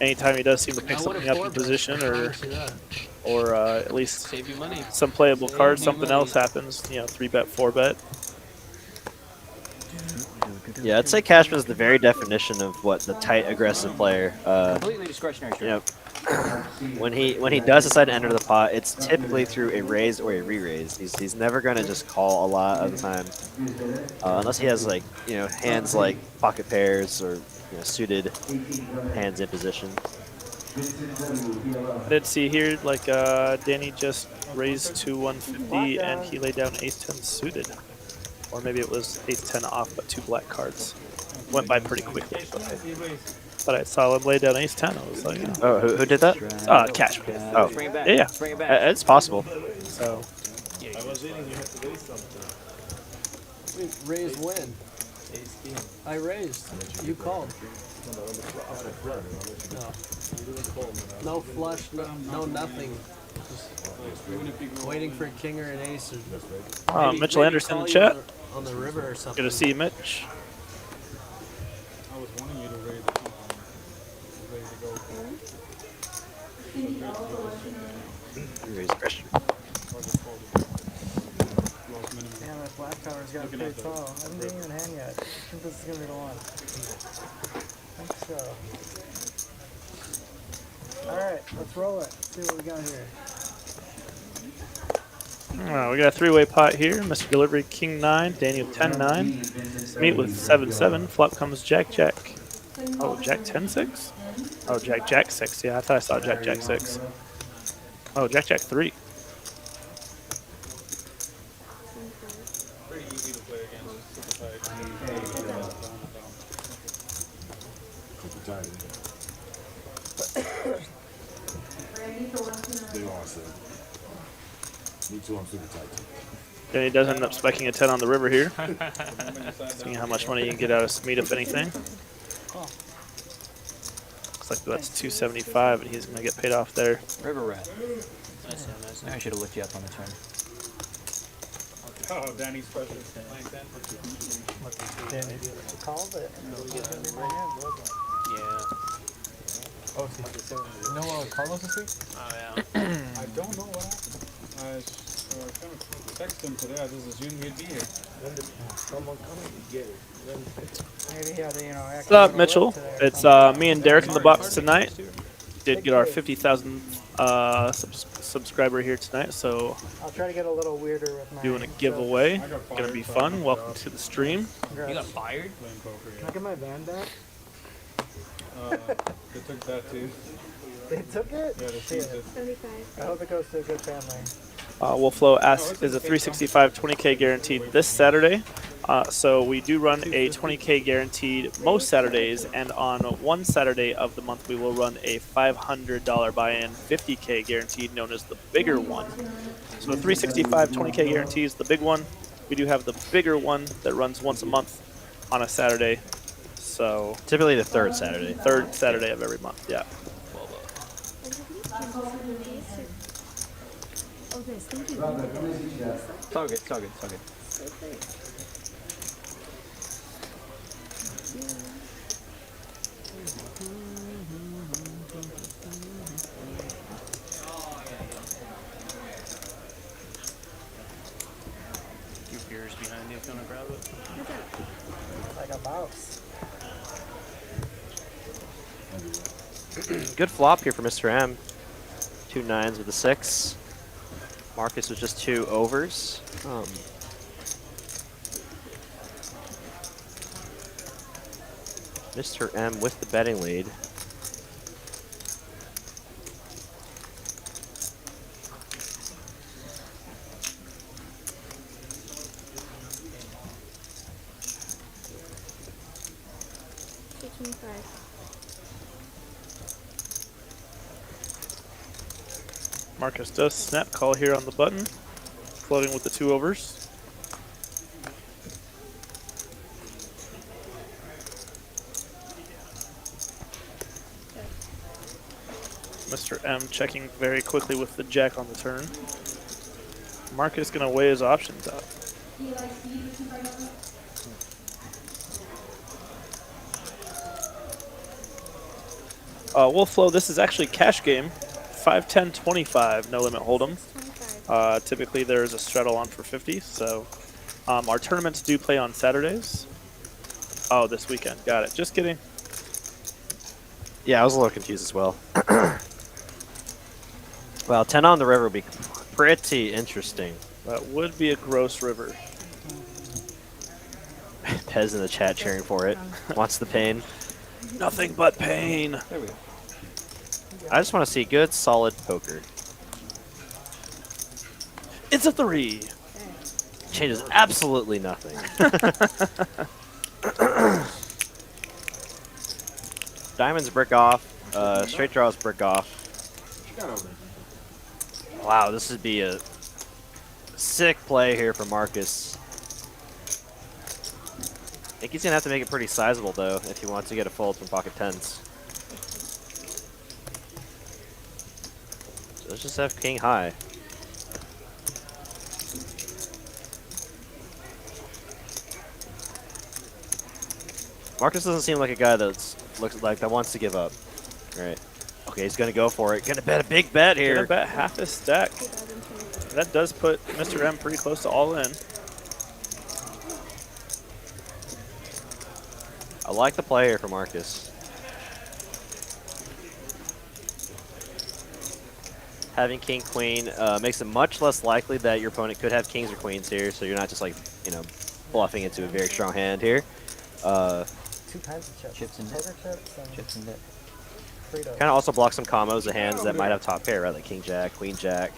anytime he does seem to pick something up in position, or at least save you money. some playable cards, something else happens. You know, 3-bet, 4-bet. Yeah, I'd say Cashman is the very definition of what the tight, aggressive player. Completely discretionary. You know, when he does decide to enter the pot, it's typically through a raise or a re-raise. He's never gonna just call a lot of the time, unless he has like hands like pocket pairs or suited hands in position. I did see here like Danny just raised to 150 and he laid down ace-10 suited, or maybe it was ace-10 off but 2 black cards. Went by pretty quickly. But I saw him lay down ace-10. I was like, oh, who did that? Cashman. Oh, Bring it back. Yeah, Bring it back. It's possible. So I was eating, you had to raise something. Raise when? I raised. You called. No flush, no nothing. Just waiting for a king or an ace. Or Mitchell maybe Anderson in call the you chat. on the river or something. Good to see you, Mitch. I was wanting you to raise it. Ready to go. Raise pressure. Damn, that black tower's got pretty tall. I haven't been even hand yet. I think this is gonna be the one. I think so. Alright, let's roll it. See what we got here. We got a 3-way pot here. Mr. Delivery King 9, Daniel 10-9. Meet with 7-7. Flop comes Jack Jack. Oh, Jack 10-6? Oh, Jack Jack 6. Yeah, I thought I saw Jack Jack 6. Oh, Jack Jack 3. Pretty easy to play against. Super tight. They all said. Me too, I'm super tight. Then he does end up spiking a 10 on the river here. Seeing how much money you can get out of Smeet, if anything. Looks like that's 275, and he's going to get paid off there. River rat. Nice. I should have looked you up on the turn. Oh, Danny's pressure. Danny called it. It's gonna be my hand. Yeah. Oh, see. No Carlos this week? Oh yeah. I don't know what happened. So I kind of texted him today. I just assumed he'd be here. When someone comes, you get it. Maybe he had, What's up, Mitchell? It's me and Derek in the box tonight. Did get our 50,000 subscriber here tonight, so I'll try to get a little weirder with my. doing a giveaway. Gonna be fun. Welcome to the stream. Congrats. You got fired? Playing poker, Can I get my van back? They took that too. They took it? Yeah, they Shit. seized it. I hope it goes to a good family. Wolflow asks, is a 365 20K guaranteed this Saturday? So we do run a 20K guaranteed most Saturdays, and on one Saturday of the month we will run a $500 buy-in 50K guaranteed, known as the bigger one. So the 365 20K guarantee is the big one. We do have the bigger one that runs once a month on a Saturday. So typically the third Saturday. Third Saturday of every month, yeah. Oh, nice. Thank you. It's all good. It's all good. It's all good. Your beer's behind you if you want to grab it. Like a mouse. Good flop here for Mr. M. 2 9s with a 6. Marcus was just 2 overs. Mr. M with the betting lead. Marcus does snap call here on the button, floating with the 2 overs. Mr. M checking very quickly with the jack on the turn. Marcus gonna weigh his options out. Wolflow, this is actually cash game. 5, 10, 25, no limit hold'em. Typically there's a straddle on for 50, so our tournaments do play on Saturdays. Oh, this weekend, got it. Just kidding. Yeah, I was a little confused as well. Well, 10 on the river would be pretty interesting. That would be a gross river. Pez in the chat cheering for it. Wants the pain. Nothing but pain. There we go. I just want to see good, solid poker. It's a 3. Changes absolutely nothing. Diamonds brick off. Straight draws brick off. Wow, this would be a sick play here for Marcus. I think he's going to have to make it pretty sizable, though, if he wants to get a fold from pocket 10s. So let's just have king high. Marcus doesn't seem like a guy that wants to give up. Right. Okay, he's gonna go for it. Gonna bet a big bet here. Gonna bet half his stack. That does put Mr. M pretty close to all in. I like the play here for Marcus. Having king queen makes it much less likely that your opponent could have kings or queens here, so you're not just like, you know, bluffing into a very strong hand here. 2 kinds of chips. Chips and dip. Poker chips and Chips and dip. Fritos. Kind of also blocks some combos of hands that might have top pair, right? Like king jack, queen jack.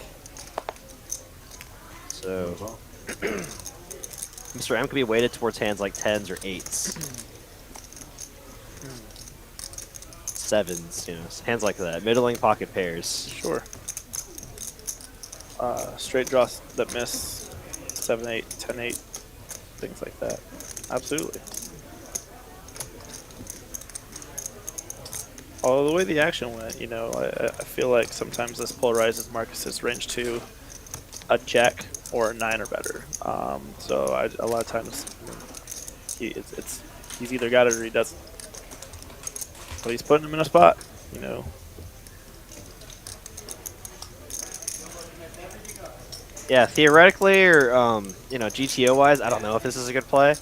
So Mr. M could be weighted towards hands like 10s or 8s. 7s, you know, hands like that. Middling pocket pairs. Sure. Straight draws that miss, 7-8, 10-8, things like that. Absolutely. Although the way the action went, you know, I feel like sometimes this polarizes Marcus's range to a jack or a 9 or better. So a lot of times he's either got it or he doesn't. But he's putting him in a spot, you know. Yeah, theoretically or GTO wise, I don't know if this is a good play.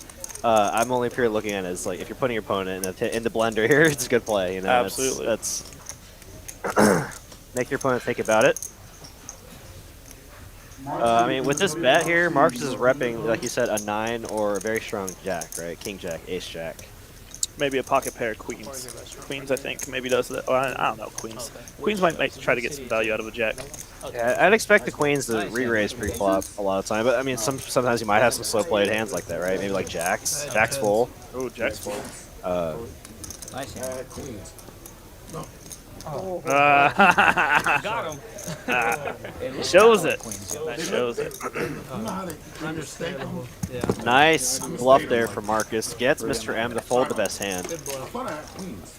I'm only purely looking at it as like if you're putting your opponent in the blender here, it's a good play. You know, Absolutely. That's make your opponent think about it. I mean, with this bet here, Marcus is repping, like you said, a 9 or a very strong jack, right? King jack, ace jack. Maybe a pocket pair of queens. Queens, I think, maybe does that. Well, I don't know, queens. Queens might try to get some value out of a jack. Yeah, I'd expect the queens to re-raise pre-flop a lot of time, but I mean, sometimes you might have some slow-played hands like that, right? Maybe like jacks. Jack's full. Oh, jack's full. Nice hand. Got him. Shows it. That shows it. Understandable. Yeah. Nice bluff there for Marcus. Gets Mr. M to fold the best hand.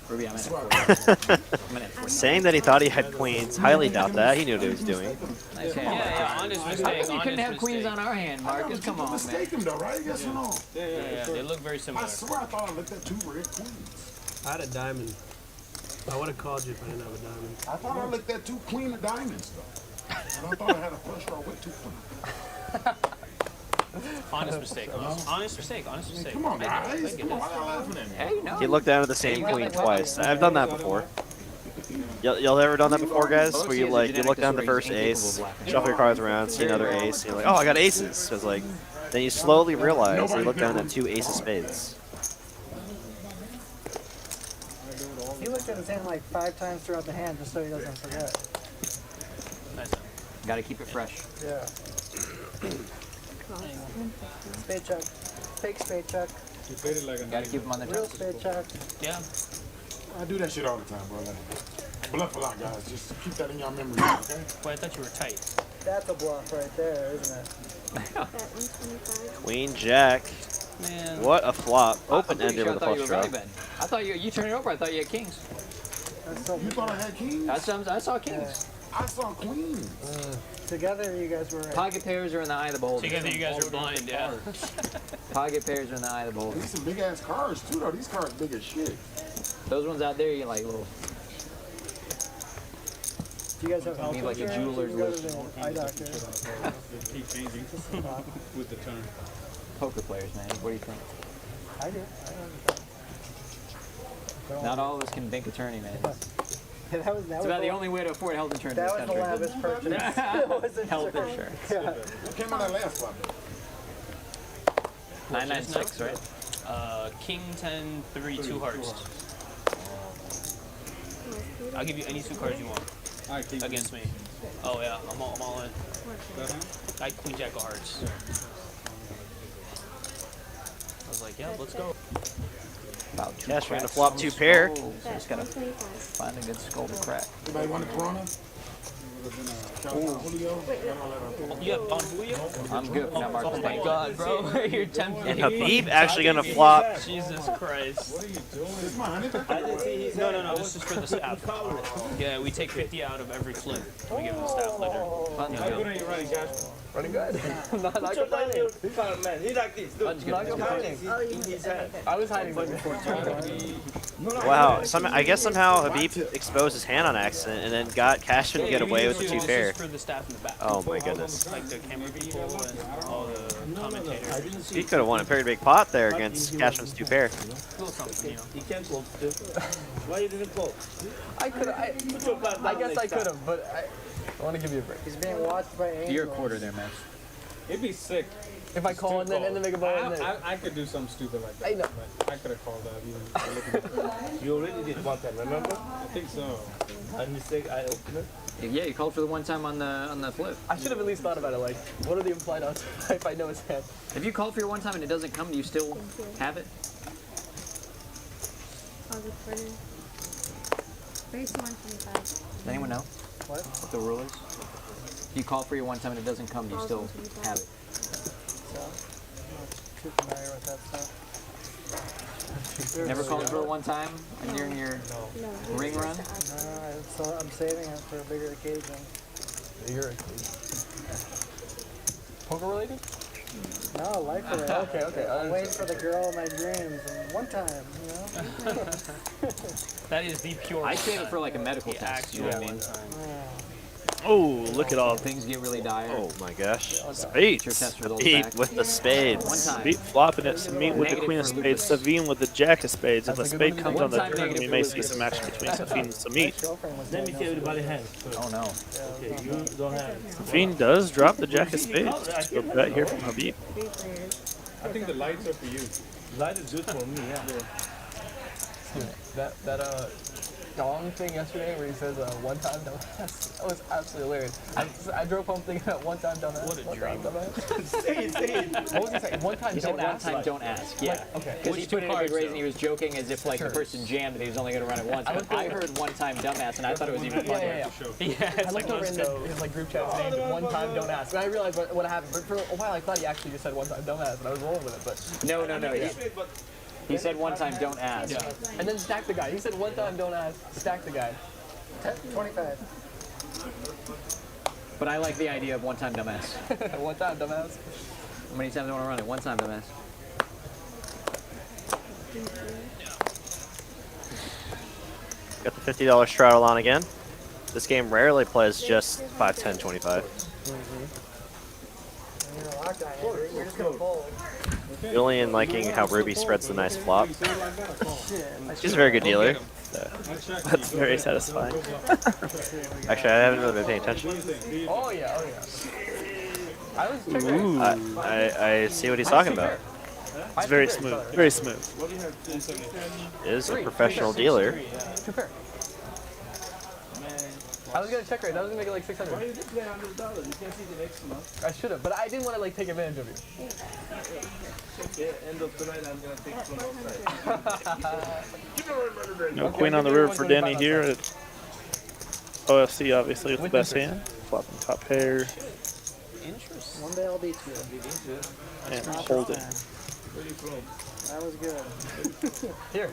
Ruby, I'm in it. Saying that he thought he had queens. Highly doubt that. He knew what he was doing. Nice hand. Yeah, honest How mistake. come you couldn't have honest queens mistake. on our hand, Marcus? Come on, man. Mistake him though, right? Yes or no? Yeah, they look very similar. I swear I thought I looked at 2 red queens. I had a diamond. I would have called you if I didn't have a diamond. I thought I looked at 2 queen of diamonds though. And I thought I had a flush draw with 2 queens. Honest mistake. Honest mistake. Honest mistake. Come on, I get it, I guys. get Come on, it. why y'all laughing at me? Hey, no. He looked down at the same queen twice. I've done that before. Y'all ever done that before, guys? Where you look down at the first ace, shuffle your cards around, see another ace, and you're like, oh, I got aces. So it's like, then you slowly realize you look down at 2 ace of spades. He looked at his hand like 5 times throughout the hand just so he doesn't forget. Nice. Gotta keep it fresh. Yeah. Spade check. Fake spade check. Gotta keep them on the Real top. spade check. Yeah. I do that shit all the time, bro. Like, bluff a lot, guys. Just keep that in your memory, okay? Boy, I thought you were tight. That's a bluff right there, isn't it? Queen jack. Man. What a flop. I'm Open pretty ended sure with a I thought you flush were draw. value betting. I thought you turned it over. I thought you had kings. You thought I had kings? I saw kings. I saw queens. Together you guys were right. Pocket pairs are in the eye of the beholder. Together you guys are blind, yeah. Pocket pairs are in the eye of the beholder. These some big ass cards too, though. These cards big as shit. Those ones out there, you like little. Do you guys have You health need like a insurance? jeweler's You go to list. the eye doctor. Keep changing with the turn. Poker players, man. What do you think? I do. Not all of us can bank attorney, man. Yeah, that was It's about the only way to afford health insurance in That this was the country. lavish purchase. It wasn't Health sure. insurance. Yeah. What came out of that last flop? 996, right? King 10, 3, 2 hearts. I'll give you any 2 cards you want against me. Oh yeah, I'm all in. I Queen Jack of Hearts. I was like, yeah, let's go. About 2 Cashman to cracks flop on 2 the pair. skull, so just gotta find a good skull to crack. Anybody want a Corona? Julio? You have Don Julio? I'm good. Not Marcus. Oh my god, bro. You're tempting. And Habib actually gonna flop. Jesus Christ. What are you doing? This is my honey. No. This is for the staff. Yeah, we take 50 out of every flip. We give the staff later. Fun's good. Running good. Running good. Not complaining. He kind of man. He like this. Look, Fun's good. not complaining. In his hand. I was hiding way before Wow. I guess somehow Habib exposed his hand on accident and then got Cashman to get away with the 2 pair. For the staff in the back. Oh my goodness. Like the camera people and all the commentators. He could have won a pretty big pot there against Cashman's 2 pair. Little something, you know. He can't close still. Why you didn't close? I could have. I guess I could have, but I want to give you a break. He's being watched by angels. You're a quarter there, man. It'd be sick. If I call and then make a ball and then. I could do something stupid like that. I know. But I could have called that even. You already did one time, remember? I think so. And mistake, I opened it. Yeah, you called for the one time on the flip. I should have at least thought about it. Like, what are the implied odds if I know his hand? If you call for your one time and it doesn't come, do you still have it? Does anyone know What? what the rule is? If you call for your one time and it doesn't come, do you still have it? So, I'm not too familiar with that stuff. Never called for it one time during your ring run? So I'm saving it for a bigger occasion. Bigger occasion. Poker related? No, life related. Okay. I'm waiting for the girl of my dreams and one time, you know? That is the pure. I save it for like a medical test. Actual You know what I mean? Oh, look at all. Things get really dire. Oh my gosh. Spades. Your test results Safeen back. with the spades. One time. Safeen flopping it. Safeen with the Negative queen of for spades. Lucas. Safeen with the jack of spades. If a spade comes on the One-time turn, we negative may for see Lucas. some action between Safeen and Samit. Let me see everybody hands. Oh no. Okay, you don't have it. Safeen does drop the jack of spades. Just a bet here from Habib. I think the lights are for you. Light is good for me, yeah. That dong thing yesterday where he says one-time dumbass. That was absolutely hilarious. I drove home thinking about one-time dumbass. What a dream. Say it. What was he saying? One-time He said don't one ask. time don't ask. Yeah. Okay. Because he put it in a good raise and he was joking as if like the person jammed and he was only going to run it once. But I heard one time dumbass and I thought it was even funnier. I looked over in his like group chat named one-time don't ask. And I realized what happened. But for a while I thought he actually just said one-time dumbass and I was rolling with it. But No. He said one time don't ask. yeah. And then stack the guy. He said one time don't ask. Stack the guy. 25. But I like the idea of one time dumbass. One time dumbass. How many times do I want to run it? One time dumbass. Got the $50 straddle on again. This game rarely plays just 5, 10, 25. You're in a lockdown, Andrew. You're just going to fold. Julian liking how Ruby spreads the nice flop. She's a very good dealer. That's very satisfying. Actually, I haven't really been paying attention. Oh yeah. I was checking. Ooh. I see what he's talking about. It's very smooth. Very smooth. Is a professional dealer. Two pair. I was gonna check rate. I was gonna make it like 600. Why you did play $100? You can see the next month. I should have, but I didn't want to like take advantage of you. Okay, end of tonight I'm gonna take from outside. No queen on the river for Danny here at OFC, obviously, with the best hand. Flopping top pair Interesting. One day I'll beat you. and hold it. Where are you from? That was good. Here.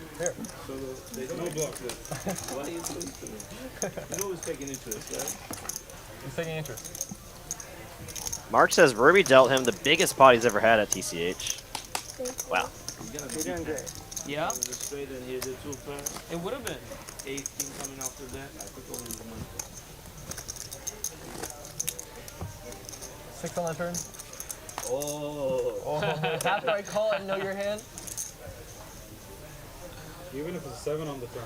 So there's no block left. Why are you so stupid? You're always taking interest, right? He's taking interest. Mark says Ruby dealt him the biggest pot he's ever had at TCH. Wow. You're doing great. Yeah, The straight and here's the two pair. it would have been. 18 coming after that. I took only the money. 6 on the turn. Oh. After I call it and know your hand. Even if it's a 7 on the turn.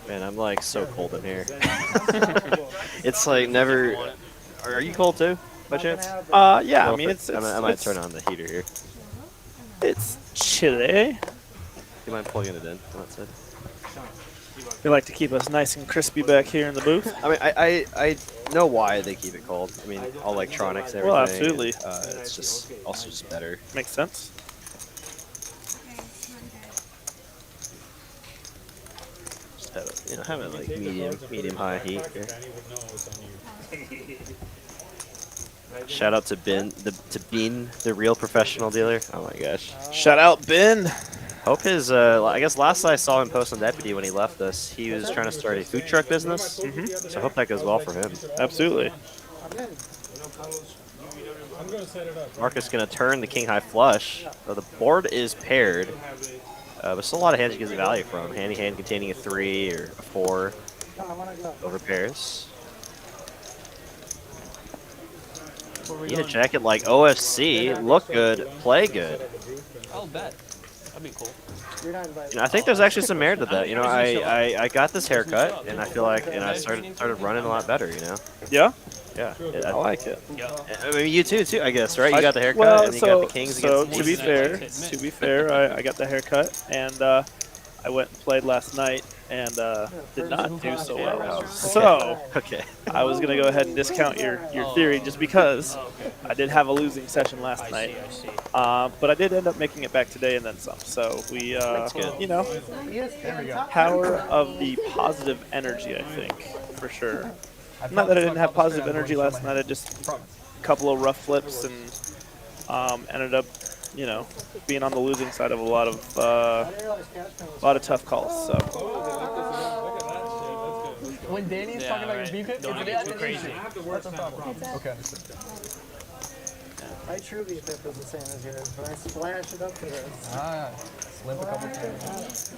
Man, I'm like so cold in here. It's like never. Are you cold too, by chance? Yeah, I mean, I might turn on the heater here. It's chilly. Do you mind plugging it in? That's it. We like to keep us nice and crispy back here in the booth. I mean, I know why they keep it cold. I mean, all electronics and everything. Well, absolutely. It's just also just better. Makes sense. Just have it like medium high heat here. Shout out to Bean, the real professional dealer. Oh my gosh. Shout out Ben. Hope his, I guess last I saw him post on Deputy when he left us, he was trying to start a food truck business. So I hope that goes well for him. Absolutely. Marcus going to turn the king high flush. So the board is paired. But still a lot of hands you get value from. Handy hand containing a 3 or a 4 over pairs. You need a jacket like OFC. Look good, play good. I'll bet. That'd be cool. I think there's actually some merit to that. I got this haircut, and I feel like I started running a lot. Better. Yeah. Yeah. I like it. Yeah. I mean, you too, I guess, right? You got the haircut, Well, and you got the Kings so against to be fair, I got the haircut, and I went and played last night, and did not do so well. So okay, I was gonna go ahead and discount your theory just because I did have a losing session last night. But I did end up making it back today and then some. So we, power of the positive energy, I think, for sure. Not that I didn't have positive energy last night. I just a couple of rough flips and ended up, being on the losing side of a lot of tough calls. So. When Danny's talking about your beef hit, Don't it's get too an crazy. issue. That's a problem. Okay, understood. My true beef hip is the same as yours, but I splash it up to this. Slip a couple times.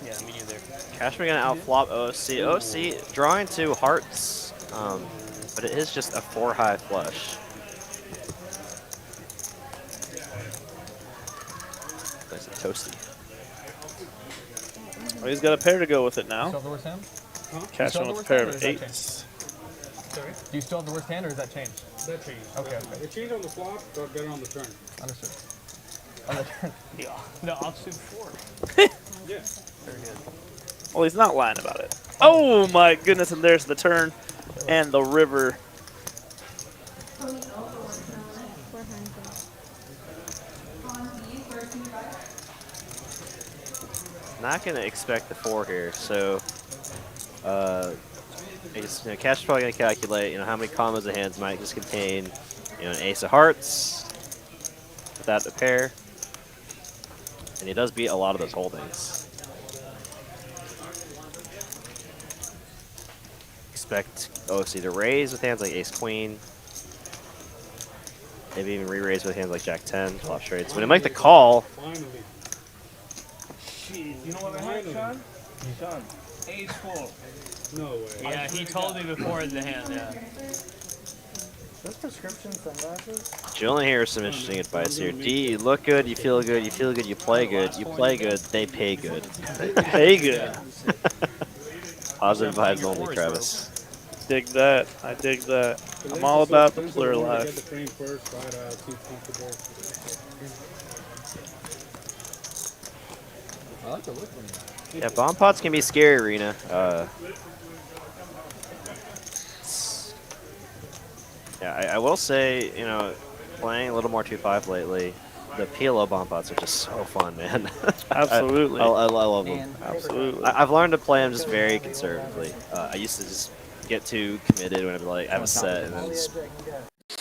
Yeah, me neither. Cashman gonna outflop OC. OC drawing 2 hearts, but it is just a 4 high flush. Nice and toasty. Well, he's got a pair to go with it now. Still have the worst hand? Cashman with a pair of 8s. Sorry? Do you still have the worst hand, or has that changed? That changed. Okay, okay. It changed on the flop, but better on the turn. Understood. On the turn. The offsuit 4. Yeah. Very good. Well, he's not lying about it. Oh my goodness, and there's the turn and the river. Not gonna expect the 4 here, so I guess, Cash is probably gonna calculate, how many combos of hands might just contain, an ace of hearts without the pair, and he does beat a lot of those holdings. Expect OC to raise with hands like ace queen, maybe even re-raise with hands like jack 10, flop straights. When he make the call. Finally. You know what I heard, Sean? Sean, ace 4. No way. Yeah, he told me before in the hand, yeah. Those prescription sunglasses? Julian here is some interesting advice here. D, you look good, you feel good, you feel good, you play good, they pay good. Pay good. Positive vibes only, Travis. Dig that. I dig that. I'm all about the player Get the life. frame first, try to see comfortable. I like the look when Yeah, bomb pots can be scary, Arena. Yeah, I will say, playing a little more 2-5 lately, the PLO bomb pots are just so fun, man. Absolutely. I love them. Absolutely. I've learned to play them just very conservatively. I used to just get too committed when I have a set and then just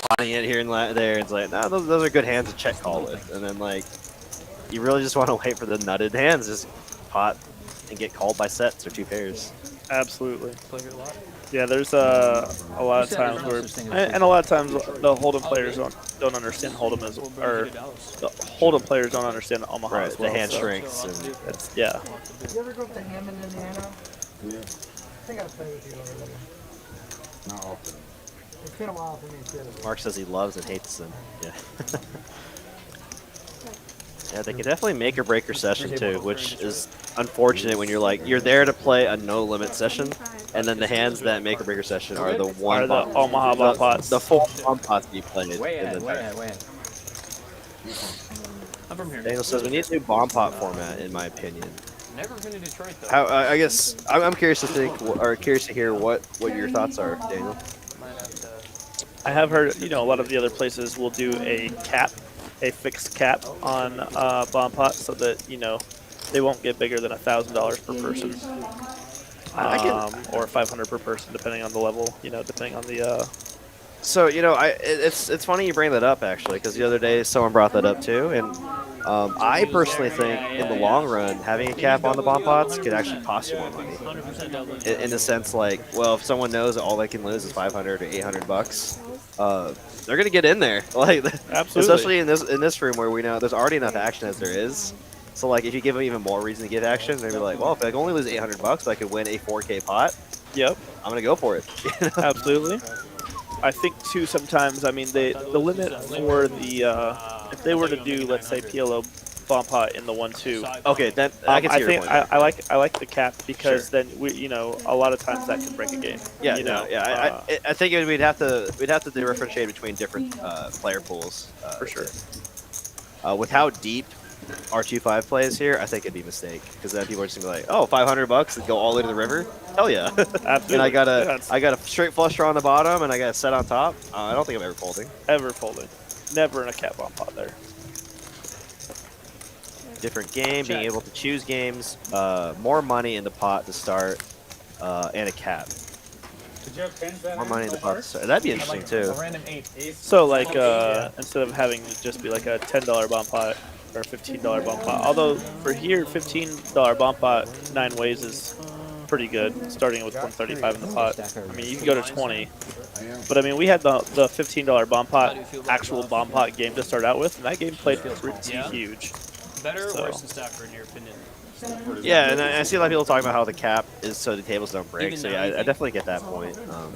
potting it here and there. It's like, no, those are good hands to check call with. And then, you really just want to wait for the nutted hands, just pot and get called by sets or 2 pairs. Absolutely. play good a lot. Yeah, there's a lot of times where, and a lot of times the Hold'em players don't understand Hold'em as, or the Hold'em players don't understand Omaha Right, as well. the hand so strengths and it's, yeah. Did you ever go up to Hammond, Indiana? Yeah, I think I'd play with you over there. not often. It's been a while for me too. Mark says he loves and hates them. Yeah. Yeah, they can definitely make or break your session too, which is unfortunate when you're there to play a no limit session, and then the hands that make or break your session are the Omaha bomb pots. The full bomb pots you played. Way ahead, way ahead, way ahead. I'm from here. Daniel says we need a new bomb pot format, in my opinion. Never been to Detroit though. I guess I'm curious to curious to hear what your thoughts are, Daniel. I have heard, a lot of the other places will do a fixed cap on bomb pots so that, they won't get bigger than $1,000 per person. Or $500 per person, depending on the level, depending on the... So, it's funny you bring that up, actually, because the other day someone brought that up too, and I personally think in the long run, having a cap on the bomb pots could actually cost you more money. In the sense, well, if someone knows that all they can lose is $500 or $800, they're gonna get in there. Absolutely. Especially in this room where we know there's already enough action as there is. So if you give them even more reason to give action, they'll be like, well, if I can only lose $800, but I could win a 4K pot. Yep. I'm gonna go for it. Absolutely. I think too sometimes. I mean, the limit for the if they were to do, let's say, PLO bomb pot in the 1-2. Okay, then I can see your point. I like the cap because then we, a lot of times that can break a game. Yeah, I think we'd have to differentiate between different player pools for sure. With how deep R25 plays here, I think it'd be a mistake because then people are just gonna be like, oh, $500 and go all the way to the river. Hell yeah! Absolutely. And I got a straight flush draw on the bottom, and I got a set on top. I don't think I'm ever folding. Ever folding. Never in a cap bomb pot there. Different game, being able to choose games, more money in the pot to start, and a cap. Did you have 10s that More money in the pot to start. That'd be interesting too. So instead of having to just be like a $10 bomb pot or a $15 bomb pot, although for here $15 bomb pot 9 ways is pretty good, starting with 135 in the pot. I mean, you can go to 20, but I mean, we had the $15 bomb pot actual bomb pot game to start out with, and that game played pretty huge. Better or So. worse than Stacker in your opinion? Yeah, and I see a lot of people talking about how the cap is so the tables don't break. Even So now, yeah, you I think? definitely get that point. No,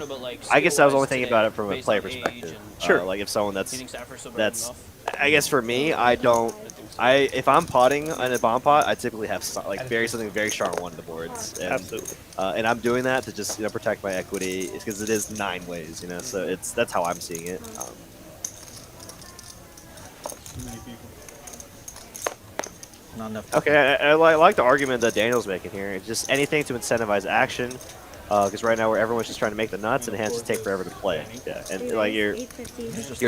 but like. I guess I was only skill-wise thinking today, about it from a based player on age perspective. and- Sure. Like if someone You think Stafford's still better than that's, Goff? I guess for me, I don't. If I'm potting in a bomb pot, I typically have something very strong on one of the boards. And, Absolutely. And I'm doing that to just protect my equity because it is 9 ways. So that's how I'm seeing it. Too many people. Not enough. Okay, I like the argument that Daniel's making here. It's just anything to incentivize action, because right now where everyone's just trying to make the nuts and the hands just take forever to play. Yeah, and like you're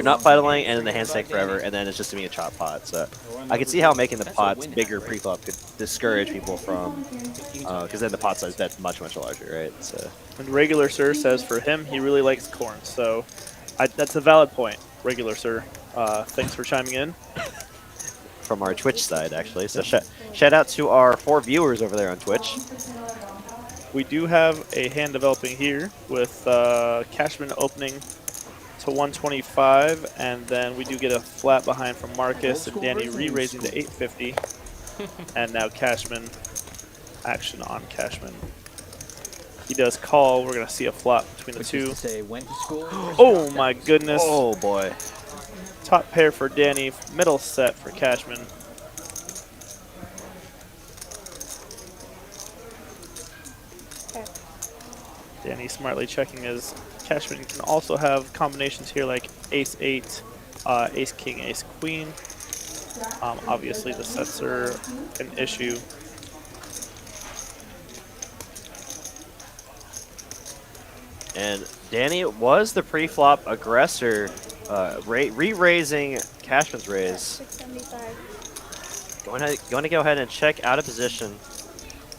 not fiddling, and then the hands take forever, and then it's just to me a chop pot. So I can see how making the pots bigger pre-flop could discourage people from, because then the pot size bet's much larger, right? So. And Regular Sir says for him, he really likes corn. So that's a valid point, Regular Sir. Thanks for chiming in. From our Twitch side, actually. So shout out to our 4 viewers over there on Twitch. We do have a hand developing here with Cashman opening to 125, and then we do get a flat behind from Marcus and Danny re-raising to 850. And now Cashman, action on Cashman. He does call. We're going to see a flop between the two. Say went to school. Oh my goodness. Oh boy. Top pair for Danny, middle set for Cashman. Danny smartly checking as Cashman can also have combinations here like ace-8, ace-king, ace-queen. Obviously the sets are an issue. And Danny was the pre-flop aggressor, re-raising Cashman's raise. 675. Going to go ahead and check out of position.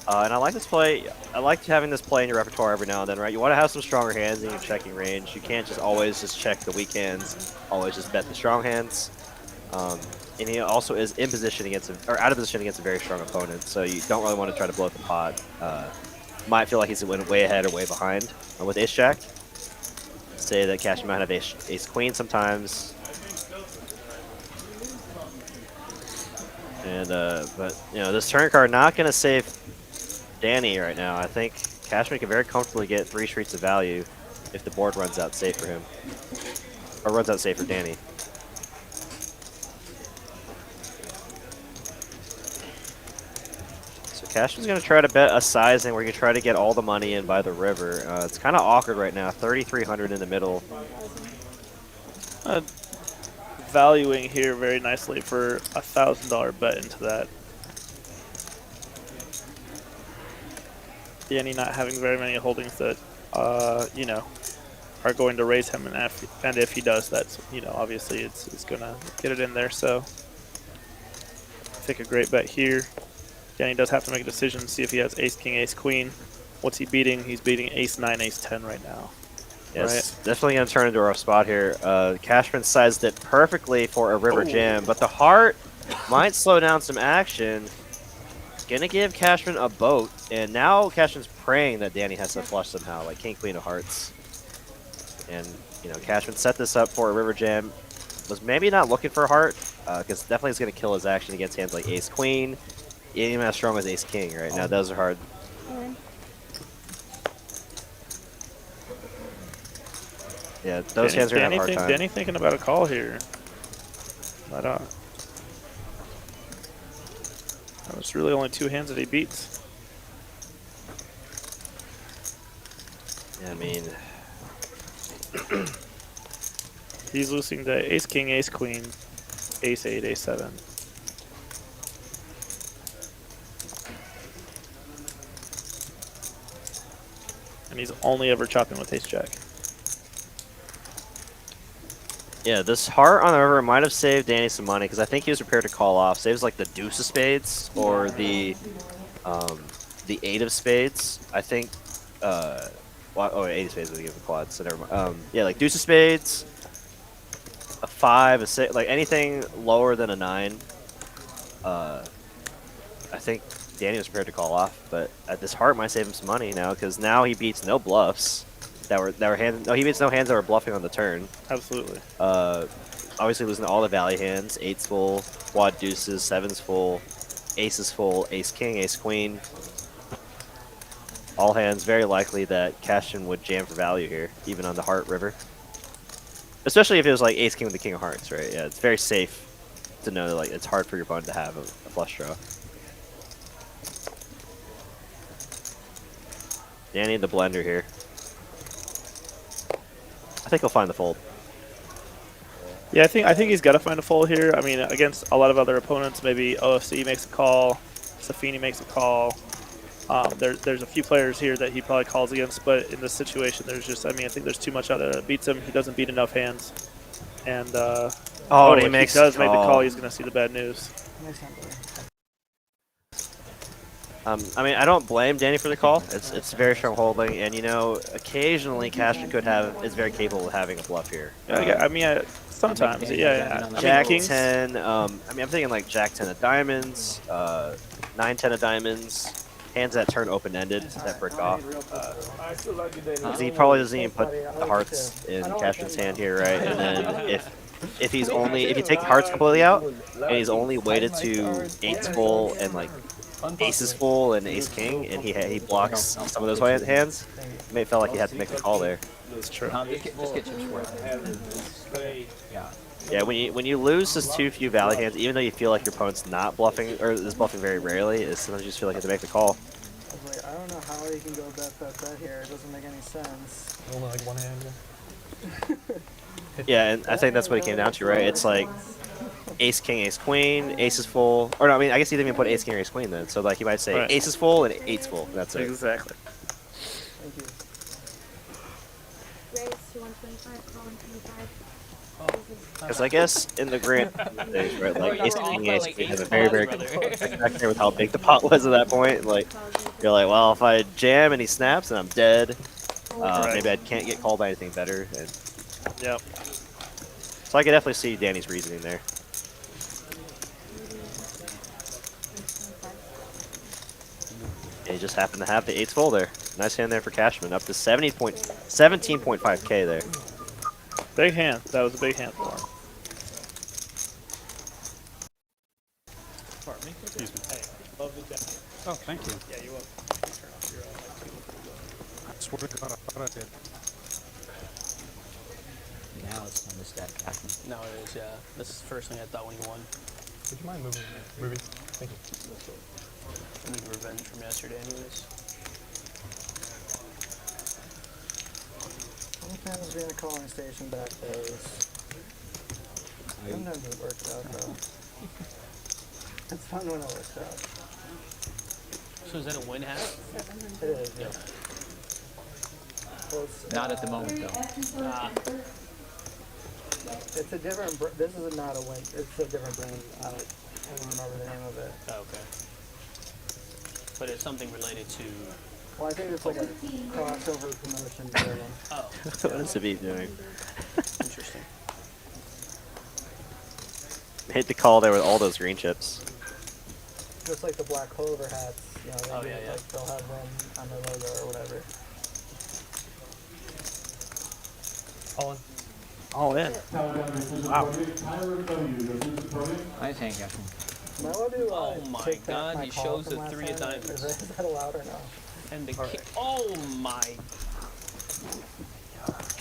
And I like this play. I like having this play in your repertoire every now and then, right? You want to have some stronger hands in your checking range. You can't just always just check the weak hands. Always just bet the strong hands. And he also is in position against or out of position against a very strong opponent. So you don't really want to try to blow up the pot. Might feel like he's way ahead or way behind with ace jack. Say that Cashman might have ace queen sometimes. And but this turn card not gonna save Danny right now. I think Cashman can very comfortably get 3 streets of value if the board runs out safe for him, or runs out safe for Danny. So Cashman's gonna try to bet a sizing where he can try to get all the money in by the river. It's kind of awkward right now. 3,300 in the middle. Valuing here very nicely for a $1,000 bet into that. Danny not having very many holdings that, are going to raise him, and if he does, that's, obviously it's going to get it in there. So I think a great bet here. Danny does have to make a decision, see if he has ace, king, ace, queen. What's he beating? He's beating ace, 9, ace, 10 right now. Yes, right? definitely going to turn into a rough spot here. Cashman sized it perfectly for a river jam, but the heart might slow down some action. Gonna give Cashman a boat, and now Cashman's praying that Danny has to flush somehow, like king, queen of hearts. And Cashman set this up for a river jam. Was maybe not looking for a heart, because definitely is gonna kill his action against hands like ace queen, even as strong as ace king. Right now, those are hard. Yeah, those hands are gonna have a hard time. Danny thinking about a call here. But there's really only 2 hands that he beats. Yeah, I mean, he's losing to ace king, ace queen, ace 8, ace 7. And he's only ever chopping with ace jack. yeah, this heart on the river might have saved Danny some money because I think he was prepared to call off. Saves like the deuce of spades or the 8 of spades. I think. 8 of spades would give the quad. So never mind. Yeah, like deuce of spades, a 5, a 6, like anything lower than a 9. I think Danny was prepared to call off, but this heart might save him some money now because now he beats no bluffs. That were hands. No, he beats no hands that were bluffing on the turn. Absolutely. Obviously losing all the value hands. 8's full, quad deuces, 7's full. ace is full, ace king, ace queen. All hands, very likely that Cashman would jam for value here, even on the heart river. Especially if it was like ace king with the king of hearts, right? Yeah, it's very safe to know that like it's hard for your opponent to have a flush draw. Danny the blender here. I think he'll find the fold. Yeah, I think he's got to find a fold here. I mean, against a lot of other opponents, maybe OFC makes a call, Safeen makes a call. There's a few players here that he probably calls against, but in this situation, there's just, I think there's too much out there that beats him. He doesn't beat enough hands. And, and if he does make the call, he's going to see the bad news. I don't blame Danny for the call. It's very strong holding, and occasionally Cashman is very capable of having a bluff here. Sometimes, yeah. Jack 10. I'm thinking like Jack 10 of diamonds, 9-10 of diamonds. Hands that turn open-ended that break off. He probably doesn't even put the hearts in Cashman's hand here, right? And then if you take the hearts completely out, and he's only weighted to eights full and like aces full and ace king, and he blocks some of those hands, it may feel like he had to make the call there. That's true. Yeah, when you lose just too few value hands, even though you feel like your opponent's not bluffing or is bluffing very rarely, sometimes you just feel like you have to make the call. I don't know how you can go bet here. It doesn't make any sense. Only like one hand. Yeah, and I think that's what it came down to, right? It's like ace king, ace queen, ace is full, or no, I guess he didn't even put ace king or ace queen then. So like you might say right. Ace is full and eight's full. That's it. Exactly. Thank you. Raise to 125, call 125. Because I guess in the grand days, right, like ace king, ace queen has a very, very good factor with how big the pot was at that point. Like you're like, well, if I jam and he snaps, then I'm dead. Maybe I can't get called by anything better. And yep. So I can definitely see Danny's reasoning there. And he just happened to have the eights full there. Nice hand there for Cashman, up to 17.5K there. Big hand. That was a big hand for him. Excuse me. Oh, thank you. Yeah, you're welcome. Turn off your I swear to God, I thought I did. Now it's time to stack Cashman. No, it is, yeah. This is the first thing I thought when he won. Would you mind moving? Thank you. I need revenge from yesterday anyways. Sometimes being a calling station back days. Sometimes it works out though. It's fun when it works out. So is that a win hat? It is, yeah. Well, Not at the moment though. It's a different. This is not a win. It's a different brand. I don't remember the name of it. Oh, okay. But it's something related to. Well, I think it's like a crossover promotion brand. Oh. What is Habib doing? Interesting. Hit the call there with all those green chips. Just like the black clover hats. You know, Oh, yeah, yeah. Like they'll have them on their logo or whatever. All in. All in. Wow. Nice hand, Cashman. Am I allowed to, Oh my take back God, my he call shows from the last three of time? diamonds. Is that allowed or no? And the kid. Oh my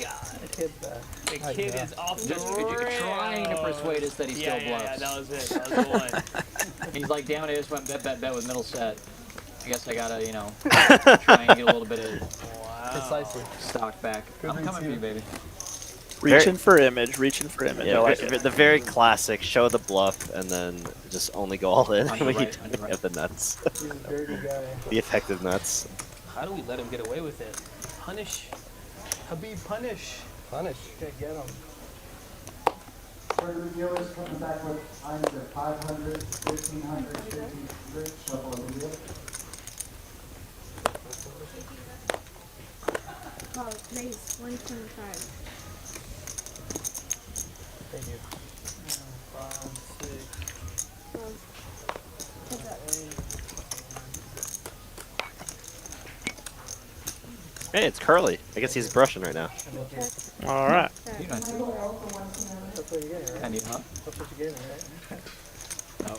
God. The kid's back. The kid is off the rails. Trying to persuade us that he still bluffs. Yeah, that was it. That was the one. He's like, damn it, I just went bet with middle set. I guess I gotta, try and get a little bit of Precisely. stock back. I'm coming for you, baby. Reaching for image. Yeah, I like it. the very classic show the bluff and then just only go all in On the when you right, on the right. have the nuts. He's a dirty guy. The effective nuts. How do we let him get away with it? Punish. Habib, punish. Punish. Can't get him. For the dealers coming back with items at 500, 1500, 1500, shuffle of the wheel. Call raise 125. Thank you. 5, 6. Heads up. Hey, it's Curly. I guess he's brushing right now. All right. You don't see. That's what you're getting, right? And you, huh? That's what you're getting, right? No.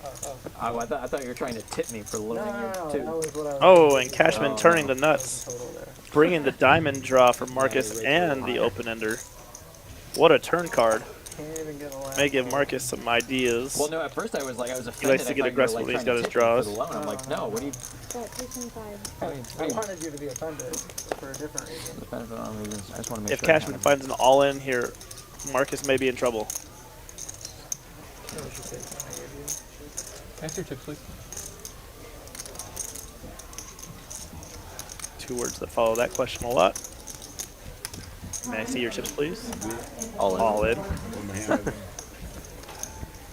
Oh. Oh, I thought you were trying to tip me for loading your two. That was what I was Oh, and Cashman Oh, turning no. the nuts. total there. Bringing the diamond draw for Marcus and the open ender. What a turn card. Can't even get a line. May give Marcus some ideas. Well, no, at first I was offended. He likes to I get thought aggressive you were, when he's trying got to his tip me draws. For the loan. I'm like, no, what do you... I wanted you to be offended for a different reason. I just want to make If sure I Cashman have it. finds an all-in here, Marcus may be in trouble. Answer your chips, please. 2 words that follow that question a lot. May I see your chips, please? All in. All in.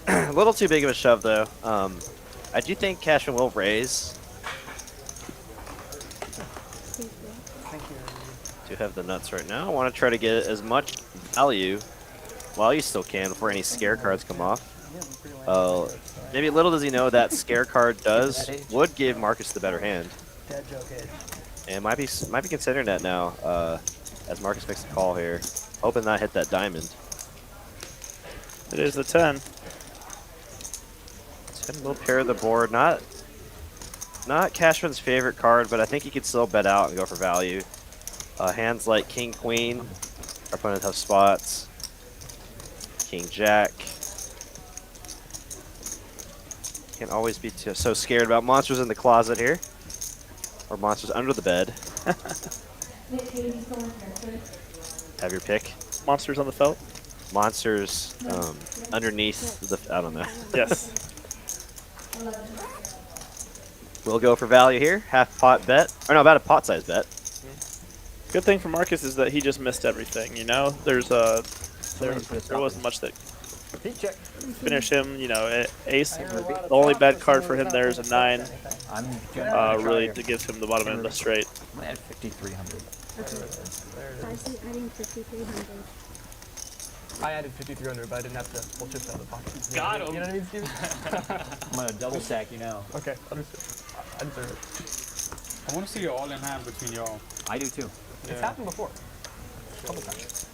A little too big of a shove, though. I do think Cashman will raise. Do have the nuts right now. I want to try to get as much value while you still can before any scare cards come off. Maybe little does he know that scare card would give Marcus the better hand. Dead joke age. And might be considering that now as Marcus makes the call here. Hoping not hit that diamond. It is the 10. 10 will pair the board. Not Cashman's favorite card, but I think he could still bet out and go for value. Hands like King Queen, our opponent have spots. King Jack. Can't always be so scared about monsters in the closet here. Or monsters under the bed. Have your pick. Monsters on the felt? Monsters underneath the... I don't know. Yes. We'll go for value here. Half pot bet. Or no, about a pot size bet. Good thing for Marcus is that he just missed everything, you know? There wasn't much that finished him, you know, ace. The only bad card for him there is a 9. Really to give him the bottom end of the straight. I had 5,300. I added 5,300, but I didn't have to pull chips out of the pocket. Got him. You know what I mean, Steve? I'm gonna double stack you now. Okay, understood. I deserve it. I want to see an all-in hand between y'all. I do too. It's happened before. A couple times.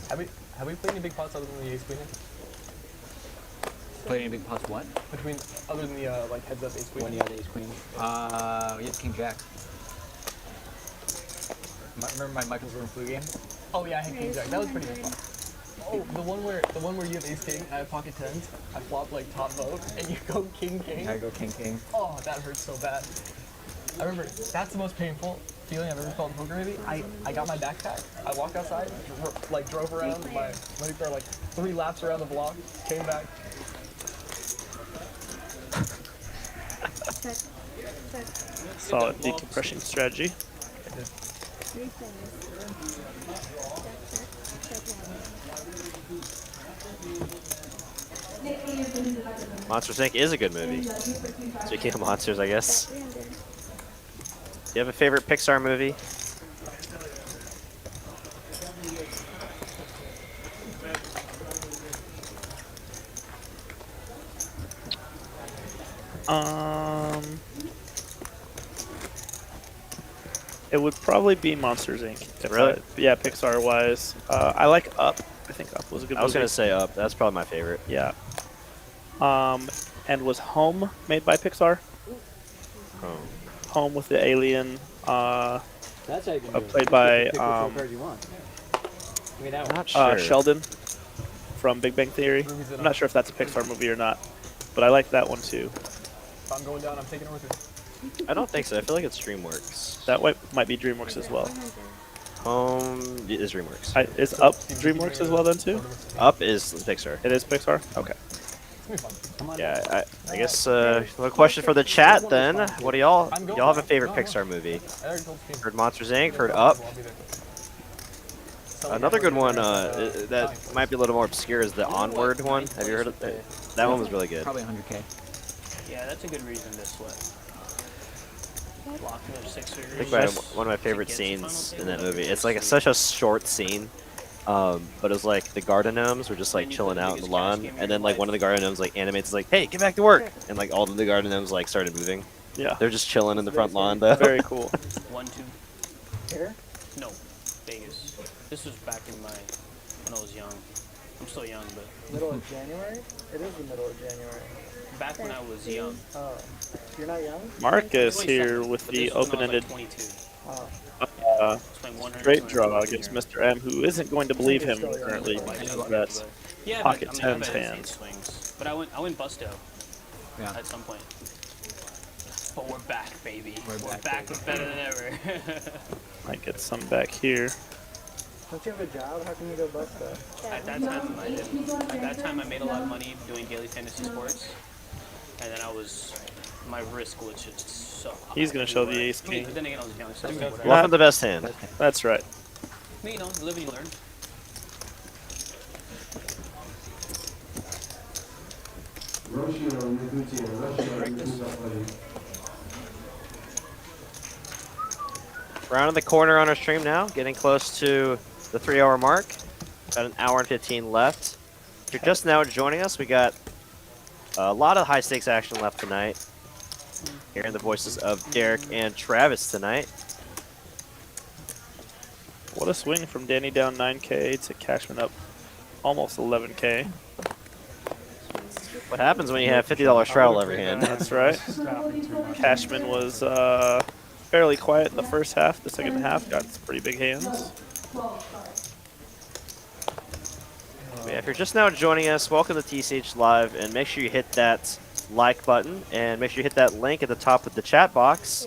Have we played any big pots other than the ace queen? Played any big pots? What? Other than the like heads up ace queen. When you had ace queen. We had King Jack. Remember my Michael's Room Flu game? Oh yeah, I had King Jack. That was pretty good fun. Oh, the one where you have ace king, I have pocket tens. I flop like top vote, and you go king king. I go king king. Oh, that hurts so bad. I remember that's the most painful feeling I've ever felt in poker. Maybe I got my backpack. I walked outside, drove around my like 3 laps around the block, came back. Solid decompression strategy. Monsters Inc. is a good movie. Speaking of monsters, I guess. Do you have a favorite Pixar movie? It would probably be Monsters Inc. Really? Yeah, Pixar wise. I like Up. I think Up was a good movie. I was gonna say Up. That's probably my favorite. Yeah. And was Home made by Pixar? Home with the alien. That's how you can do it. Played by Pick which card you want. I mean, that Not sure. Sheldon from Big Bang Theory. I'm not sure if that's a Pixar movie or not, but I like that one too. If I'm going down, I'm taking it with you. I don't think so. I feel like it's DreamWorks. That might be DreamWorks as well. Home is DreamWorks. Is Up DreamWorks as well then too? Up is Pixar. It is Pixar? Okay. Yeah, I guess a question for the chat then. What do y'all have a favorite Pixar movie? Heard Monsters Inc. Heard Up. Another good one that might be a little more obscure is the Onward one. Have you heard of that? That one was really good. Probably 100K. Yeah, that's a good reason to slip. Blocking of sixers. I think one of my favorite scenes in that movie. It's like such a short scene, but it was like the garden gnomes were just like chilling out in the lawn, and then like one of the garden gnomes like animates like, "Hey, get back to work!" And like all of the garden gnomes like started moving. Yeah. They're just chilling in the front lawn though. Very cool. 1-2. Here? No, Vegas. This was back in when I was young. I'm still young, but Middle of January? It is the middle of January. back when I was young. Oh, you're not young? Marcus here 27, with but the this was when I was, open-ended like 22. Oh. straight draw against Mr. M, who isn't going to believe him currently because of that Yeah, pocket but, I mean, tens I've had hands. swings. But I went busto Yeah. at some point. But we're back, baby. We're back with better than ever. Might get some back here. Don't you have a job? How can you go bust that? At that time, I did. At that time, I made a lot of money doing daily fantasy sports, and then my risk was just so high. He's going to show the ace I mean, king. but then again, I was young, so whatever. Bluff of the best hand. That's right. I mean, you know, live and you learn. Round in the corner on our stream now, getting close to the 3-hour mark. About an hour and 15 left. If you're just now joining us, we got a lot of high stakes action left tonight. Hearing the voices of Derek and Travis tonight. What a swing from Danny down 9K to Cashman up almost 11K. What happens when you have $50 straddle every hand? That's right. Cashman was fairly quiet in the first half. The second half got some pretty big hands. Yeah, if you're just now joining us, welcome to TCH Live, and make sure you hit that like button, and make sure you hit that link at the top of the chat box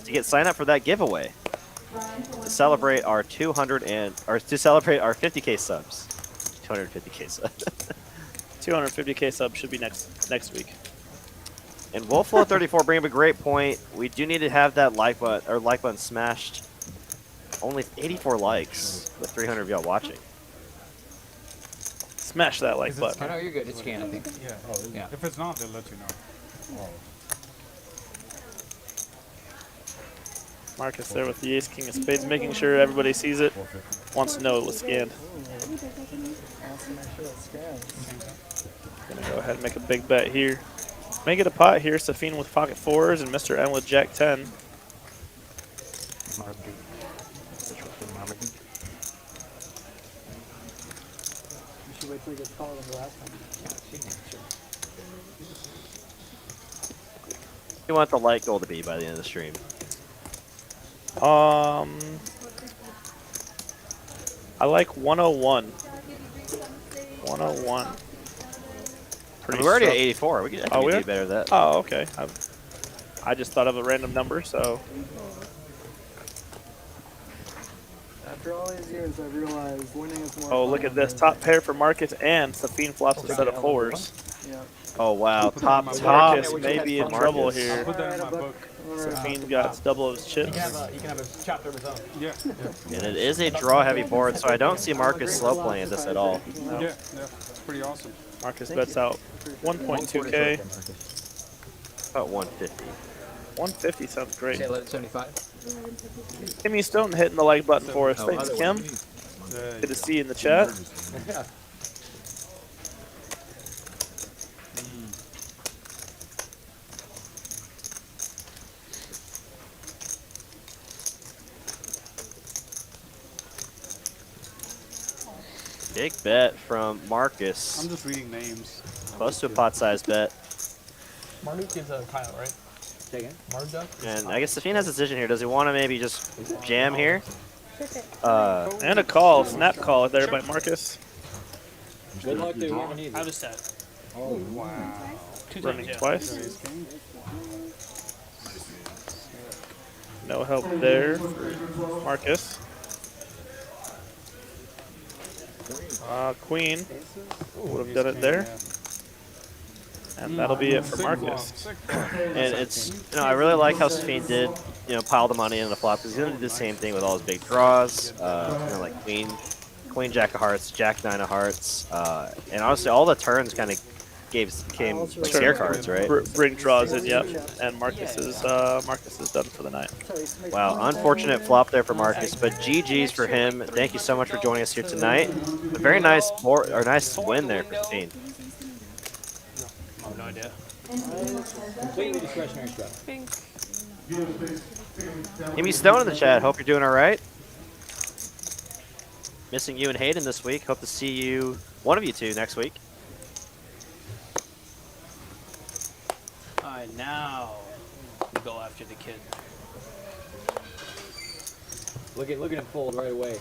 to get signed up for that giveaway to celebrate our 50K subs. 250K subs. 250K subs should be next week. And Wolflow34 bring up a great point. We do need to have that like button smashed. Only 84 likes with 300 of y'all watching. Smash that like button. Oh, no, you're good. It's scanned, I think. Yeah. Yeah. If it's not, they'll let you know. Marcus there with the ace king of spades, making sure everybody sees it. Wants to know it was scanned. Gonna go ahead and make a big bet here. Make it a pot here. Safeen with pocket fours and Mr. M with jack 10. You should wait till he gets called on the last time. You want the light goal to be by the end of the stream? I like 101. 101. We're already at 84. We could, I think we we do are? better than that. Oh, okay. I just thought of a random number, so. After all these years, I realized winning is more. Oh, look at this. Top pair for Marcus and Safeen flops a set of fours. Yeah. Oh, wow. Top. Marcus may be in trouble Marcus. here. Put that in my book. Safeen got double of his chips. You can have a chapter of his own. Yeah. And it is a draw-heavy board, so I don't see Marcus slow playing this at all. Yeah. It's pretty awesome. Marcus bets out 1.2K. About 150. 150 sounds great. Say 1175. Kimmy Stone hitting the like button for us. Thanks, Kim. Good to see you in the chat. Big bet from Marcus. I'm just reading names. Close to a pot-sized bet. Marduk is a Kyle, right? Say again? Marduk? And I guess Safeen has a decision here. Does he want to maybe just jam here? And a call, snap call there by Marcus. Good luck to whoever needs I it. was set. Oh, wow. 2 Running times, yeah. twice. No help there for Marcus. Queen would have done it there. And that'll be it for Marcus. And it's, I really like how Safeen did, pile the money in the flop, because he's going to do the same thing with all his big draws, like Queen Jack of Hearts, Jack 9 of Hearts, and honestly, all the turns kind of came like scare cards, right? Bring draws in, yep. And Marcus is done for the night. Wow, unfortunate flop there for Marcus, but GG's for him. Thank you so much for joining us here tonight. A very nice board, or nice win there for Safeen. I have no idea. Completely discretionary stuff. Amy Stone in the chat. Hope you're doing all right. Missing you and Hayden this week. Hope to see you one of you two next week. All right, now we go after the kid. Look at him fold right away.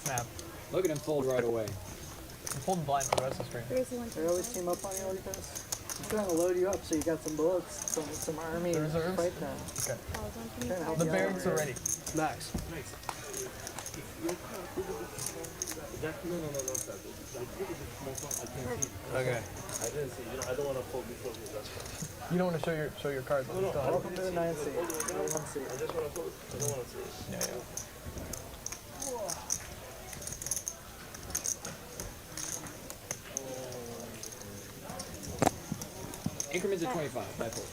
Snap. Look at him fold right away. I'm holding blind for the rest of the stream. They always team up on you like this. I'm trying to load you up so you got some bullets, some army fight time. Okay. Trying to help The you out barracks here. are ready. Max. Okay. I didn't see. I don't want to fold before you. That's fine. You don't want to show your cards. No, no. Welcome to the 9 seat. I just want to fold. I don't want to see it. Yeah. Increments of 25. I fold.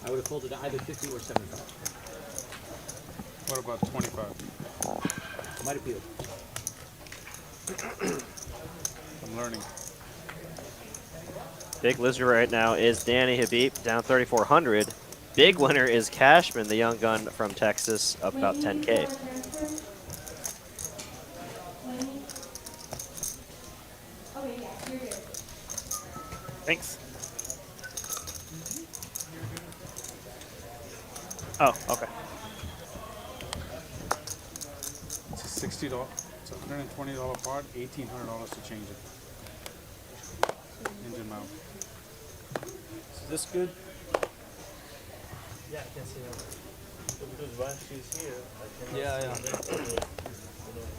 I would have folded either 50 or 75. What about 25? Might appeal. I'm learning. Big loser right now is Danny Habib, down 3,400. Big winner is Cashman, the young gun from Texas, up about 10K. Thanks. Oh, okay. It's a $60. It's a $120 part, $1,800 to change it. Engine mount. Is this good? Yeah, I can see that. Because once she's here, I can.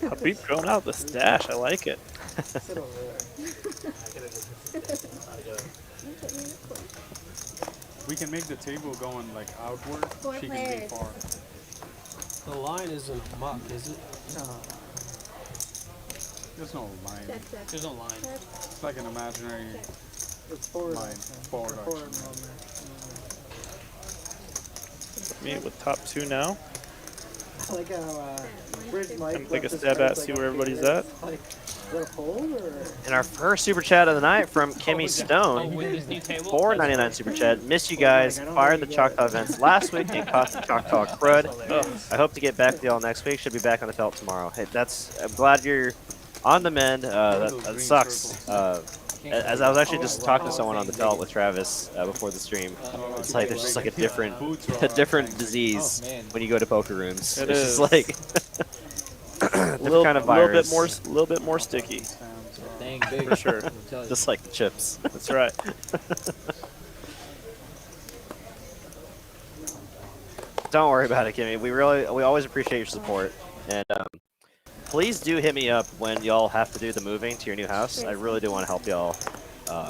Yeah. Habib going out the stash. I like it. Sit over there. We can make the table going like outward. She can be far. The line isn't muck, is it? There's no line. There's no line. It's like an imaginary It's forward. line. Forward Forward action. movement. Me with top 2 now. I like how Bridge Mike Time to take a left his stab cards, at, see like, where up everybody's here. at. Like, is that a fold or? And our first super chat of the night from Kimmy Stone. With this new table? $4.99 super chat. Missed you guys. Fired the Choctaw events last week and caught the Choctaw crud. I hope to get back to y'all next week. Should be back on the felt tomorrow. Hey, I'm glad you're on the mend. That sucks. As I was actually just talking to someone on the felt with Travis before the stream, it's like there's just like a different disease when you go to poker rooms. It It's is. just like different kind of virus. Little bit more sticky. Dang big. For sure. Just like the chips. That's right. Don't worry about it, Kimmy. We always appreciate your support, and please do hit me up when y'all have to do the moving to your new house. I really do want to help y'all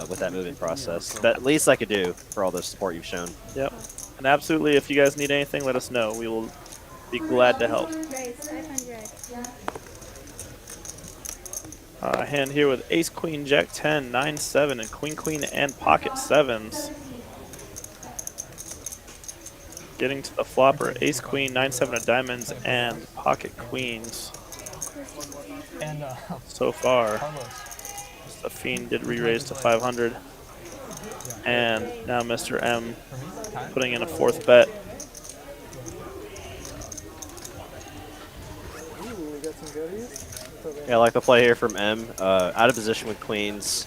with that moving process. But least I could do for all the support you've shown. Yep. And absolutely, if you guys need anything, let us know. We will be glad to help. Hand here with Ace, Queen, Jack 10, 9, 7, and Queen, Queen, and Pocket 7s. Getting to the flopper, Ace, Queen, 9, 7 of diamonds, and Pocket Queens. And So far, Carlos. Safeen did re-raise to 500. And now Mr. M putting in a 4th bet. Ooh, we got some goodies. Yeah, I like the play here from M. Out of position with queens.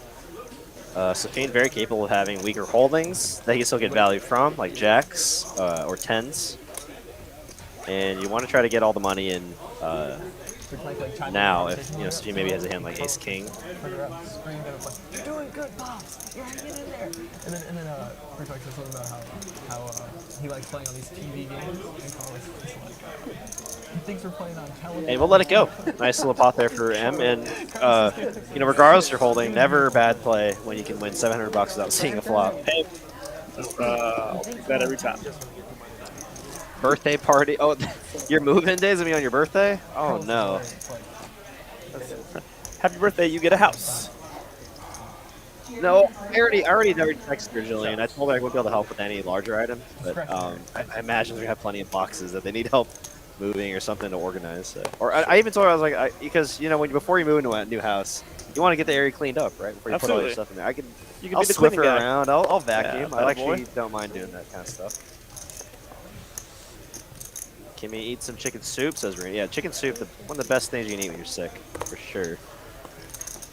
Safeen very capable of having weaker holdings that you can still get value from, like jacks or 10s. And you want to try to get all the money in now if Safeen maybe has a hand like ace king. You're doing good, Pops. You're hanging in there. And then Rick likes to talk about how he likes playing on these TV games. And Carlos is like, he thinks we're playing on television. And we'll let it go. Nice little pot there for M. And regardless you're holding, never a bad play when you can win $700 without seeing a flop. Hey, I'll take that every time. Birthday party. Oh, your move-in day is gonna be on your birthday? Oh no. Happy birthday, you get a house. No, I already texted her, Jillian. I told her I wouldn't be able to help with any larger items, but I imagine we have plenty of boxes that they need help moving or something to organize. So. Or I even told her, I was like, because before you move into a new house, you want to get the area cleaned up, right? Before you put all your stuff in there. I'll be the Swiffer cleaning guy. around. I'll vacuum. Yeah, I atta actually boy. don't mind doing that kind of stuff. Kimmy, eat some chicken soup, says Rain. Yeah, chicken soup, one of the best things you can eat when you're sick, for sure.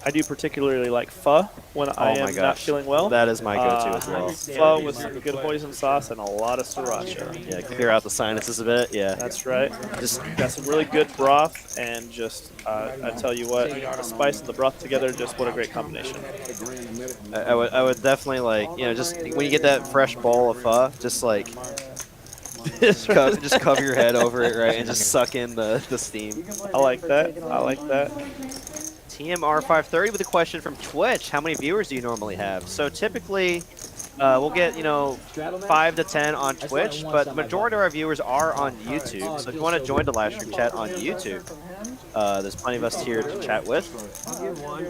I do particularly like pho when I am not feeling well. That is my go-to as well. Pho with some good hoisin sauce and a lot of sriracha. Yeah, clear out the sinuses a bit. Yeah, that's right. Just got some really good broth, and just I tell you what, the spice and the broth together, just what a great combination. I would definitely like, you know, just when you get that fresh bowl of pho, just like just cover your head over it, right, and just suck in the steam. I like that. I like that. TMR530 with a question from Twitch. How many viewers do you normally have? So typically, we'll get, you know, 5 to 10 on Twitch, but the majority of our viewers are on YouTube. So if you want to join the live stream chat on YouTube, there's plenty of us here to chat with. I'll give one.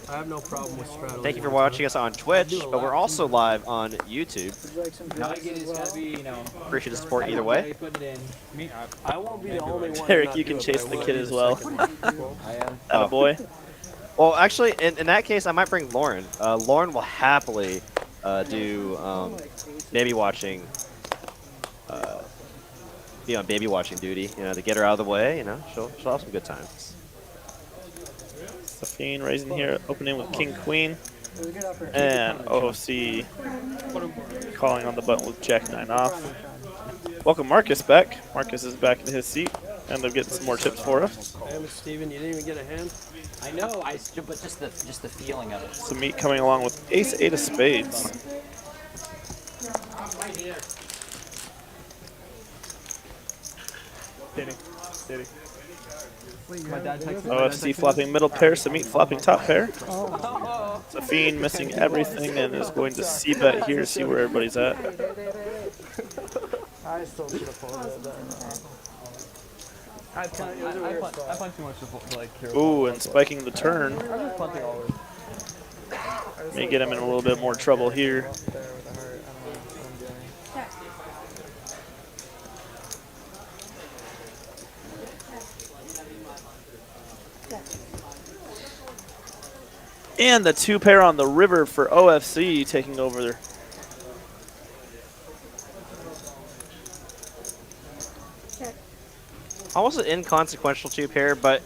I have no problem with straddle. Thank you for watching us on Twitch, but we're also live on YouTube. Appreciate the support either way. I won't be the only one. Eric, you can chase the kid as well. Oh Boy. Well, actually, in that case, I might bring Lauren. Lauren will happily do baby watching, be on baby watching duty. You know, to get her out of the way. You know, she'll have some good times. Safeen raising here, opening with King Queen, and OFC calling on the button with Jack 9 off. Welcome Marcus back. Marcus is back in his seat, and they're getting some more tips for us. Damn it, Steven, you didn't even get a hand. I know, but just the feeling of it. Some meat coming along with Ace 8 of Spades. Diddy. OFC flopping middle pair, Samit flopping top pair. Safeen missing everything and is going to c-bet here to see where everybody's at. I still should have pulled it. I punch too much to like hero. Ooh, and spiking the turn. May get him in a little bit more trouble here. And the 2 pair on the river for OFC taking over there. Almost an inconsequential 2 pair, but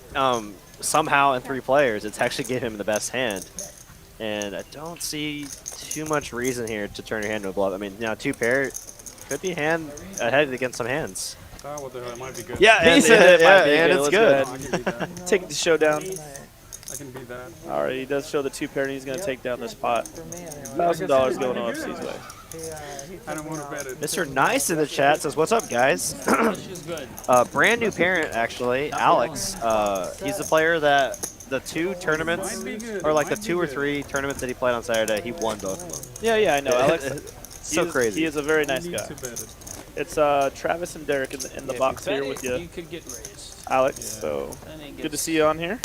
somehow in 3 players, it's actually giving him the best hand. And I don't see too much reason here to turn your hand to a bluff. I mean, you know, 2 pair could be hand ahead against some hands. What the hell? It might be good. Yeah, and it's good. Take it to showdown. I can beat that. All right, he does show the 2 pair, and he's going to take down this pot. $1,000 going OFC's way. I don't want to bet it. Mr. Nice in the chat says, "What's up, guys?" Brand new parent, actually, Alex. He's the player that the 2 tournaments, or like the 2 or 3 tournaments that he played on Saturday, he won both of them. Yeah, I know. Alex, crazy. He is a very nice guy. It's Travis and Derek in the box here with you. You could get raised. Alex, so good to see you on here.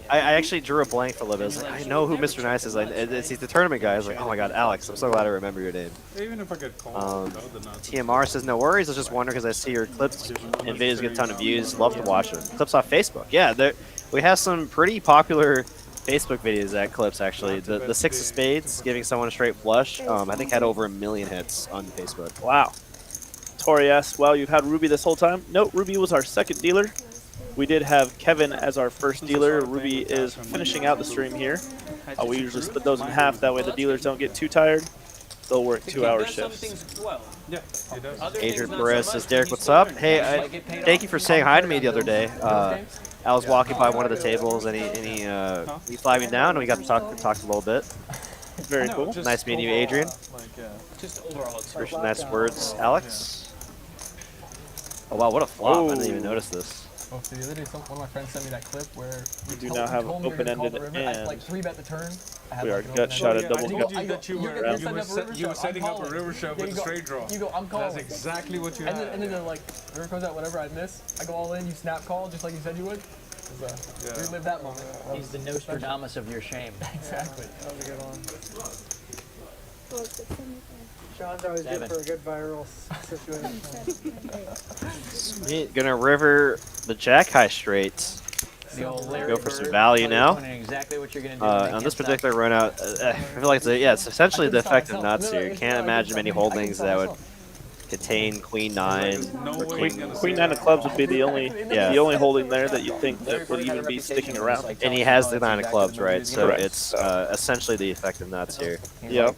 I actually drew a blank for a little bit. I was like, I know who Mr. Nice is. He's the tournament guy. I was like, oh my god, Alex. I'm so glad I remember your name. Even if I get called, TMR says, no worries. I was just wondering because I see your clips and videos get a ton of views. Love to watch them. Clips off Facebook. Yeah, we have some pretty popular Facebook videos at Clips, actually. The 6 of Spades, giving someone a straight flush, I think had over 1 million hits on Facebook. Wow. Tori asked, well, you've had Ruby this whole time? No, Ruby was our second dealer. We did have Kevin as our first dealer. Ruby is finishing out the stream here. We usually split those in half. That way the dealers don't get too tired. They'll work 2-hour shifts. Yeah, he does. Adrian Perez says, Derek, what's up? Hey, thank you for saying hi to me the other day. I was walking by one of the tables, and he flagged me down, and we got to talk a little bit. Very cool. Nice meeting you, Adrian. Just overall Appreciate nice words, Alex. Oh wow, what a flop! I didn't even notice this. Oh, so the other day, one of my friends sent me that clip where we do now have open-ended and like 3-bet the turn. We are gut shot at double I told you that you were setting up a river shove with a straight draw. You go, I'm calling. That's exactly what you had. And then they're like, river comes out, whatever I miss, I go all in, you snap call, just like you said you would. Relive that moment. He's the Nostradamus of your shame. Exactly. That was a good one. Sean's always good for a good viral situation. Gonna river the jack high straights. Go for some value now. Exactly what you're gonna do on this particular run out, I feel like it's essentially the effect of nuts here. You can't imagine many holdings that would contain queen 9. No or way king. he's gonna Queen say 9 that. of clubs would be the only Yeah. holding there that you think that would even be sticking around. And he has the 9 of clubs, right? So Correct. it's essentially the effective nuts here. Yep.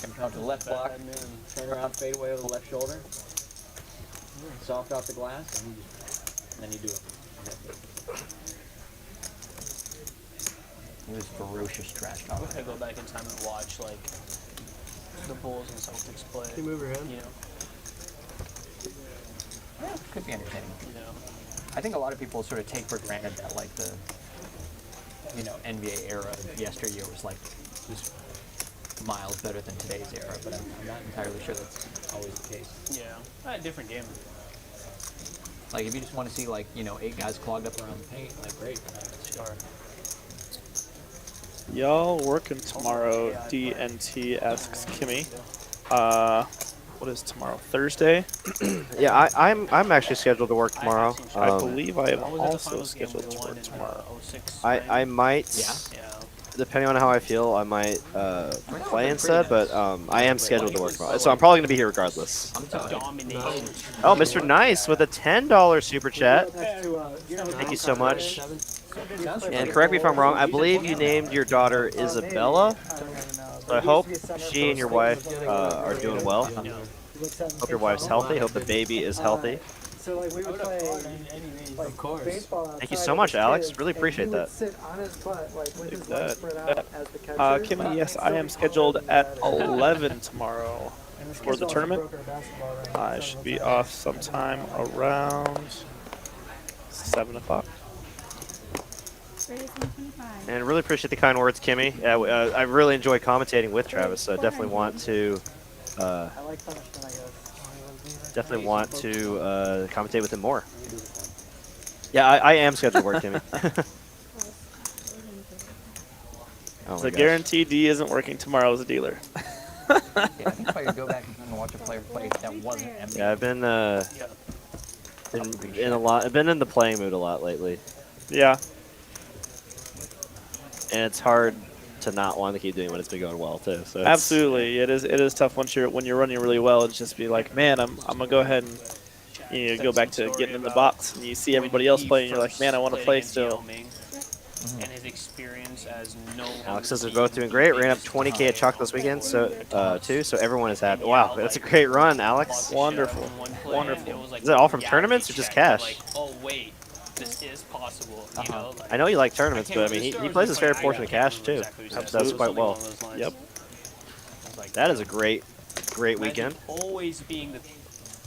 Come out to the left block, turn around, fade away with the left shoulder. Soft off the glass, and then you do it. It was ferocious trash talk. I go back in time and watch like the Bulls and Celtics play. Can you move your hand? You know, Yeah, could be entertaining. you know. I think a lot of people sort of take for granted that like the, NBA era of yesteryear was miles better than today's era, but I'm not entirely sure that's always the case. Yeah, a different game. Like if you just want to see 8 guys clogged up around the paint, great. Sure. Y'all working tomorrow? DNT asks Kimmy. What is tomorrow? Thursday? Yeah, I'm actually scheduled to work tomorrow. I believe I am also scheduled to work tomorrow. I might, depending on how I feel, I might play instead, but I am scheduled to work tomorrow. So I'm probably going to be here regardless. Oh, Mr. Nice with a $10 super chat. Thank you so much. And correct me if I'm wrong, I believe you named your daughter Isabella. So I hope she and your wife are doing well. Hope your wife's healthy. Hope the baby is healthy. So like we would play baseball outside. Thank you so much, Alex. Really appreciate and he that. would sit on his butt, like with his legs spread out as the catcher. Kimmy, yes, I am scheduled at 11 tomorrow for the tournament. I should be off sometime around 7 o'clock. And really appreciate the kind words, Kimmy. I really enjoy commentating with Travis, so I definitely want to commentate with him more. Yeah, I am scheduled to work, Kimmy. Oh The guarantee D isn't working tomorrow as a dealer. Yeah, I think if I could go back and watch a player play that wasn't NBA. Yeah, I've been I've been in the playing mood a lot lately. Yeah. And it's hard to not want to keep doing when it's been going well too. So Absolutely, it is tough when you're running really well. It's just be like, man, I'm gonna go ahead and go back to getting in the box, and you see everybody else playing. You're like, man, I want to play still. And his experience as no. Alex says they're both doing great. Ran up 20K at Chalk this weekend, so too. So everyone is happy. Wow, that's a great run, Alex. Wonderful, wonderful. Is that all from tournaments or just cash? Like, oh wait, this is possible. You know, I know you like tournaments, but I mean, he plays his fair portion of cash too. Does quite well. Yep. That is a great weekend. Always being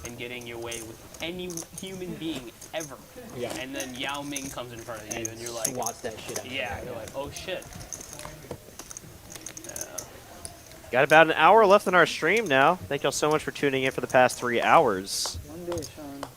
and getting your way with any human being ever. Yeah. And then Yao Ming comes in front of you, and you're like, swats that shit out. Yeah, you're like, oh shit. Got about an hour left in our stream now. Thank y'all so much for tuning in for the past 3 hours. One day,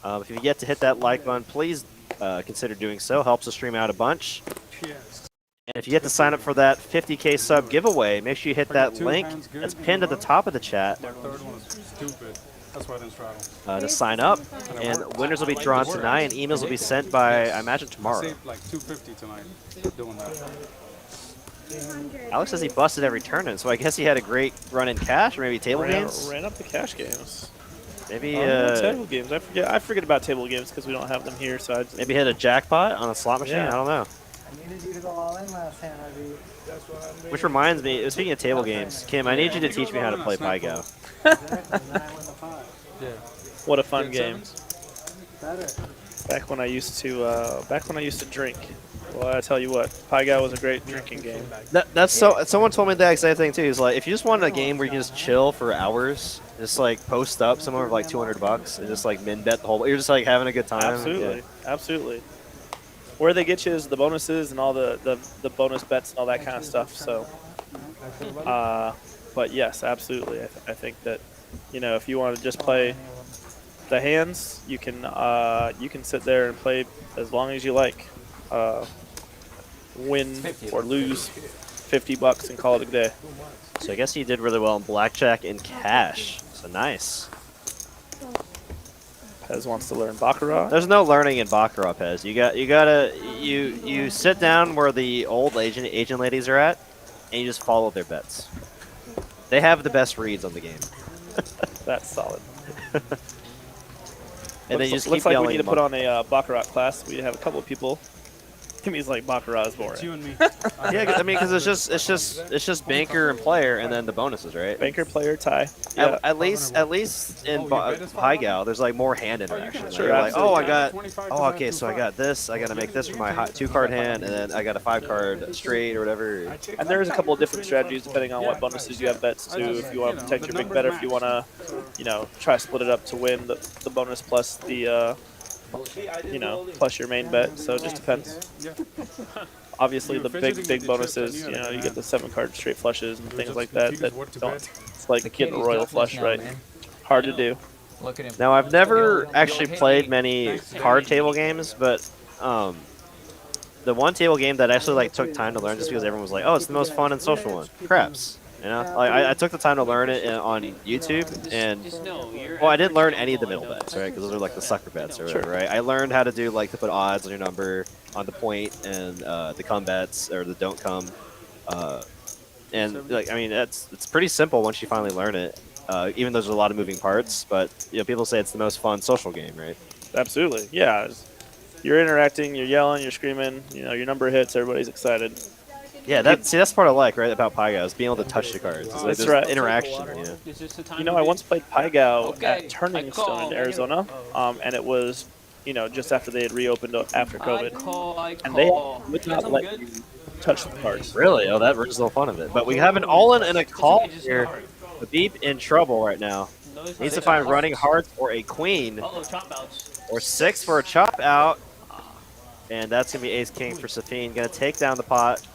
Sean. If you get to hit that like button, please consider doing so. Helps the stream out a bunch. Yes. And if you get to sign up for that 50K sub giveaway, make sure you hit that link that's pinned at the top of the chat That third one is stupid. That's why I didn't straddle. to sign up. And winners will be drawn tonight, and emails will be sent by, I imagine, I tomorrow. saved like 250 tonight doing that. Alex says he busted every tournament, so I guess he had a great run in cash, or maybe table games. Ran up the cash games. Maybe table games. I forget about table games because we don't have them here. So maybe hit a jackpot on a slot machine. Yeah. I don't know. I needed you to go all in last hand, Habib. Which reminds me, speaking of table games, Kim, I need you to teach me how to play Pygo. Yeah. What a fun game. Better. Back when I used to drink. Well, I tell you what, Pygo was a great drinking game. That's so. Someone told me the exact same thing too. He's like, if you just wanted a game where you can just chill for hours, just like post up somewhere for like $200 and just like min bet the whole. You're just like having a good time. Absolutely, Yeah. absolutely. Where they get you is the bonuses and all the bonus bets and all that kind of stuff. So, but yes, absolutely. I think that, if you want to just play the hands, you can sit there and play as long as you like. Win or lose $50 and call it a day. So I guess he did really well in blackjack and cash. So nice. Pez wants to learn Baccarat. There's no learning in Baccarat, Pez. You sit down where the old agent ladies are at, and you just follow their bets. They have the best reads on the game. That's solid. And then you just keep looks like we yelling need to them put up. on a Baccarat class. We have a couple of people. Timmy's like Baccarat is boring. It's you and me. Yeah, I mean, because it's just banker and player, and then the bonuses, right? Banker, player, tie. Yeah. At least in High Gal, there's like more hand interaction. Sure, You're like, oh, I absolutely. got, oh, okay, so I got this. I got to make this for my 2-card hand, and then I got a 5-card straight or whatever. And there's a couple of different strategies depending on what bonuses you have bets to. If you want to protect your big bet, or if you want to, try to split it up to win the bonus plus the, plus your main bet. So it just depends. Obviously, the big bonuses, you get the 7-card straight flushes and things like that. It's like getting a royal flush, right? Hard to do. Now, I've never actually played many card table games, but the one table game that actually took time to learn just because everyone was like, oh, it's the most fun and social one. Craps. I took the time to learn it on YouTube, and I didn't learn any of the middle bets, right? Because those are like the sucker bets or whatever, right? I learned how to do to put odds on your number, on the point, and the come bets or the don't come, and it's pretty simple once you finally learn it. Even though there's a lot of moving parts, but people say it's the most fun social game, right? Absolutely, yeah. You're interacting, you're yelling, you're screaming. Your number hits, everybody's excited. Yeah, that's part I like, right, about Pai Gow, is being able to touch the cards. That's right. Interaction, I once played Pai Gow at Turning Stone in Arizona, and it was, just after they had reopened after COVID. And they would not let you touch the cards. Really? Oh, that ruins the whole fun of it. But we have an all-in and a call here. Habip in trouble right now. Needs to find running hearts or a queen. Or 6 for a chop out. And that's going to be ace-king for Safeen. Going to take down the pot.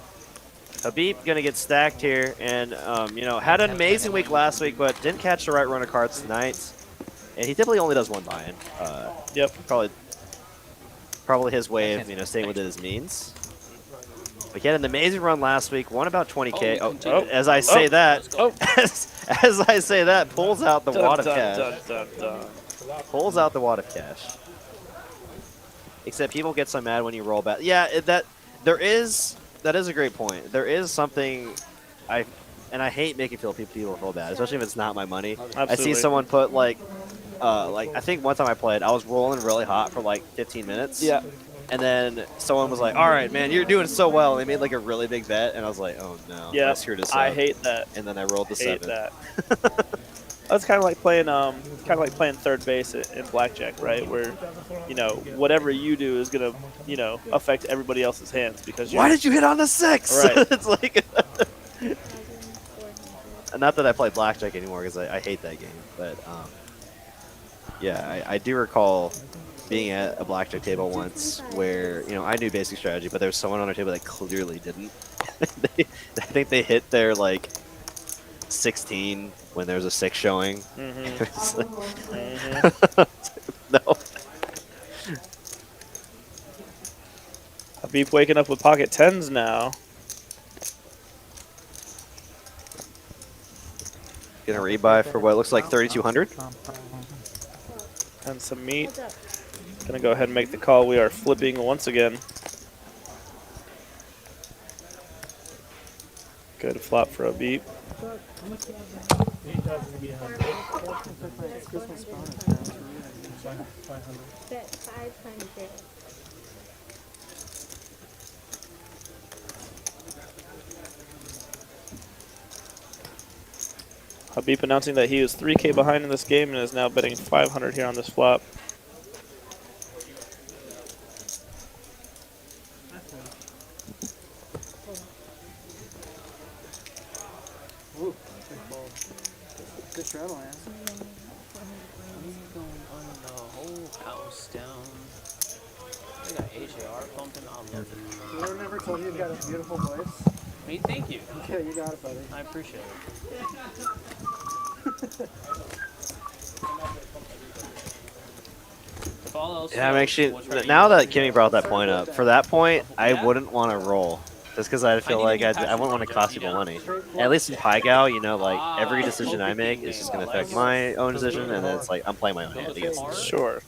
Habib going to get stacked here, and had an amazing week last week, but didn't catch the right run of cards tonight. And he typically only does one buy-in. Yep. Probably his way of staying within his means. But he had an amazing run last week. Won about 20K. As I say that, as I say that, pulls out the wad of cash. Pulls out the wad of cash. Except people get so mad when you roll back. Yeah, that is a great point. There is something I hate making people feel bad, especially if it's not my money. Absolutely. I see someone put I think one time I played, I was rolling really hot for 15 minutes. Yeah. And then someone was like, "All right, man, you're doing so well." And they made a really big bet, and I was like, "Oh no, yeah, I screwed this up." I hate that. And then I rolled the 7. That. That's kind of like playing third base in blackjack, right? Where, whatever you do is gonna, affect everybody else's hands because. Why did you hit on the 6? Right. It's like. Not that I play blackjack anymore because I hate that game, but yeah, I do recall being at a blackjack table once where I knew basic strategy, but there was someone on our table that clearly didn't. I think they hit their 16 when there's a 6 showing. No. Habib waking up with pocket 10s now. Gonna rebuy for what looks like 3,200. And some meat. Gonna go ahead and make the call. We are flipping once again. Good flop for a beep. Habib announcing that he is 3K behind in this game and is now betting 500 here on this flop. Good travel, man. The whole house down. I got HAR pumping. I love it. Whoever never told you you've got a beautiful voice. Hey, thank you. Okay, you got it, buddy. I appreciate it. If all else Yeah, I'm fails, actually, what's right? now that Kimmy brought that point up, for that point, I wouldn't want to roll. Just because I feel like I wouldn't want to cost people money. At least in Pai Gow, every decision I make is just going to affect my own decision, and then it's like I'm playing my own hand against it. Sure.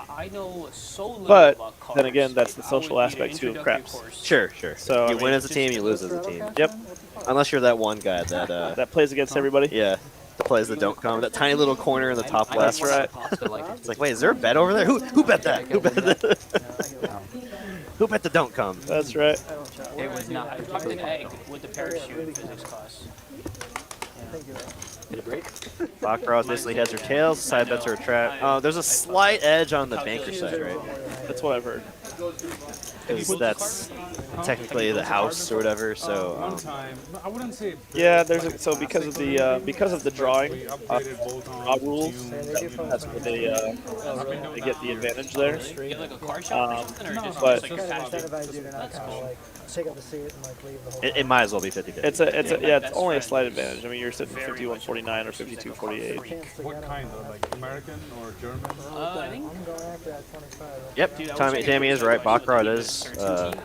I know so little But about cards, then again, that's the social aspect too of craps. Sure. So you win as a team, you lose as a team. Yep. Unless you're that one guy that that plays against everybody. Yeah. plays that don't come. That tiny little corner in the top left. Right. It's like, wait, is there a bet over there? Who bet that? Who bet that? Who bet the don't come? That's right. It was not I dropped an egg with the parachute physics class. Did it break? Baccarat basically heads or tails. Side bets are a trap. There's a slight edge on the banker side, right? That's what I've heard. Because that's technically the house or whatever. So One time, I wouldn't say. Yeah, there's so because of the drawing draw rules, that's where they get the advantage there. But Take up the seat and like leave the whole it might as well be 50-50. It's only a slight advantage. I mean, you're sitting 51-49 or 52-48. What kind though? Like American or German? I think. I'm going after that 25. Yep, Tammy is right. Baccarat is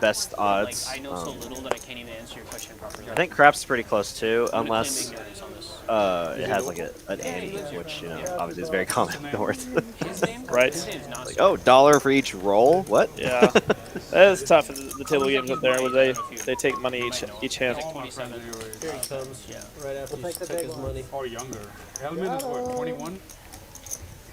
best odds. I know so little that I can't even answer your question properly. I think craps is pretty close too, unless it has like an ante, which obviously is very common north. Right. Like, oh, $1 for each roll? What? Yeah, that is tough. The table games up there where they take money each hand. Here he comes. Yeah. Right after We'll you take the took big his one. money. Or younger. Elman is what, 21?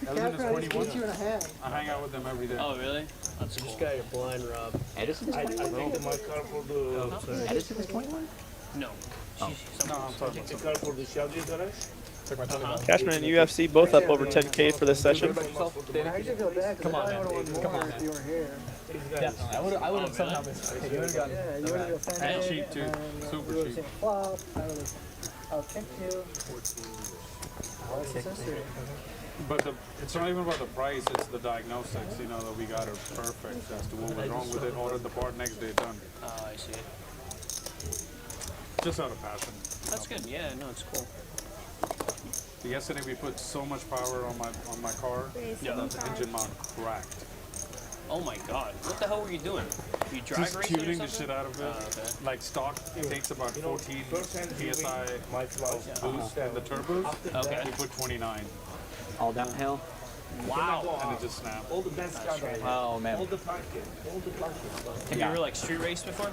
Elman is 21. Beat you in a hand. I hang out with them every day. Oh, really? That's This cool. guy a blind Rob. Edison's I 21? think my car for the. Edison is 21? No. No, I'm talking about The car for the Shelby garage. Cashman and UFC both up over 10K for this session. I actually feel bad because I would have won more if you were here. Definitely. I would have somehow missed it. You would have gotten Yeah, you would have offended. And cheap too. Super You would have cheap. seen a flop. I would kick you. That's history. But it's not even about the price, it's the diagnostics, that we got it perfect as to what was wrong with it, ordered the part next day, done. Oh, I see. Just out of passion. That's good. Yeah, no, it's cool. Yesterday we put so much power on my car that the engine mount cracked. Oh my God! What the hell were you doing? You drag Just racing or tuning the something? shit out of it. Okay. Like stock, it takes about 14 PSI boost in the turbos. Okay. We put 29. All downhill? Wow. And it just snapped. All the best car guys. Oh, man. All the parking. All the parking. Have you ever like street raced before?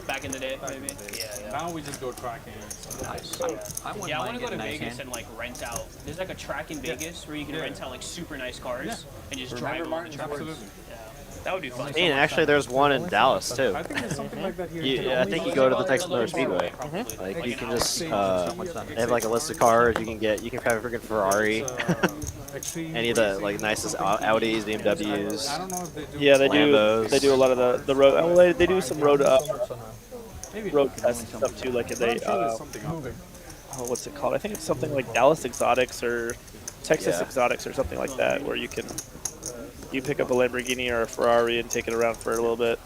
Back in the day, maybe. Yeah. Now we just go tracking. Nice. I wouldn't Yeah, I want mind to go to getting a nice Vegas hand. and like rent out. There's like a track in Vegas where you can rent out like super nice cars and just Remember drive them on the Martin track. Absolutely. Yeah, that would be fun. And actually, there's one in Dallas too. I think there's something like that here. I think you go to the Texas Motor Speedway. Like you can just they have like a list of cars you can get. You can have a freaking Ferrari, any of the like nicest Audis, BMWs. I don't know if they do. Yeah, they Lambos. do a lot of the road. Well, they do some road test stuff too. Like they what's it called? I think it's something like Dallas Exotics or Texas Exotics or something like that, where you pick up a Lamborghini or a Ferrari and take it around for a little bit.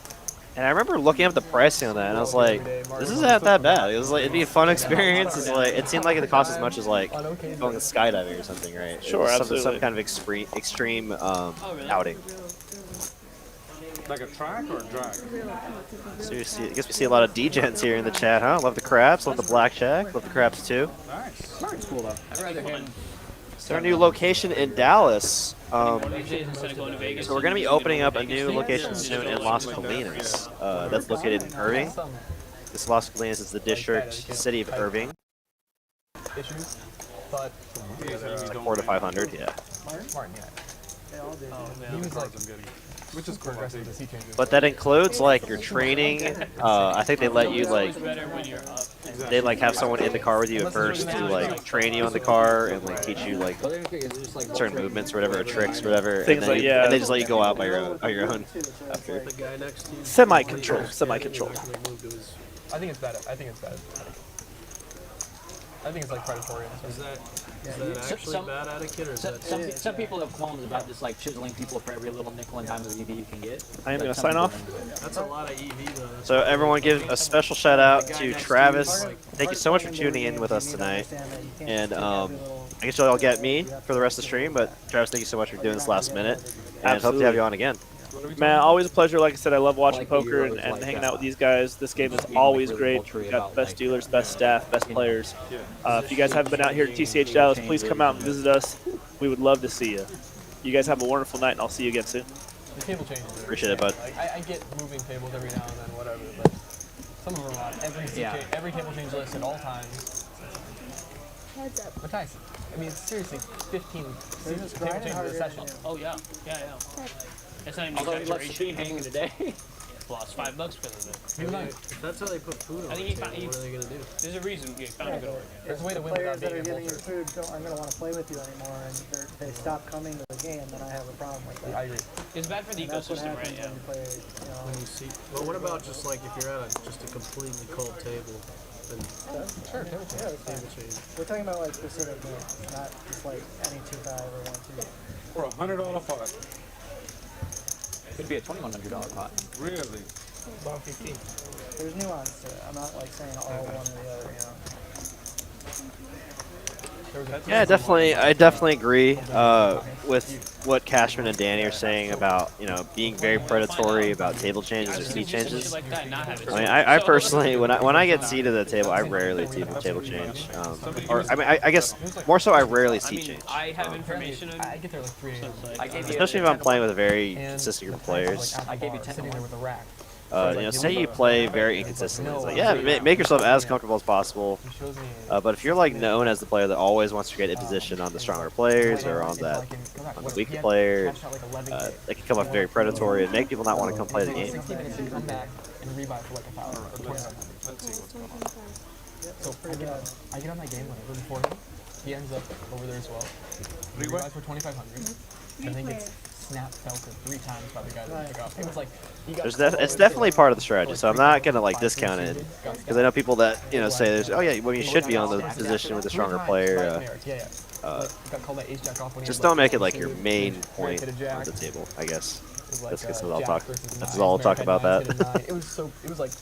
And I remember looking up the pricing on that, and I was like, "This isn't that bad." It was like it'd be a fun experience. It's like it seemed like it cost as much as like going skydiving or something, right? Sure, some absolutely. kind of extreme outing. Like a track or a drag? So you see, I guess we see a lot of D-gents here in the chat, huh? Love the craps, love the blackjack, love the craps too. Nice. That's cool, though. I'd rather him. So our new location in Dallas. Instead of going to Vegas. So we're going to be opening up a new location soon in Las Colinas. That's located in Irving. This Las Colinas is the district city of Irving. Issues, but It's like 4 to 500, yeah. Martin, yeah. They all do. He was like Which is cool. progressive the sea changes. But that includes like your training. I think they let you like they like have someone in the car with you at first to like train you on the car and like teach you like certain movements or whatever, or tricks or whatever. Things and then like, you- yeah. and they just let you go out by your own. After. The guy next to you. Semi-control. I think it's bad. I think it's bad. I think it's like predatory. Is that So- actually some- bad etiquette or is that? Some people have qualms about just like chiseling people for every little nickel and dime of EV you can get. I am But going to some sign people off. are into it. That's a lot of EV though. So everyone give a special shout out to Travis. Thank you so much for tuning in with us tonight. And I guess you'll all get me for the rest of the stream, but Travis, thank you so much for doing this last minute. And hope to have you on again. Man, always a pleasure. Like I said, I love watching poker and hanging out with these guys. This game is always great. We've got the best dealers, best staff, best players. If you guys haven't been out here to TCH Dallas, please come out and visit us. We would love to see you. You guys have a wonderful night, and I'll see you again soon. The table changes. Appreciate it, bud. Like, I get moving tables every now and then, whatever, but some of them are on every table change list at all times. Heads up. But Tyson, I mean, seriously, 15 They're just table grinding changes harder a than session. you. Oh yeah, yeah. It's not even Although he left exaggeration. Safeen hanging today. Lost $5 because of it. Maybe not. If that's how they put food on I think the he found, table, what are they gonna do? there's a reason he found a good one. There's a way to The win without players that being are getting your impulsive. food aren't going to want to play with you anymore, and they stop coming to the game, then I have a problem with that. I agree. It's bad for the And that's what ecosystem, happens right? Yeah. when you play, you know. When you see, well, what about just like if you're at just a completely cold table, then Sure, table table change. change. We're talking about like specific games, not just like any 2-5 or 1-2. For $100 pot. Could be a $2,100 pot. Really? About 15. There's nuance to it. I'm not like saying all one or the other, you know. Yeah, I definitely agree with what Cashman and Danny are saying about, you know, being very predatory about table changes or seat changes. Like that, not have it. I mean, I personally, when I get seated at the table, I rarely table change. Or I mean, I guess more so, I rarely seat change. I have information on I get there like 3 a.m. I gave you Especially if I'm playing with a very consistent group of players. I gave you 10 sitting there with a rack. You know, say you play very inconsistently. It's like, yeah, make yourself as comfortable as possible. But if you're like known as the player that always wants to get in position on the stronger players or on the weaker player, it can come off very predatory and make people not want to come play the game. 60 minutes to come back and rebuy for like $1,000 or 25. So I get on my game whenever before him. He ends up over there as well. He rebuys for 2,500 and then gets snap felted 3 times by the guy that took off. It was like he got It's definitely part of the strategy, so I'm not gonna like discount it because I know people that say there's well you should be on the position with the stronger player. Just don't make it like your main point on the table, I guess. That's all I'll talk about that. It was like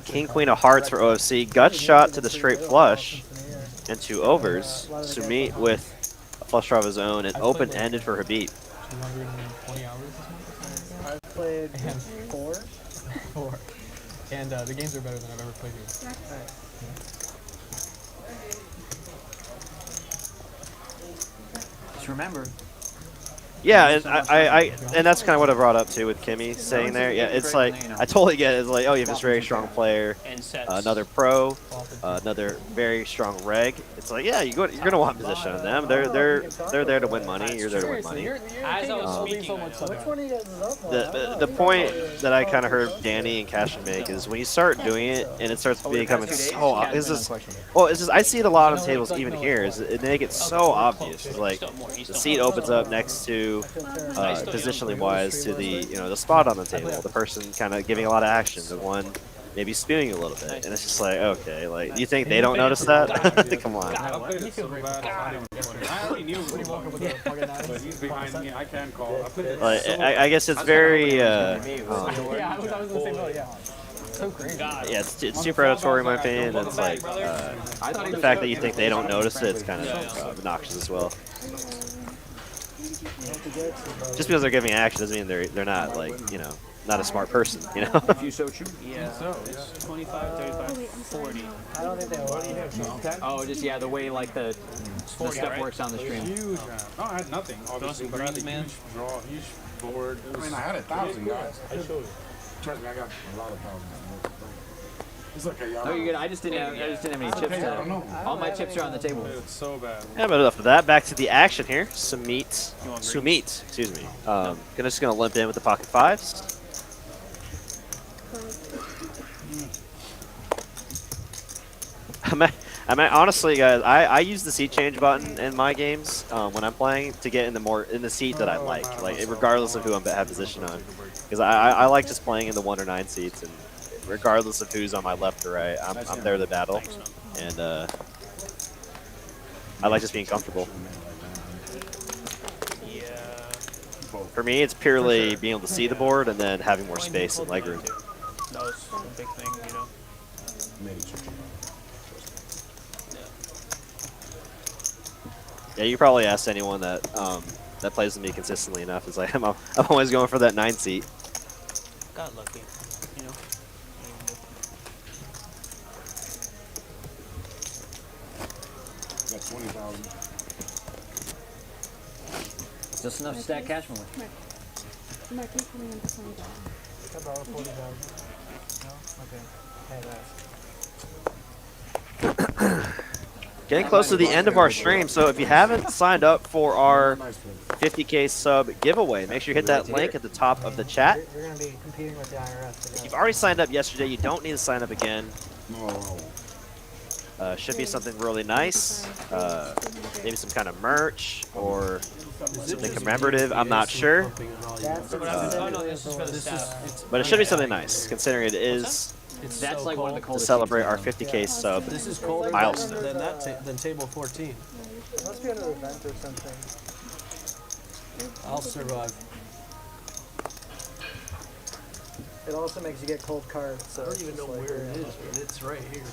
King Queen of Hearts for OFC, gut shot to the straight flush and 2 overs. Sumit with a flush draw of his own and open-ended for Habib. 220 hours this month. I've played 4. 4. And the games are better than I've ever played here. Just remember. Yeah, and and that's kind of what I brought up too with Kimmy saying there. Yeah, it's like I totally get it. It's like, oh, you have this very strong player, another pro, another very strong reg. It's like, yeah, you're gonna want position on them. They're there to win money. You're there to win money. As I was speaking, Which one of you guys is up more? The point that I kind of heard Danny and Cashman make is when you start doing it and it starts becoming so obvious. I see it a lot on tables even here. They make it so obvious. It's like the seat opens up next to positionally wise to the spot on the table. The person kind of giving a lot of action. The one maybe spewing a little bit, and it's just like, okay, like you think they don't notice that? Come on. I played it so bad. I already knew it was but he's behind me. I can't call. Like, I guess it's very. Yeah, I was in the same boat. Yeah. So crazy. Yeah, it's too predatory in my opinion. And it's like the fact that you think they don't notice it, it's kind of obnoxious as well. Just because they're giving action doesn't mean they're not like not a smart person, If you so choose. Yeah. So it's 25, 35, 40. I don't think they will. Oh, just the way like the stuff works on the stream. Huge. No, I had nothing. Obviously, but I had a huge draw, huge board. I mean, I had 1,000 guys. I showed you. Trust me, I got a lot of thousands. It's okay, y'all. No, you're good. I just didn't have any chips. All my chips are on the table. It's so bad. Yeah, but enough of that. Back to the action here. Sumit, excuse me. Just gonna limp in with the pocket 5s. Honestly, guys, I use the seat change button in my games when I'm playing to get in the seat that I like regardless of who I'm have position on, because I like just playing in the 1 or 9 seats, and regardless of who's on my left or right, I'm there to battle, and I like just being comfortable. For me, it's purely being able to see the board and then having more space and legroom. That was a big thing, Yeah, you probably asked anyone that that plays with me consistently enough. It's like I'm always going for that 9 seat. Got lucky, Got 20,000. Just enough to stack Cashman with. Mark, you're coming in for $20. About 40,000. No? Okay. Hey, getting close to the end of our stream. So if you haven't signed up for our 50K sub giveaway, make sure you hit that link at the top of the chat. You're going to be competing with the IRS. If you've already signed up yesterday, you don't need to sign up again. Should be something really nice. Maybe some kind of merch or something commemorative. I'm not sure. But it should be something nice, considering it is That's like one of the to coldest celebrate our 50K sub This is colder milestone. than table 14. It must be an event or something. I'll survive. It also makes you get cold cards. So I don't even know like where it is, but it's right here.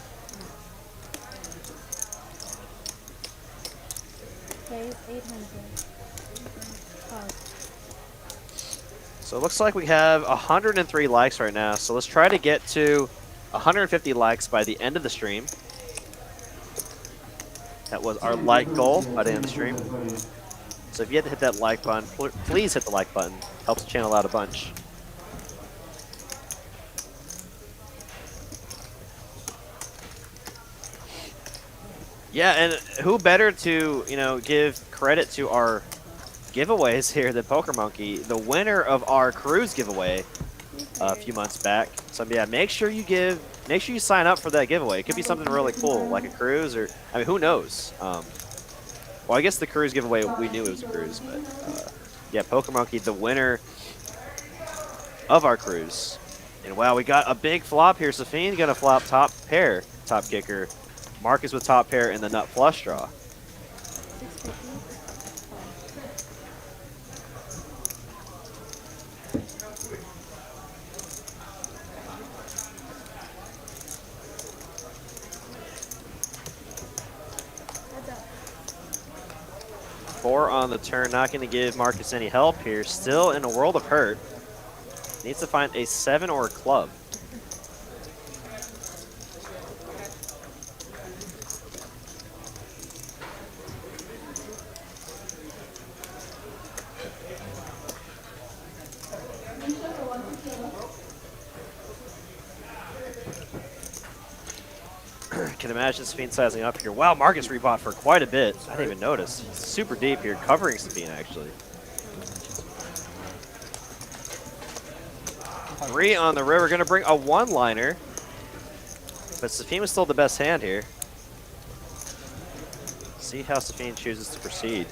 Phase 800. Oh. So it looks like we have 103 likes right now. So let's try to get to 150 likes by the end of the stream. That was our like goal by the end of the stream. So if you had to hit that like button, please hit the like button. Helps the channel out a bunch. Yeah, and who better to, give credit to our giveaways here than Poker Monkey, the winner of our cruise giveaway a few months back. So yeah, make sure you sign up for that giveaway. It could be something really cool, like a cruise, or who knows? Well, I guess the cruise giveaway, we knew it was a cruise, but yeah, Poker Monkey, the winner of our cruise. And wow, we got a big flop here. Safeen gonna flop top pair, top kicker. Marcus with top pair in the nut flush draw. Four on the turn, not going to give Marcus any help here. Still in a world of hurt. Needs to find a 7 or a club. Can imagine Safeen sizing up here. Wow, Marcus rebought for quite a bit. I didn't even notice. He's super deep here, covering Safeen actually. 3 on the river, gonna bring a one-liner. But Safeen was still the best hand here. See how Safeen chooses to proceed.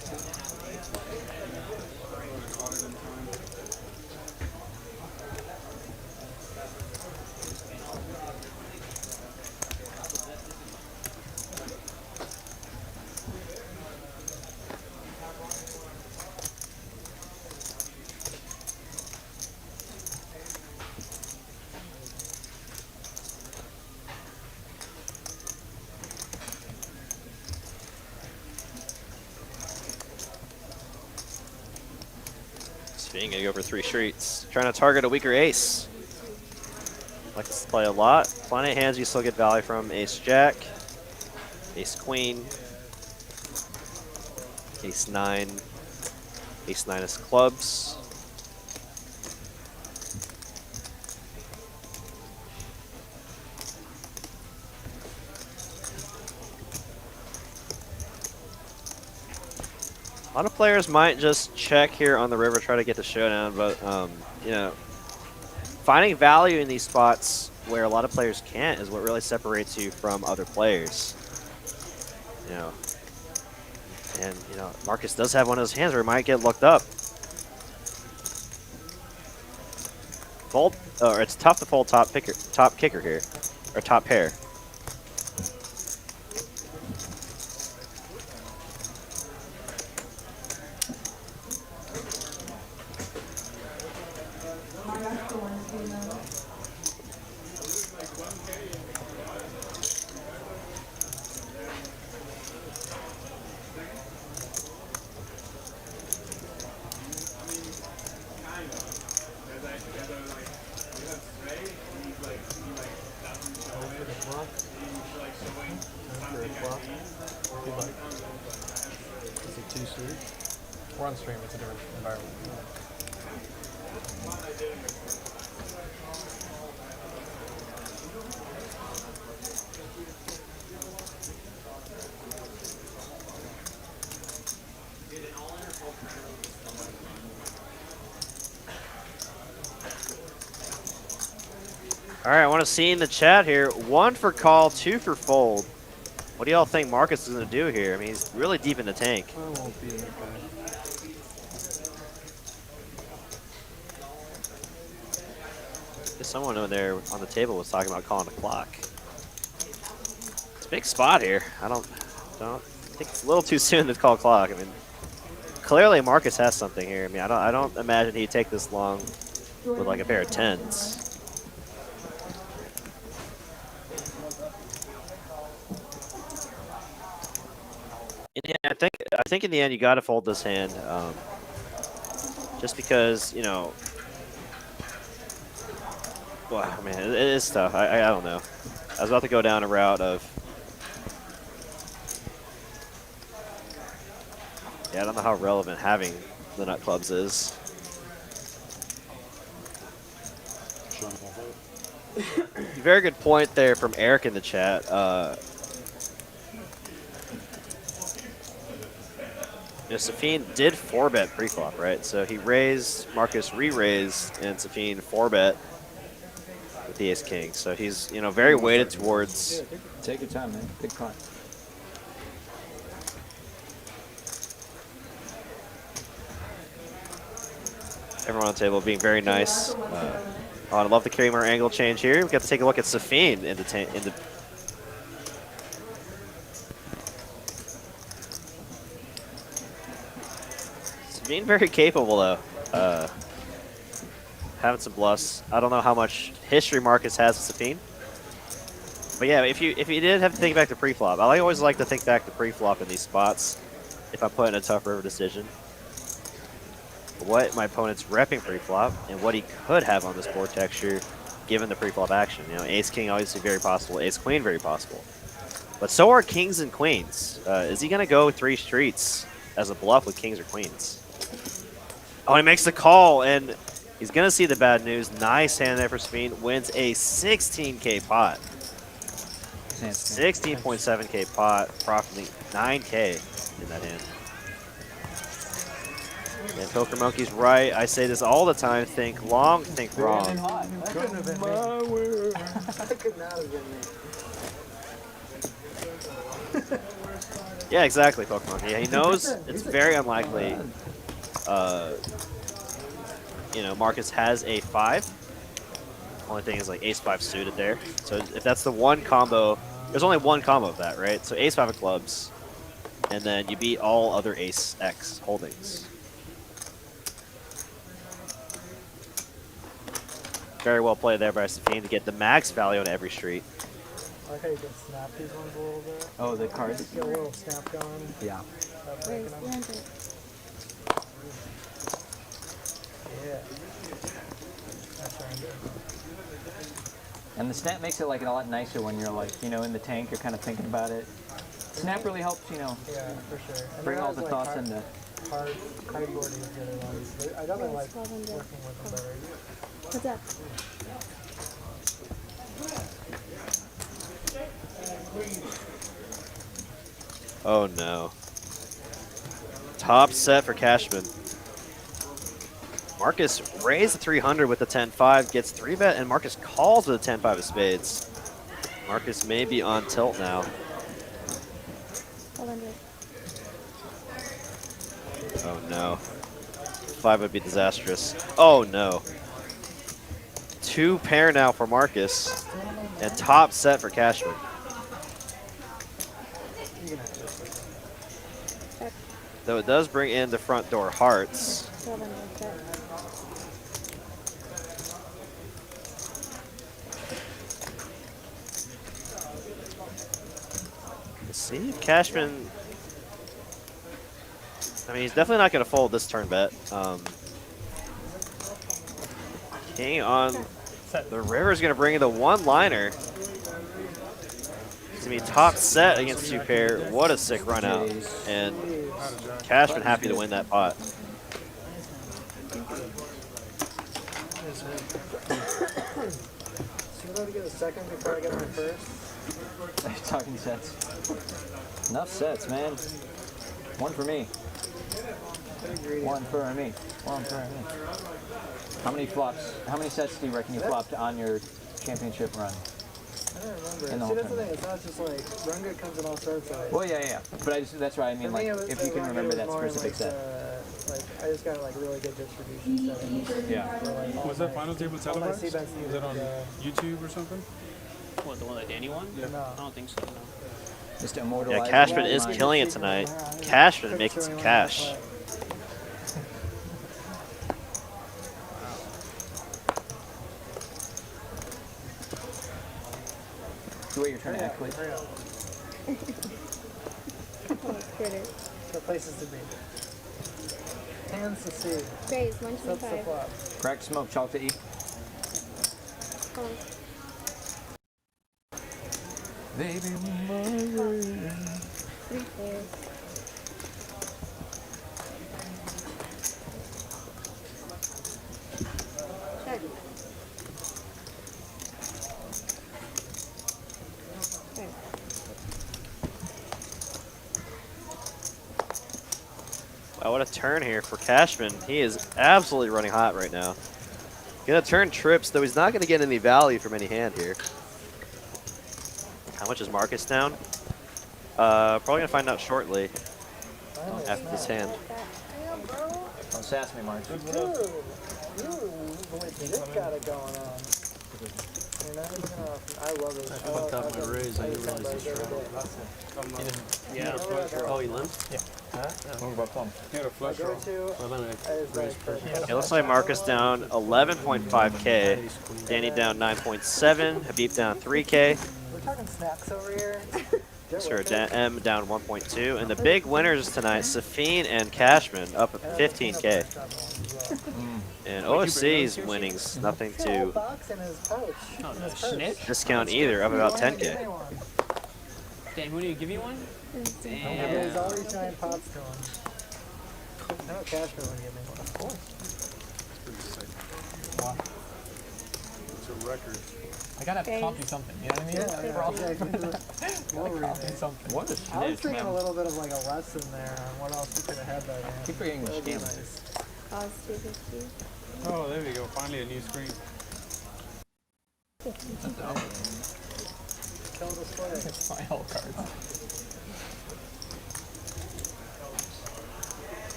Being gonna go for 3 streets. Trying to target a weaker ace. Like to play a lot. Plenty of hands you still get value from. Ace Jack, Ace Queen, Ace 9, Ace 9 is clubs. A lot of players might just check here on the river, try to get the showdown, but finding value in these spots where a lot of players can't is what really separates you from other players. And Marcus does have one of those hands where he might get looked up. Fold, or it's tough to fold top kicker here, or top pair. We're on stream, it's a different environment. All right, I want to see in the chat here, 1 for call, 2 for fold. What do y'all think Marcus is going to do here? I mean, he's really deep in the tank. I won't be that bad. Someone over there on the table was talking about calling the clock. It's a big spot here. I think it's a little too soon to call clock. I mean, clearly Marcus has something here. I mean, I don't imagine he'd take this long with like a pair of 10s. Yeah, I think in the end you got to fold this hand, just because, you know. Well, I mean, it is tough. I don't know. I was about to go down a route of. Yeah, I don't know how relevant having the nut clubs is. Very good point there from Eric in the chat. Safeen did 4-bet pre-flop, right? So he raised, Marcus re-raised, and Safeen 4-bet with the ace-king. So he's, you know, very weighted towards... Take your time, man. Big pot. Everyone on the table being very nice. I love the Kramer angle change here. We got to take a look at Safeen in the Being very capable though. Having some bluffs. I don't know how much history Marcus has with Safeen. But yeah, if you did have to think back to pre-flop, I always like to think back to pre-flop in these spots if I'm put in a tough river decision. What my opponent's repping pre-flop and what he could have on this board texture given the pre-flop action. You know, ace-king obviously very possible, ace-queen very possible. But so are kings and queens. Is he going to go 3 streets as a bluff with kings or queens? Oh, he makes the call, and he's going to see the bad news. Nice hand there for Safeen. Wins a 16K pot. 16.7K pot, profiting 9K in that hand. And Poker Monkey's right. I say this all the time. Think long, think wrong. That couldn't have been me. That could not have been me. Yeah, exactly, Poker Monkey. Yeah, he knows it's very unlikely. You know, Marcus has a 5. Only thing is like ace-5 suited there. So if that's the one combo, there's only one combo of that, right? So ace-5 of clubs, and then you beat all other ace-X holdings. Very well played there by Safeen to get the max value on every street. I like how you can snap these ones a little bit. Oh, the cards? Just get a little snap going. Yeah. Yeah. That's right. And the snap makes it like a lot nicer when you're like, you know, in the tank, you're kind of thinking about it. Snap really helps, you know. Yeah, for sure. And bring all the thoughts into. Hardboard is the other ones. I definitely like working with them better. What's up? Oh no. Top set for Cashman. Marcus raised the 300 with the 10-5, gets 3-bet, and Marcus calls with the 10-5 of spades. Marcus may be on tilt now. Oh no. 5 would be disastrous. Oh no. 2 pair now for Marcus, and top set for Cashman. Though it does bring in the front door hearts. Let's see if Cashman. I mean, he's definitely not going to fold this turn bet. King on the river is going to bring in the one-liner. It's going to be top set against 2 pair. What a sick run out. And Cashman happy to win that pot. So you let me get a second before I get my first? Talking sets. Enough sets, man. One for me. One for me. One for me. How many flops? How many sets do you reckon you flopped on your championship run? I don't remember. In the See, whole that's the thing. tournament. It's not just like run good comes in all sorts of. Well, yeah. But that's why I mean, For like, me, it was, if the you can run remember good that was more in, specific like, set. Like I just got like really good distribution settings. Yeah. For, like, all Was that my- final table all my televised? C-bets Was it on needed, YouTube or something? What, the one that Danny won? Yeah. No. I don't think so, no. Just Yeah, immortalize. Cashman is killing it tonight. Cashman making some cash. You wait your turn, actually. Hurry up. Critter. The places to be. Hands to see. Raise, Sets to 125. flop. Crack smoke, chalk to E. Oh. Baby, Three pairs. Check. Okay. Wow, what a turn here for Cashman. He is absolutely running hot right now. Gonna turn trips, though he's not gonna get any value from any hand here. How much is Marcus down? Probably gonna find out shortly after this hand. Don't sass me, Mark. Dude, you legit got it going on. You're not even gonna, I love it. I fucked up my raise. I didn't realize he's Yeah. Oh, he limped? Yeah. What about plum? He had a flush draw. Well, then I raised first. It looks like Marcus down 11.5k, Danny down 9.7, Habib down 3k, We're talking snacks over here. Sir M down 1.2, and the big winners tonight, Safeen and Cashman up at 15k. And OFC's winnings nothing to Box in his pouch. Oh, In no, his purse. snitch? discount either, up about 10k. Damn, who did you give you one? Yeah, there's all these giant pots to him. I know Cashman would give me one. Of course. It's a record. I gotta copy something, you know what I mean? Yeah, We're all- yeah. Gotta copy something. What a I was snitch, thinking man. a little bit of like a lesson there on what else we could have had that hand. Keep forgetting the That would be scam. nice. Pause 250. Oh, there we go. Finally a new screen. Kill the play. It's my whole cards.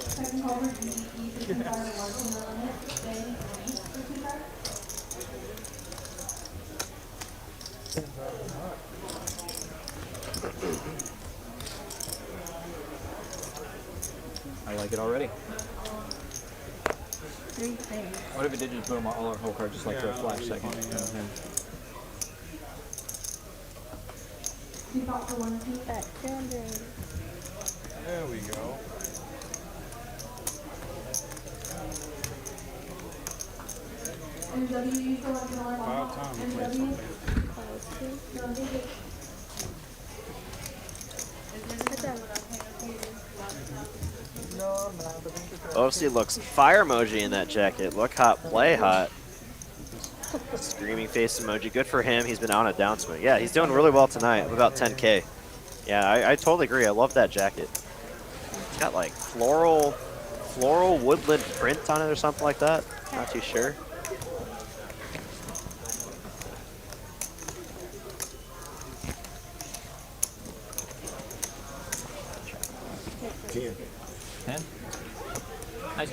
Second caller, you can fire one on it. Then, for 2 cards. I like it already. 3 pairs. What if it did just boom all our whole card just like for a flash second? You bought for 1 piece at 200. There we go. MW, you still want to go About time we played MW? something. No, they get. No, I'm not. But thank you for OFC looks fire emoji in that jacket. Look hot, play hot. Screaming face emoji. Good for him. He's been on a downswing. Yeah, he's doing really well tonight. About 10k. Yeah, I totally agree. I love that jacket. It's got like floral woodland print on it or something like that. Not too sure. Ten? Nice.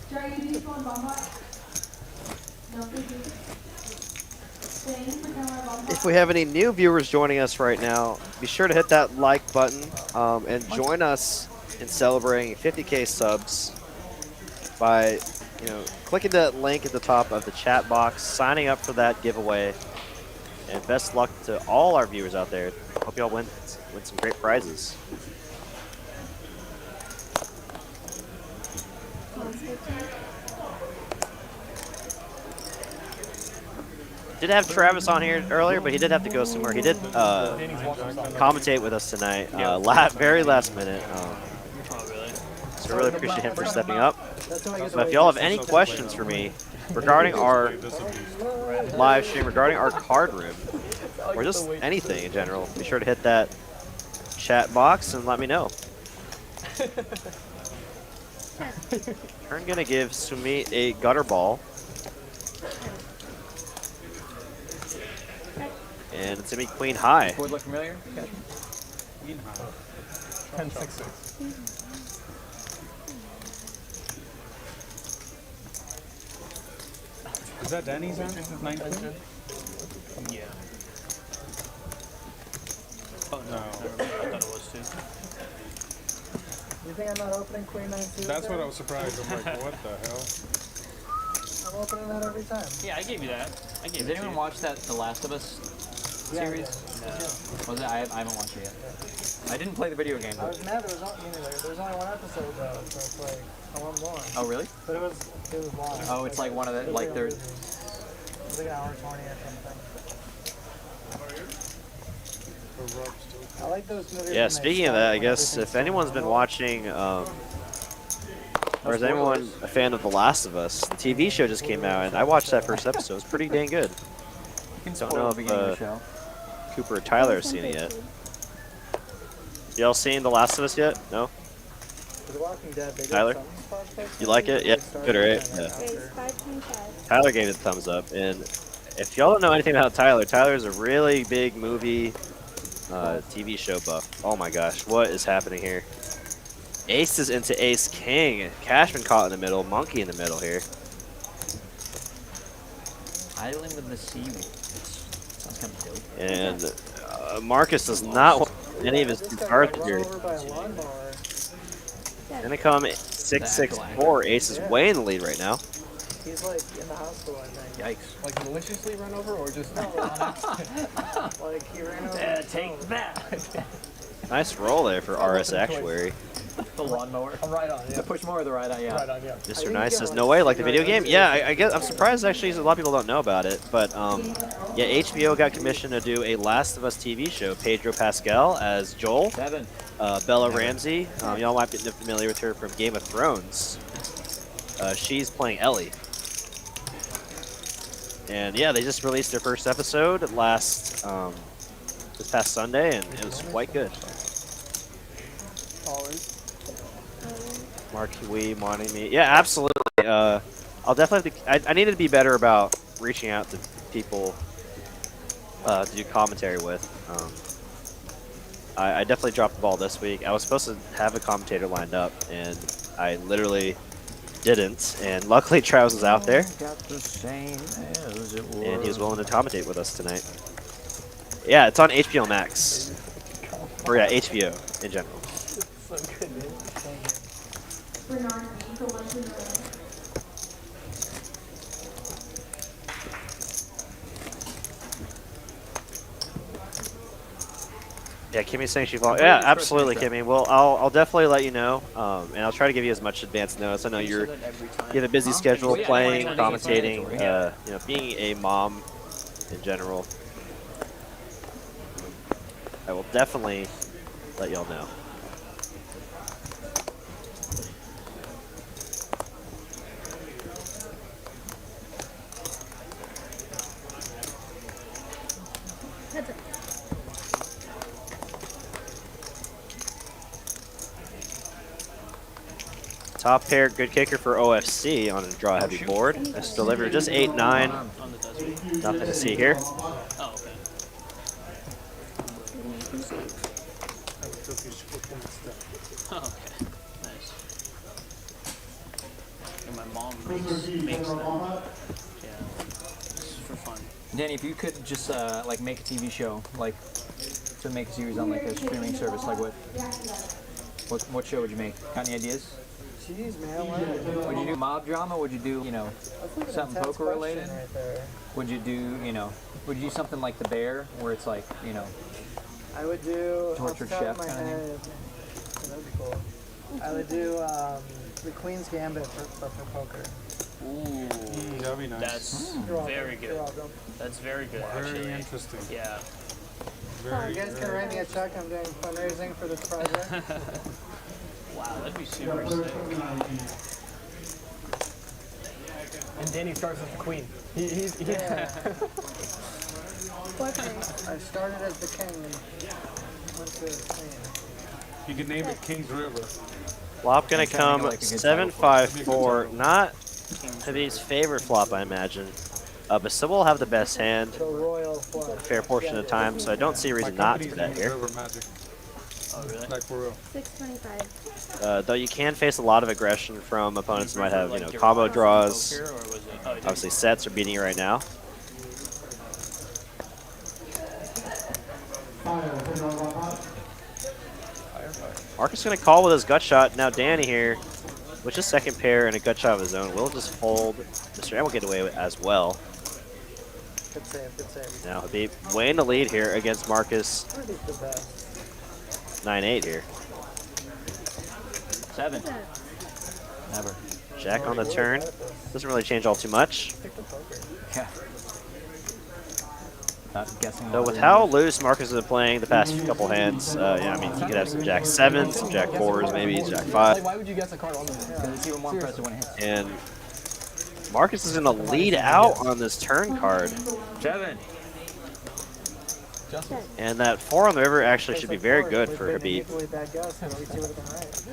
Jerry, you use one bombard? No, thank you. Thanks for coming on bombard. If we have any new viewers joining us right now, be sure to hit that like button and join us in celebrating 50k subs by clicking that link at the top of the chat box, signing up for that giveaway, and best luck to all our viewers out there. Hope y'all win some great prizes. Did have Travis on here earlier, but he did have to go somewhere. He did commentate with us tonight, very last minute. So really appreciate him for stepping up. But if y'all have any questions for me regarding our live stream, regarding our card room, or just anything in general, be sure to hit that chat box and let me know. I'm gonna give Sumit a gutter ball. And it's gonna be queen high. Board look familiar? Queen high. 10-6-6. Is that Danny's hand? 19? Yeah. Oh no, I thought it was too. You think I'm not opening queen 9 suited? That's what I was surprised. I'm like, what the hell? I'm opening that every time. Yeah, I gave you that. I gave Has it anyone to you. watched that The Last of Us series? No. Was it? I haven't watched it yet. I didn't play the video game. I was mad there was only one episode though, so it's like I want more. Oh really? But it was long. Oh, it's like one of the like they're. It was like an hour 20 or something. I like those movies. Yeah, speaking of that, I guess if anyone's been watching, or is anyone a fan of The Last of Us, the TV show just came out, and I watched that first episode. It's pretty dang good. Don't know if Cooper or Tyler have seen it yet. Y'all seen The Last of Us yet? No? Tyler? You like it? Yeah, good, right? Yeah. Tyler gave it a thumbs up, and if y'all don't know anything about Tyler, Tyler's a really big movie TV show buff. Oh my gosh, what is happening here? Ace is into Ace King. Cashman caught in the middle, Monkey in the middle here. Island of the Seaweed. Sounds kind of dope. And Marcus does not want any of his cards here. Gonna come 6-6-4. Ace is way in the lead right now. He's like in the hospital, I think. Yikes. Like maliciously run over or just like he ran over. Take that. Nice roll there for RS Actuary. The lawnmower. Right on, yeah. The push mower or the ride on, yeah. Right on, yeah. Mr. Nice says, no way, like the video game? Yeah, I guess I'm surprised actually a lot of people don't know about it. But yeah, HBO got commissioned to do a Last of Us TV show. Pedro Pascal as Joel. Bella Ramsey. Y'all might be familiar with her from Game of Thrones. She's playing Ellie. And yeah, they just released their first episode this past Sunday, and it was quite good. Mark Wee wanting me. Yeah, absolutely. I'll definitely have to, I needed to be better about reaching out to people to do commentary with. I definitely dropped the ball this week. I was supposed to have a commentator lined up, and I literally didn't. And luckily, Travis was out there, and he was willing to commentate with us tonight. Yeah, it's on HBO Max. Or yeah, HBO in general. Yeah, Kimmy's saying she volunteered. Yeah, absolutely, Kimmy. Well, I'll definitely let you know, and I'll try to give you as much advance notice. I know you have a busy schedule, playing, commentating, you know, being a mom in general. I will definitely let y'all know. Top pair, good kicker for OFC on a draw heavy board. Nice delivery, just 8-9. Nothing to see here. Oh, okay. Oh, okay. Nice. And my mom makes them. Yeah. Just for fun. Danny, if you could just like make a TV show, like to make a series on like a streaming service, like what show would you make? Got any ideas? Jeez, man, Would you do mob drama? Would you do, you know, something poker related? Right there. Would you do, you know, would you do something like The Bear, where it's like, you know, I would do Tortured off the top Chef of my kinda thing? head, that'd be cool. I would do the Queen's Gambit for poker. Ooh. that'd be nice. That's very good. That's very good, actually. Very interesting. Yeah. You guys can write me a check. I'm doing fundraising for this project. Wow, that'd be super sick. And Danny starts with the queen. He's Yeah. I started as the king and went to the queen. You can name it King's River. Flop gonna come 7-5-4. Not Habib's favorite flop, I imagine. But still will have the best hand The royal flush. a fair portion of the time, so I don't see a reason not to bet here. River Magic. Oh, really? Like for real. 625. Though you can face a lot of aggression from opponents who might have, you know, combo draws. Poker, or was it? Oh, it Obviously, sets are beating you right now. Marcus gonna call with his gut shot. Now Danny here, with his second pair and a gut shot of his own, will just fold. Mr. M will get away with as well. Good save, good save. Now Habib way in the lead here against Marcus. Habib's the best. 9-8 here. 7. Never. Jack on the turn. Doesn't really change all too much. Yeah. Not guessing. So with how loose Marcus has been playing the past couple hands, yeah, I mean, he could have some Jack 7s, some Jack 4s, maybe Jack 5. Why would you guess a card on the Because it's even more impressive when it hits. And Marcus is going to lead out on this turn card. 7. And that 4 on the river actually should be very good for Habib. Equally bad guess, and at least he would have been right.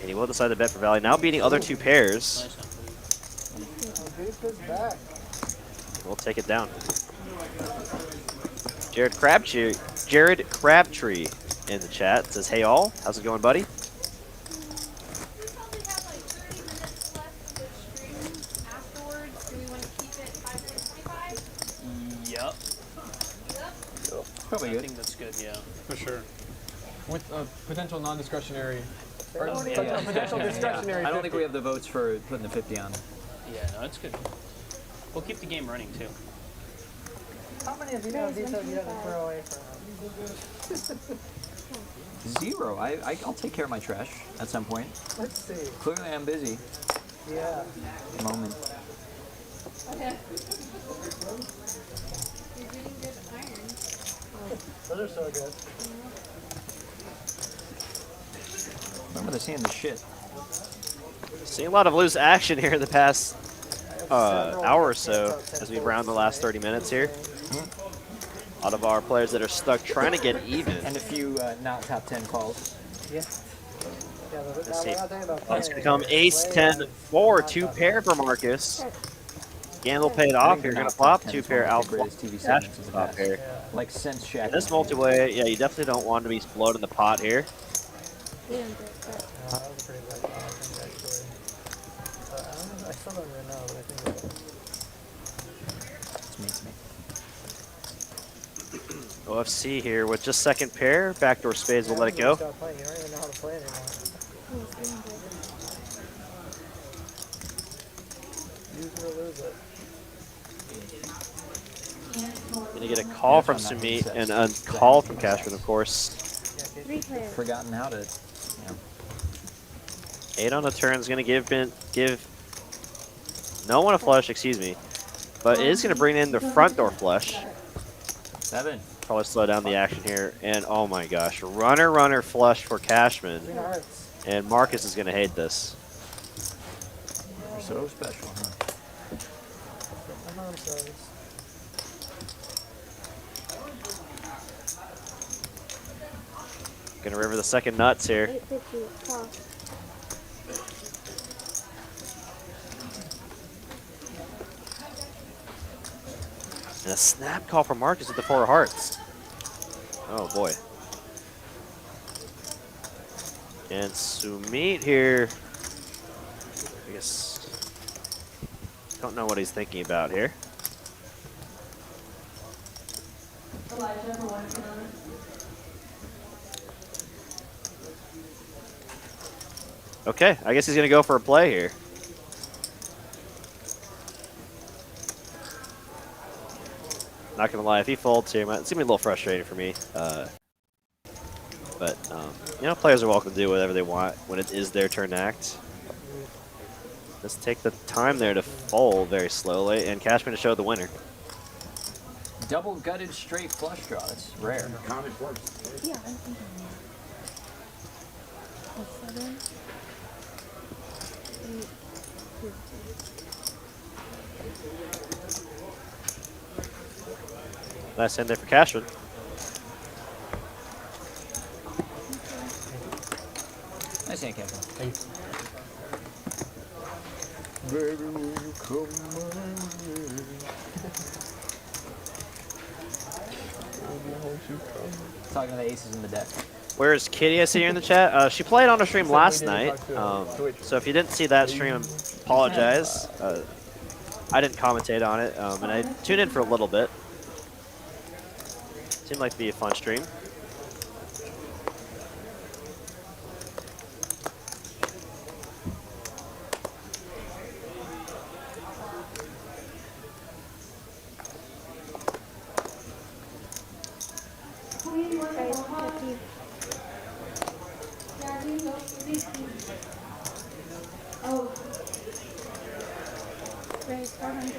And he will decide to bet for value. Now beating other two pairs. Habib is back. We'll take it down. Jared Crabtree in the chat says, "Hey all, how's it going, buddy?" Yep. Probably I good. think that's good, yeah. For sure. with a potential non-discretionary. Or Yeah. potential discretionary. I don't think 50. we have the votes for putting the 50 on. Yeah, no, that's good. We'll keep the game running, too. How many of you know these have you had to throw away from him? 0. I'll take care of my trash at some point. Let's see. Clearly I'm busy. Yeah. Moment. Okay. Those are so good. Remember the seeing the shit. Seeing a lot of loose action here in the past hour or so as we round the last 30 minutes here. A lot of our players that are stuck trying to get even. And a few not top 10 calls. Yeah. Yeah, but Let's see. we're not talking about Oh, it's playing. going to come ace 10 4, 2 pair for Marcus. Gamble paid off. You're going to flop 2 pair alpha. Cash flop here. Like since Shaq. In this multi-way, yeah, you definitely don't want to be floating the pot here. No, that was a pretty bad call, I think, actually. I still don't really know, but I think it was. It's me. OFC here with just second pair. Backdoor spades will let it go. Stop playing. You don't even know how to play anymore. Use it or lose it. Gonna get a call from Sumit and a call from Cashman, of course. Forgotten how to. 8 on the turn is gonna give no one a flush, excuse me, but it is gonna bring in the front door flush. 7. Probably slow down the action here, and oh my gosh, runner flush for Cashman, and Marcus is gonna hate this. You're so special, huh? My mom says. Gonna river the second nuts here. 850 call. And a snap call from Marcus with the 4 of hearts. Oh boy. And Sumit here, I guess, don't know what he's thinking about here. Okay, I guess he's gonna go for a play here. Not gonna lie, if he folds here, it's gonna be a little frustrating for me. But you know, players are welcome to do whatever they want when it is their turn to act. Just take the time there to fold very slowly, and Cashman to show the winner. Double gutted straight flush draw. That's rare. Count it first. Yeah, I'm thinking. A 7, 8, 15. Nice hand there for Cashman. Nice hand, Kevin. Thank you. Baby, will you come my way? Talking to the aces in the deck. Where's Kitty? I see her in the chat. She played on a stream last night. So if you didn't see that stream, apologize. I didn't commentate on it, and I tuned in for a little bit. Seemed like to be a fun stream. Oh. Raise 400.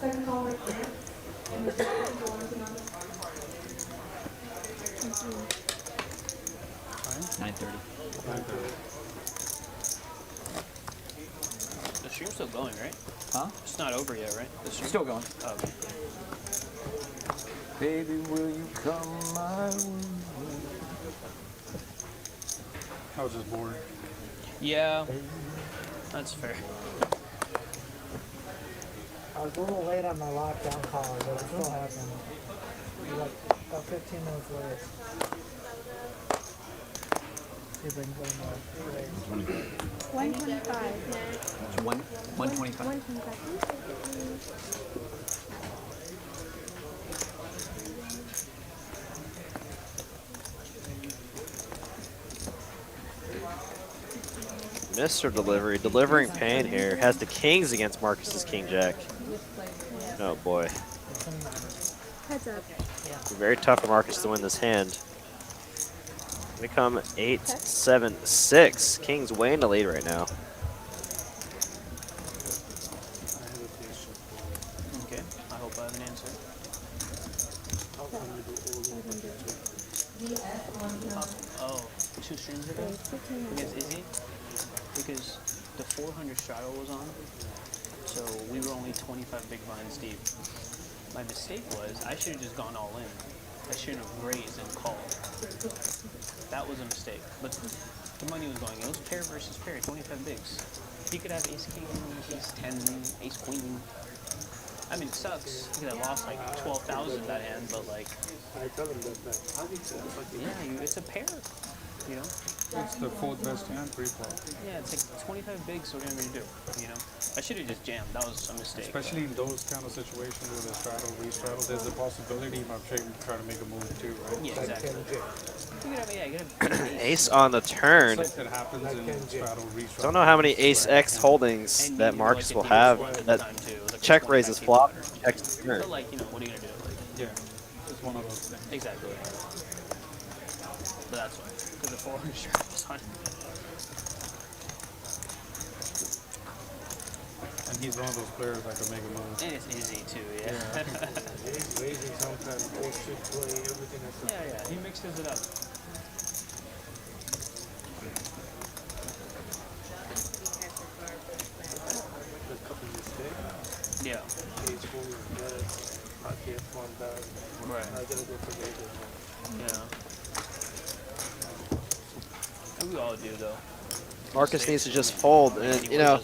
Second call right there. And the second call is another. 9:30. The stream's still going, right? Huh? It's not over yet, right? The stream's Still going. Oh, okay. Baby, will you come my way? I was just bored. Yeah, that's fair. I was a little late on my lockdown call, but it still happened. Like about 15 minutes late. See if I can play more. 125. It's 125. 125. Mr. Delivery, delivering pain here. Has the kings against Marcus's king jack. Oh boy. Heads up. Very tough for Marcus to win this hand. Gonna come 8, 7, 6. King's way in the lead right now. Okay, I hope I have an answer. Oh, 2 streams ago against Izzy, because the 400 straddle was on, so we were only 25 big blinds deep. My mistake was I should have just gone all in. I shouldn't have raised and called. That was a mistake. But the money was going. It was pair versus pair, 25 bigs. He could have ace king, ace 10, ace queen. I mean, it sucks because I lost like 12,000 that hand, but like. I tell him that. Yeah, it's a pair. You know. It's the fourth best hand pre-flop. Yeah, it's like 25 bigs. What am I gonna do? You know. I should have just jammed. That was a mistake. Especially in those kind of situations where the straddle, re-straddle, there's a possibility my trader try to make a move too, right? Yeah, exactly. You could have Ace on the turn. It happens in straddle, re-straddle. Don't know how many ace X holdings that Marcus will have that check raises flop, checks the turn. But like, you know, what are you gonna do? Like, yeah, it's one of those things. Exactly. But that's why, because the 400 strap was on. And he's one of those players that can make a move. And it's easy too, yeah. He's raising sometimes, bullshit play, everything that's Yeah, he mixes it up. a couple mistakes. Yeah. He's fully dead. I can't find that. Right. I gotta go to Vegas. Yeah. And we all do though. Marcus needs to just fold, and you know,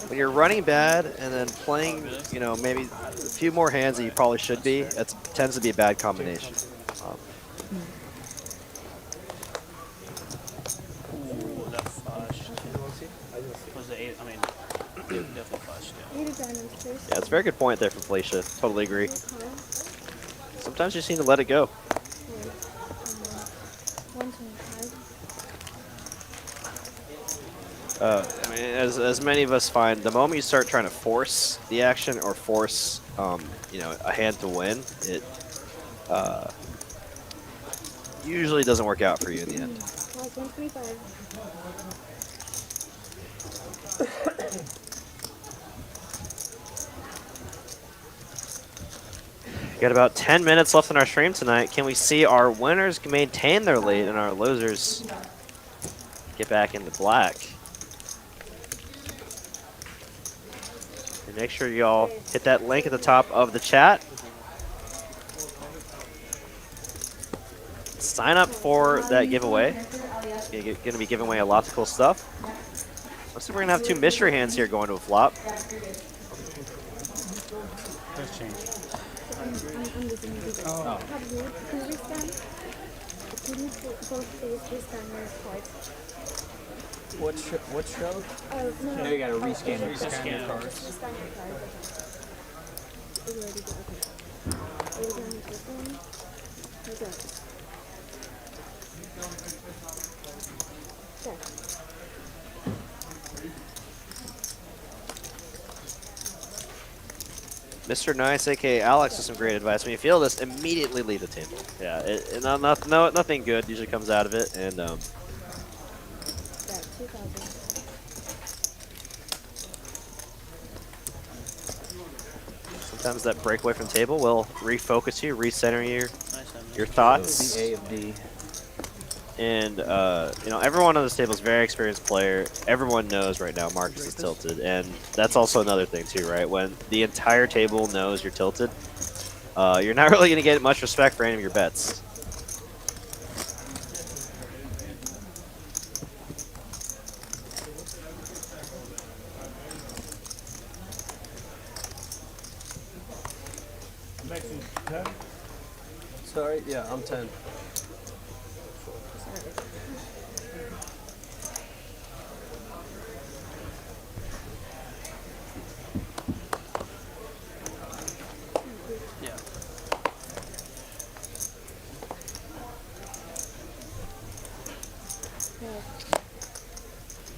when you're running bad and then playing, you know, maybe a few more hands that you probably should be, it tends to be a bad combination. Ooh, that flushed. Was the 8? I mean, definitely flushed. Yeah. 8 of diamonds, please. Yeah, it's a very good point there from Felicia. Totally agree. Sometimes you just need to let it go. 125. I mean, as many of us find, the moment you start trying to force the action or force, you know, a hand to win, it usually doesn't work out for you in the end. Got about 10 minutes left in our stream tonight. Can we see our winners maintain their lead and our losers get back into black? And make sure y'all hit that link at the top of the chat. Sign up for that giveaway. Going to be giving away a lot of cool stuff. Looks like we're going to have 2 mystery hands here going to a flop. Let's change. Oh. What show? No, you gotta rescan your cards. Mr. Nice, aka Alex, with some great advice. When you feel this, immediately leave the table. Yeah, nothing good usually comes out of it, and sometimes that breakaway from table will refocus you, recenter your thoughts. The A of D. And you know, everyone on this table is a very experienced player. Everyone knows right now Marcus is tilted, and that's also another thing too, right? When the entire table knows you're tilted, you're not really going to get much respect for any of your bets. Sorry, yeah, I'm 10.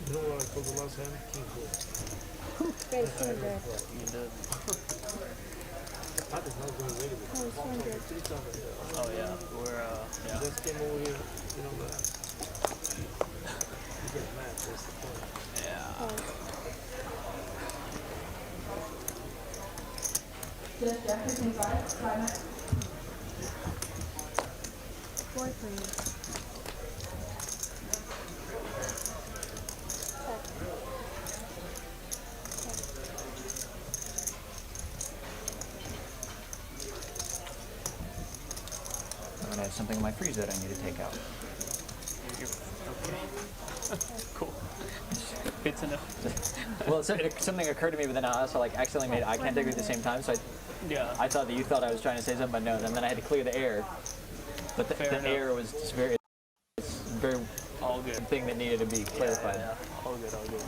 You know what I told the last hand? King four. Very similar. You did. I did not go negative. Oh yeah, we're yeah. Just came over here, you know that. You get mad, that's the point. Yeah. Just Jefferson, 5 minutes. 4 3. I have something in my freezer that I need to take out. Cool. Good to know. Well, something occurred to me, but then I also like accidentally made eye contact at the same time, so I thought that you thought I was trying to say something, but no. And then I had to clear the air. But the air was just very all good thing that needed to be clarified. Yeah. All good, all good.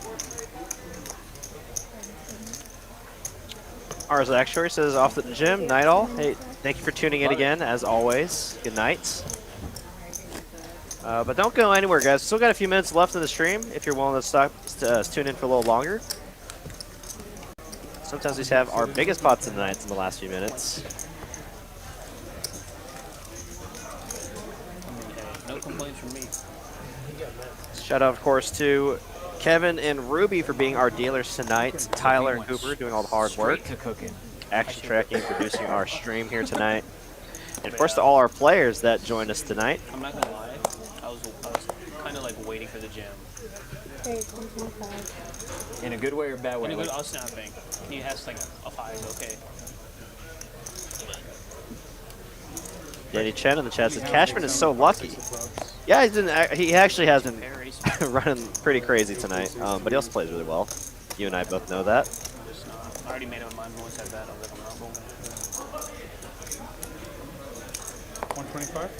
Ours Actuary says off at the gym. Night all. Hey, thank you for tuning in again, as always. Good night. But don't go anywhere, guys. Still got a few minutes left in the stream if you're willing to stop, tune in for a little longer. Sometimes we have our biggest pots of the night in the last few minutes. No complaints from me. Shout out, of course, to Kevin and Ruby for being our dealers tonight. Tyler and Cooper doing all the hard work. To cooking. Action tracking, producing our stream here tonight. And of course to all our players that joined us tonight. I'm not gonna lie, I was kind of like waiting for the jam. In a good way or bad way? In a good, I was snapping. He has like a 5, okay. Danny Chen in the chat says Cashman is so lucky. Yeah, he actually has been running pretty crazy tonight, but he also plays really well. You and I both know that. I already made up my mind once I bet. I was like, I'm not going. 125?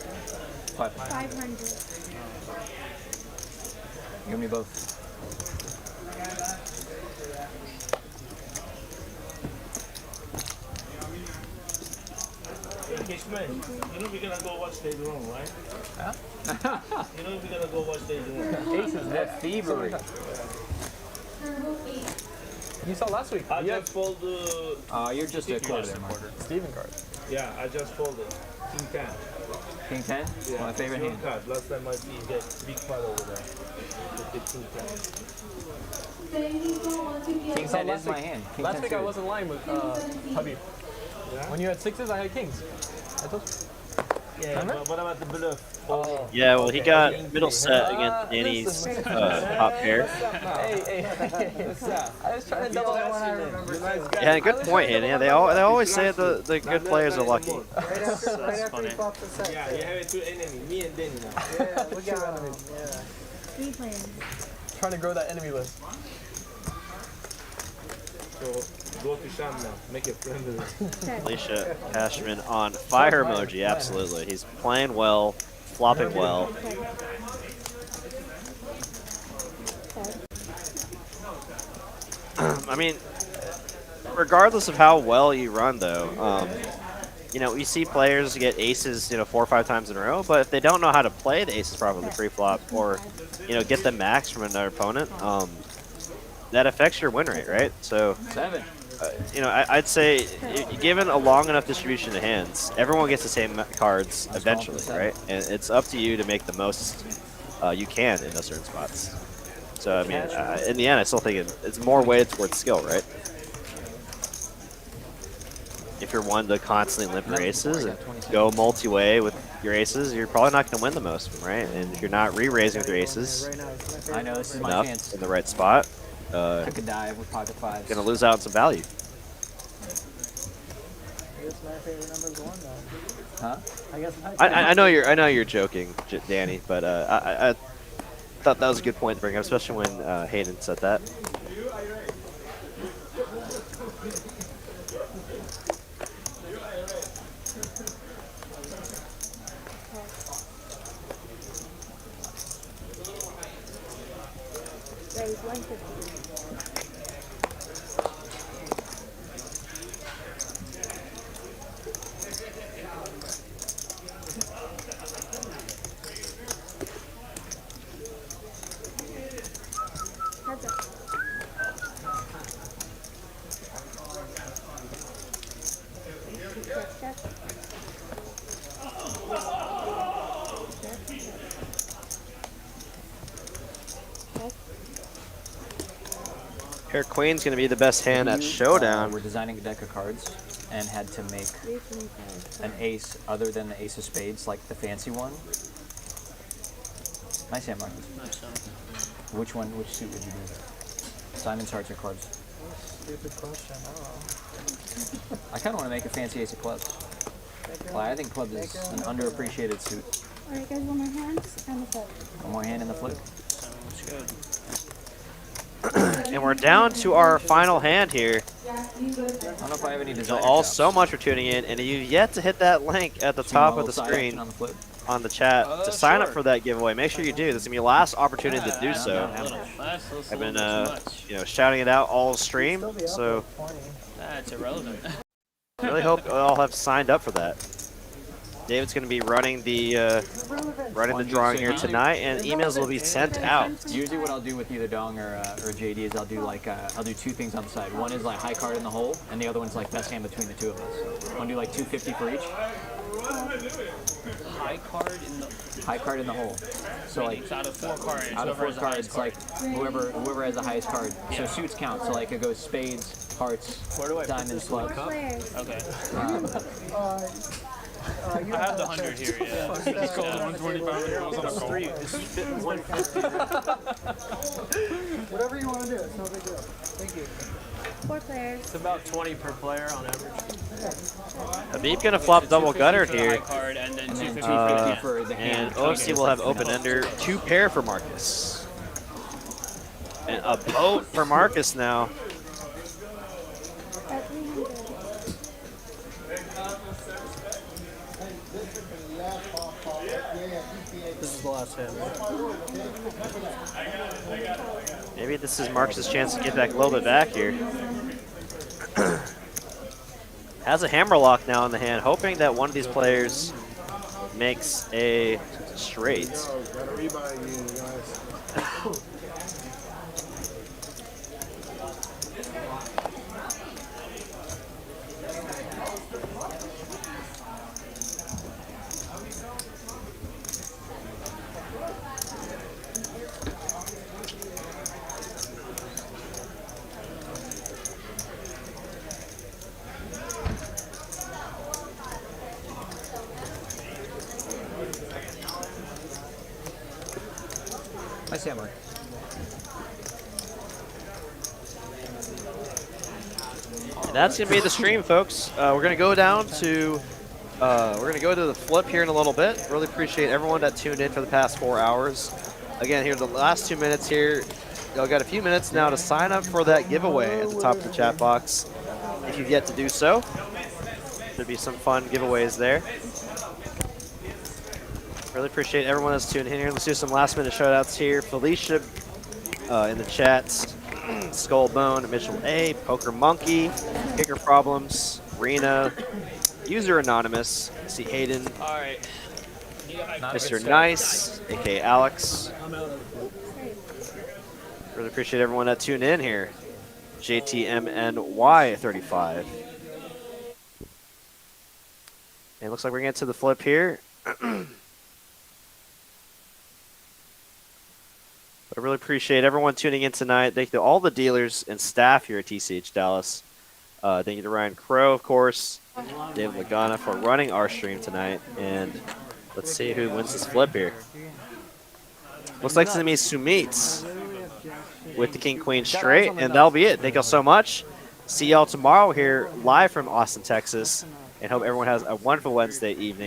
500. Give me both. Cashman, you know we're gonna go watch stage room, right? Huh? You know we're gonna go watch stage room. Aces, that thievery. Turbo 8. You saw last week. I just fold You're just a quarter there, Mark. Steven card. Yeah, I just folded. King 10. King 10? Yeah, My favorite your hand. card. Last time I see you get big card over there. It's King 10. Setting default once you get King 10 is my hand. King Last 10 week I suited. wasn't lying with Habib. Yeah? When you had sixes, I had kings. I told you. Yeah, but what about the bluff? Oh. Yeah, well, he got middle set against Danny's top pair. Hey, I was trying to double Yeah, good point, Hayden. Yeah, they always say the good players are lucky. Right after he flopped the set. Yeah, you have it two enemy, me and Danny now. Yeah, we got him. Yeah. 3 players. trying to grow that enemy list. So go to Sham now, make it friendly. Alicia Cashman on fire emoji, absolutely. He's playing well, flopping well. I mean, regardless of how well you run, though, you know, we see players get aces, 4 or 5 times in a row, but if they don't know how to play the aces properly pre-flop or, get the max from another opponent, that affects your win rate, right? So, 7. I'd say given a long enough distribution of hands, everyone gets the same cards eventually, right? And it's up to you to make the most you can in those certain spots. So, I mean, in the end, I still think it's more weighted towards skill, right? If you're one to constantly limp your aces and go multi-way with your aces, you're probably not going to win the most of them, right? And if you're not re-raising with your aces I know, this is my enough chance. in the right spot, Took a dive with pocket 5s. going to lose out on some value. I guess my favorite number is 1, though. Huh? I guess my I know you're joking, Danny, but I thought that was a good point to bring up, especially when Hayden said that. Raise 150. Heads up. Check, check. Pair queen's going to be the best hand at showdown. We're designing a deck of cards and had to make an ace other than the ace of spades, like the fancy one. Nice hand, Marcus. Nice one. Which suit would you do? Simon's hearts or clubs? Stupid question. I don't know. I kind of want to make a fancy ace of clubs. Well, I think clubs is an underappreciated suit. Alright, guys, one more hand and the flip. One more hand in the flip. Sounds good. And we're down to our final hand here. I don't know if I have any Thank you designer all chops. so much for tuning in, and you've yet to hit that link at the top of the screen On the flip. on the chat to sign up sure. for that giveaway. Make sure you do. This is gonna be your last opportunity to do so. I've I've been shouting it out all stream, so That's irrelevant. I really hope you all have signed up for that. David's going to be running the drawing here tonight, and emails will be sent out. Usually, what I'll do with either Dong or JD is I'll do 2 things on the side. One is like high card in the hole, and the other one's like best hand between the 2 of us. I'll do like 250 for each. High card in the High card in the hole. So like out of 4 cards, out of whoever 4 has the highest cards, card. like whoever has the highest card. So suits count. So like it goes spades, hearts, diamonds, clubs. Okay. You I have the 100 here, yeah. It's called 125 and it was on a call. Whatever you want to do, it's no big deal. Thank you. 4 players. It's about 20 per player on average. Habib going to flop double gutter For the here, high card and then 250 for the and hand. OFC will have open ender 2 pair for Marcus. And a boat for Marcus now. At 300. This is the last hand. Maybe this is Marcus's chance to get back a little bit back here. Has a hammerlock now in the hand, hoping that one of these players makes a straight. I see Emily. And that's gonna be the stream, folks. We're gonna go down to the flip here in a little bit. Really appreciate everyone that tuned in for the past 4 hours. Again, here the last 2 minutes here. Y'all got a few minutes now to sign up for that giveaway at the top of the chat box. If you've yet to do so, there'll be some fun giveaways there. Really appreciate everyone that's tuned in here. Let's do some last minute shout outs here. Felicia in the chats. Skullbone, Mitchell A, Poker Monkey, Kicker Problems, Rena, User Anonymous, I see Hayden, All right. Mr. Nice, aka Alex. Really appreciate everyone that tuned in here. JTMNY35. And it looks like we're getting to the flip here. But I really appreciate everyone tuning in tonight. Thank you to all the dealers and staff here at TCH Dallas. Thank you to Ryan Crow, of course, David Lagana for running our stream tonight. And let's see who wins this flip here. Looks like it's going to be Sumit with the King Queen straight, and that'll be it. Thank y'all so much. See y'all tomorrow here live from Austin, Texas, and hope everyone has a wonderful Wednesday evening.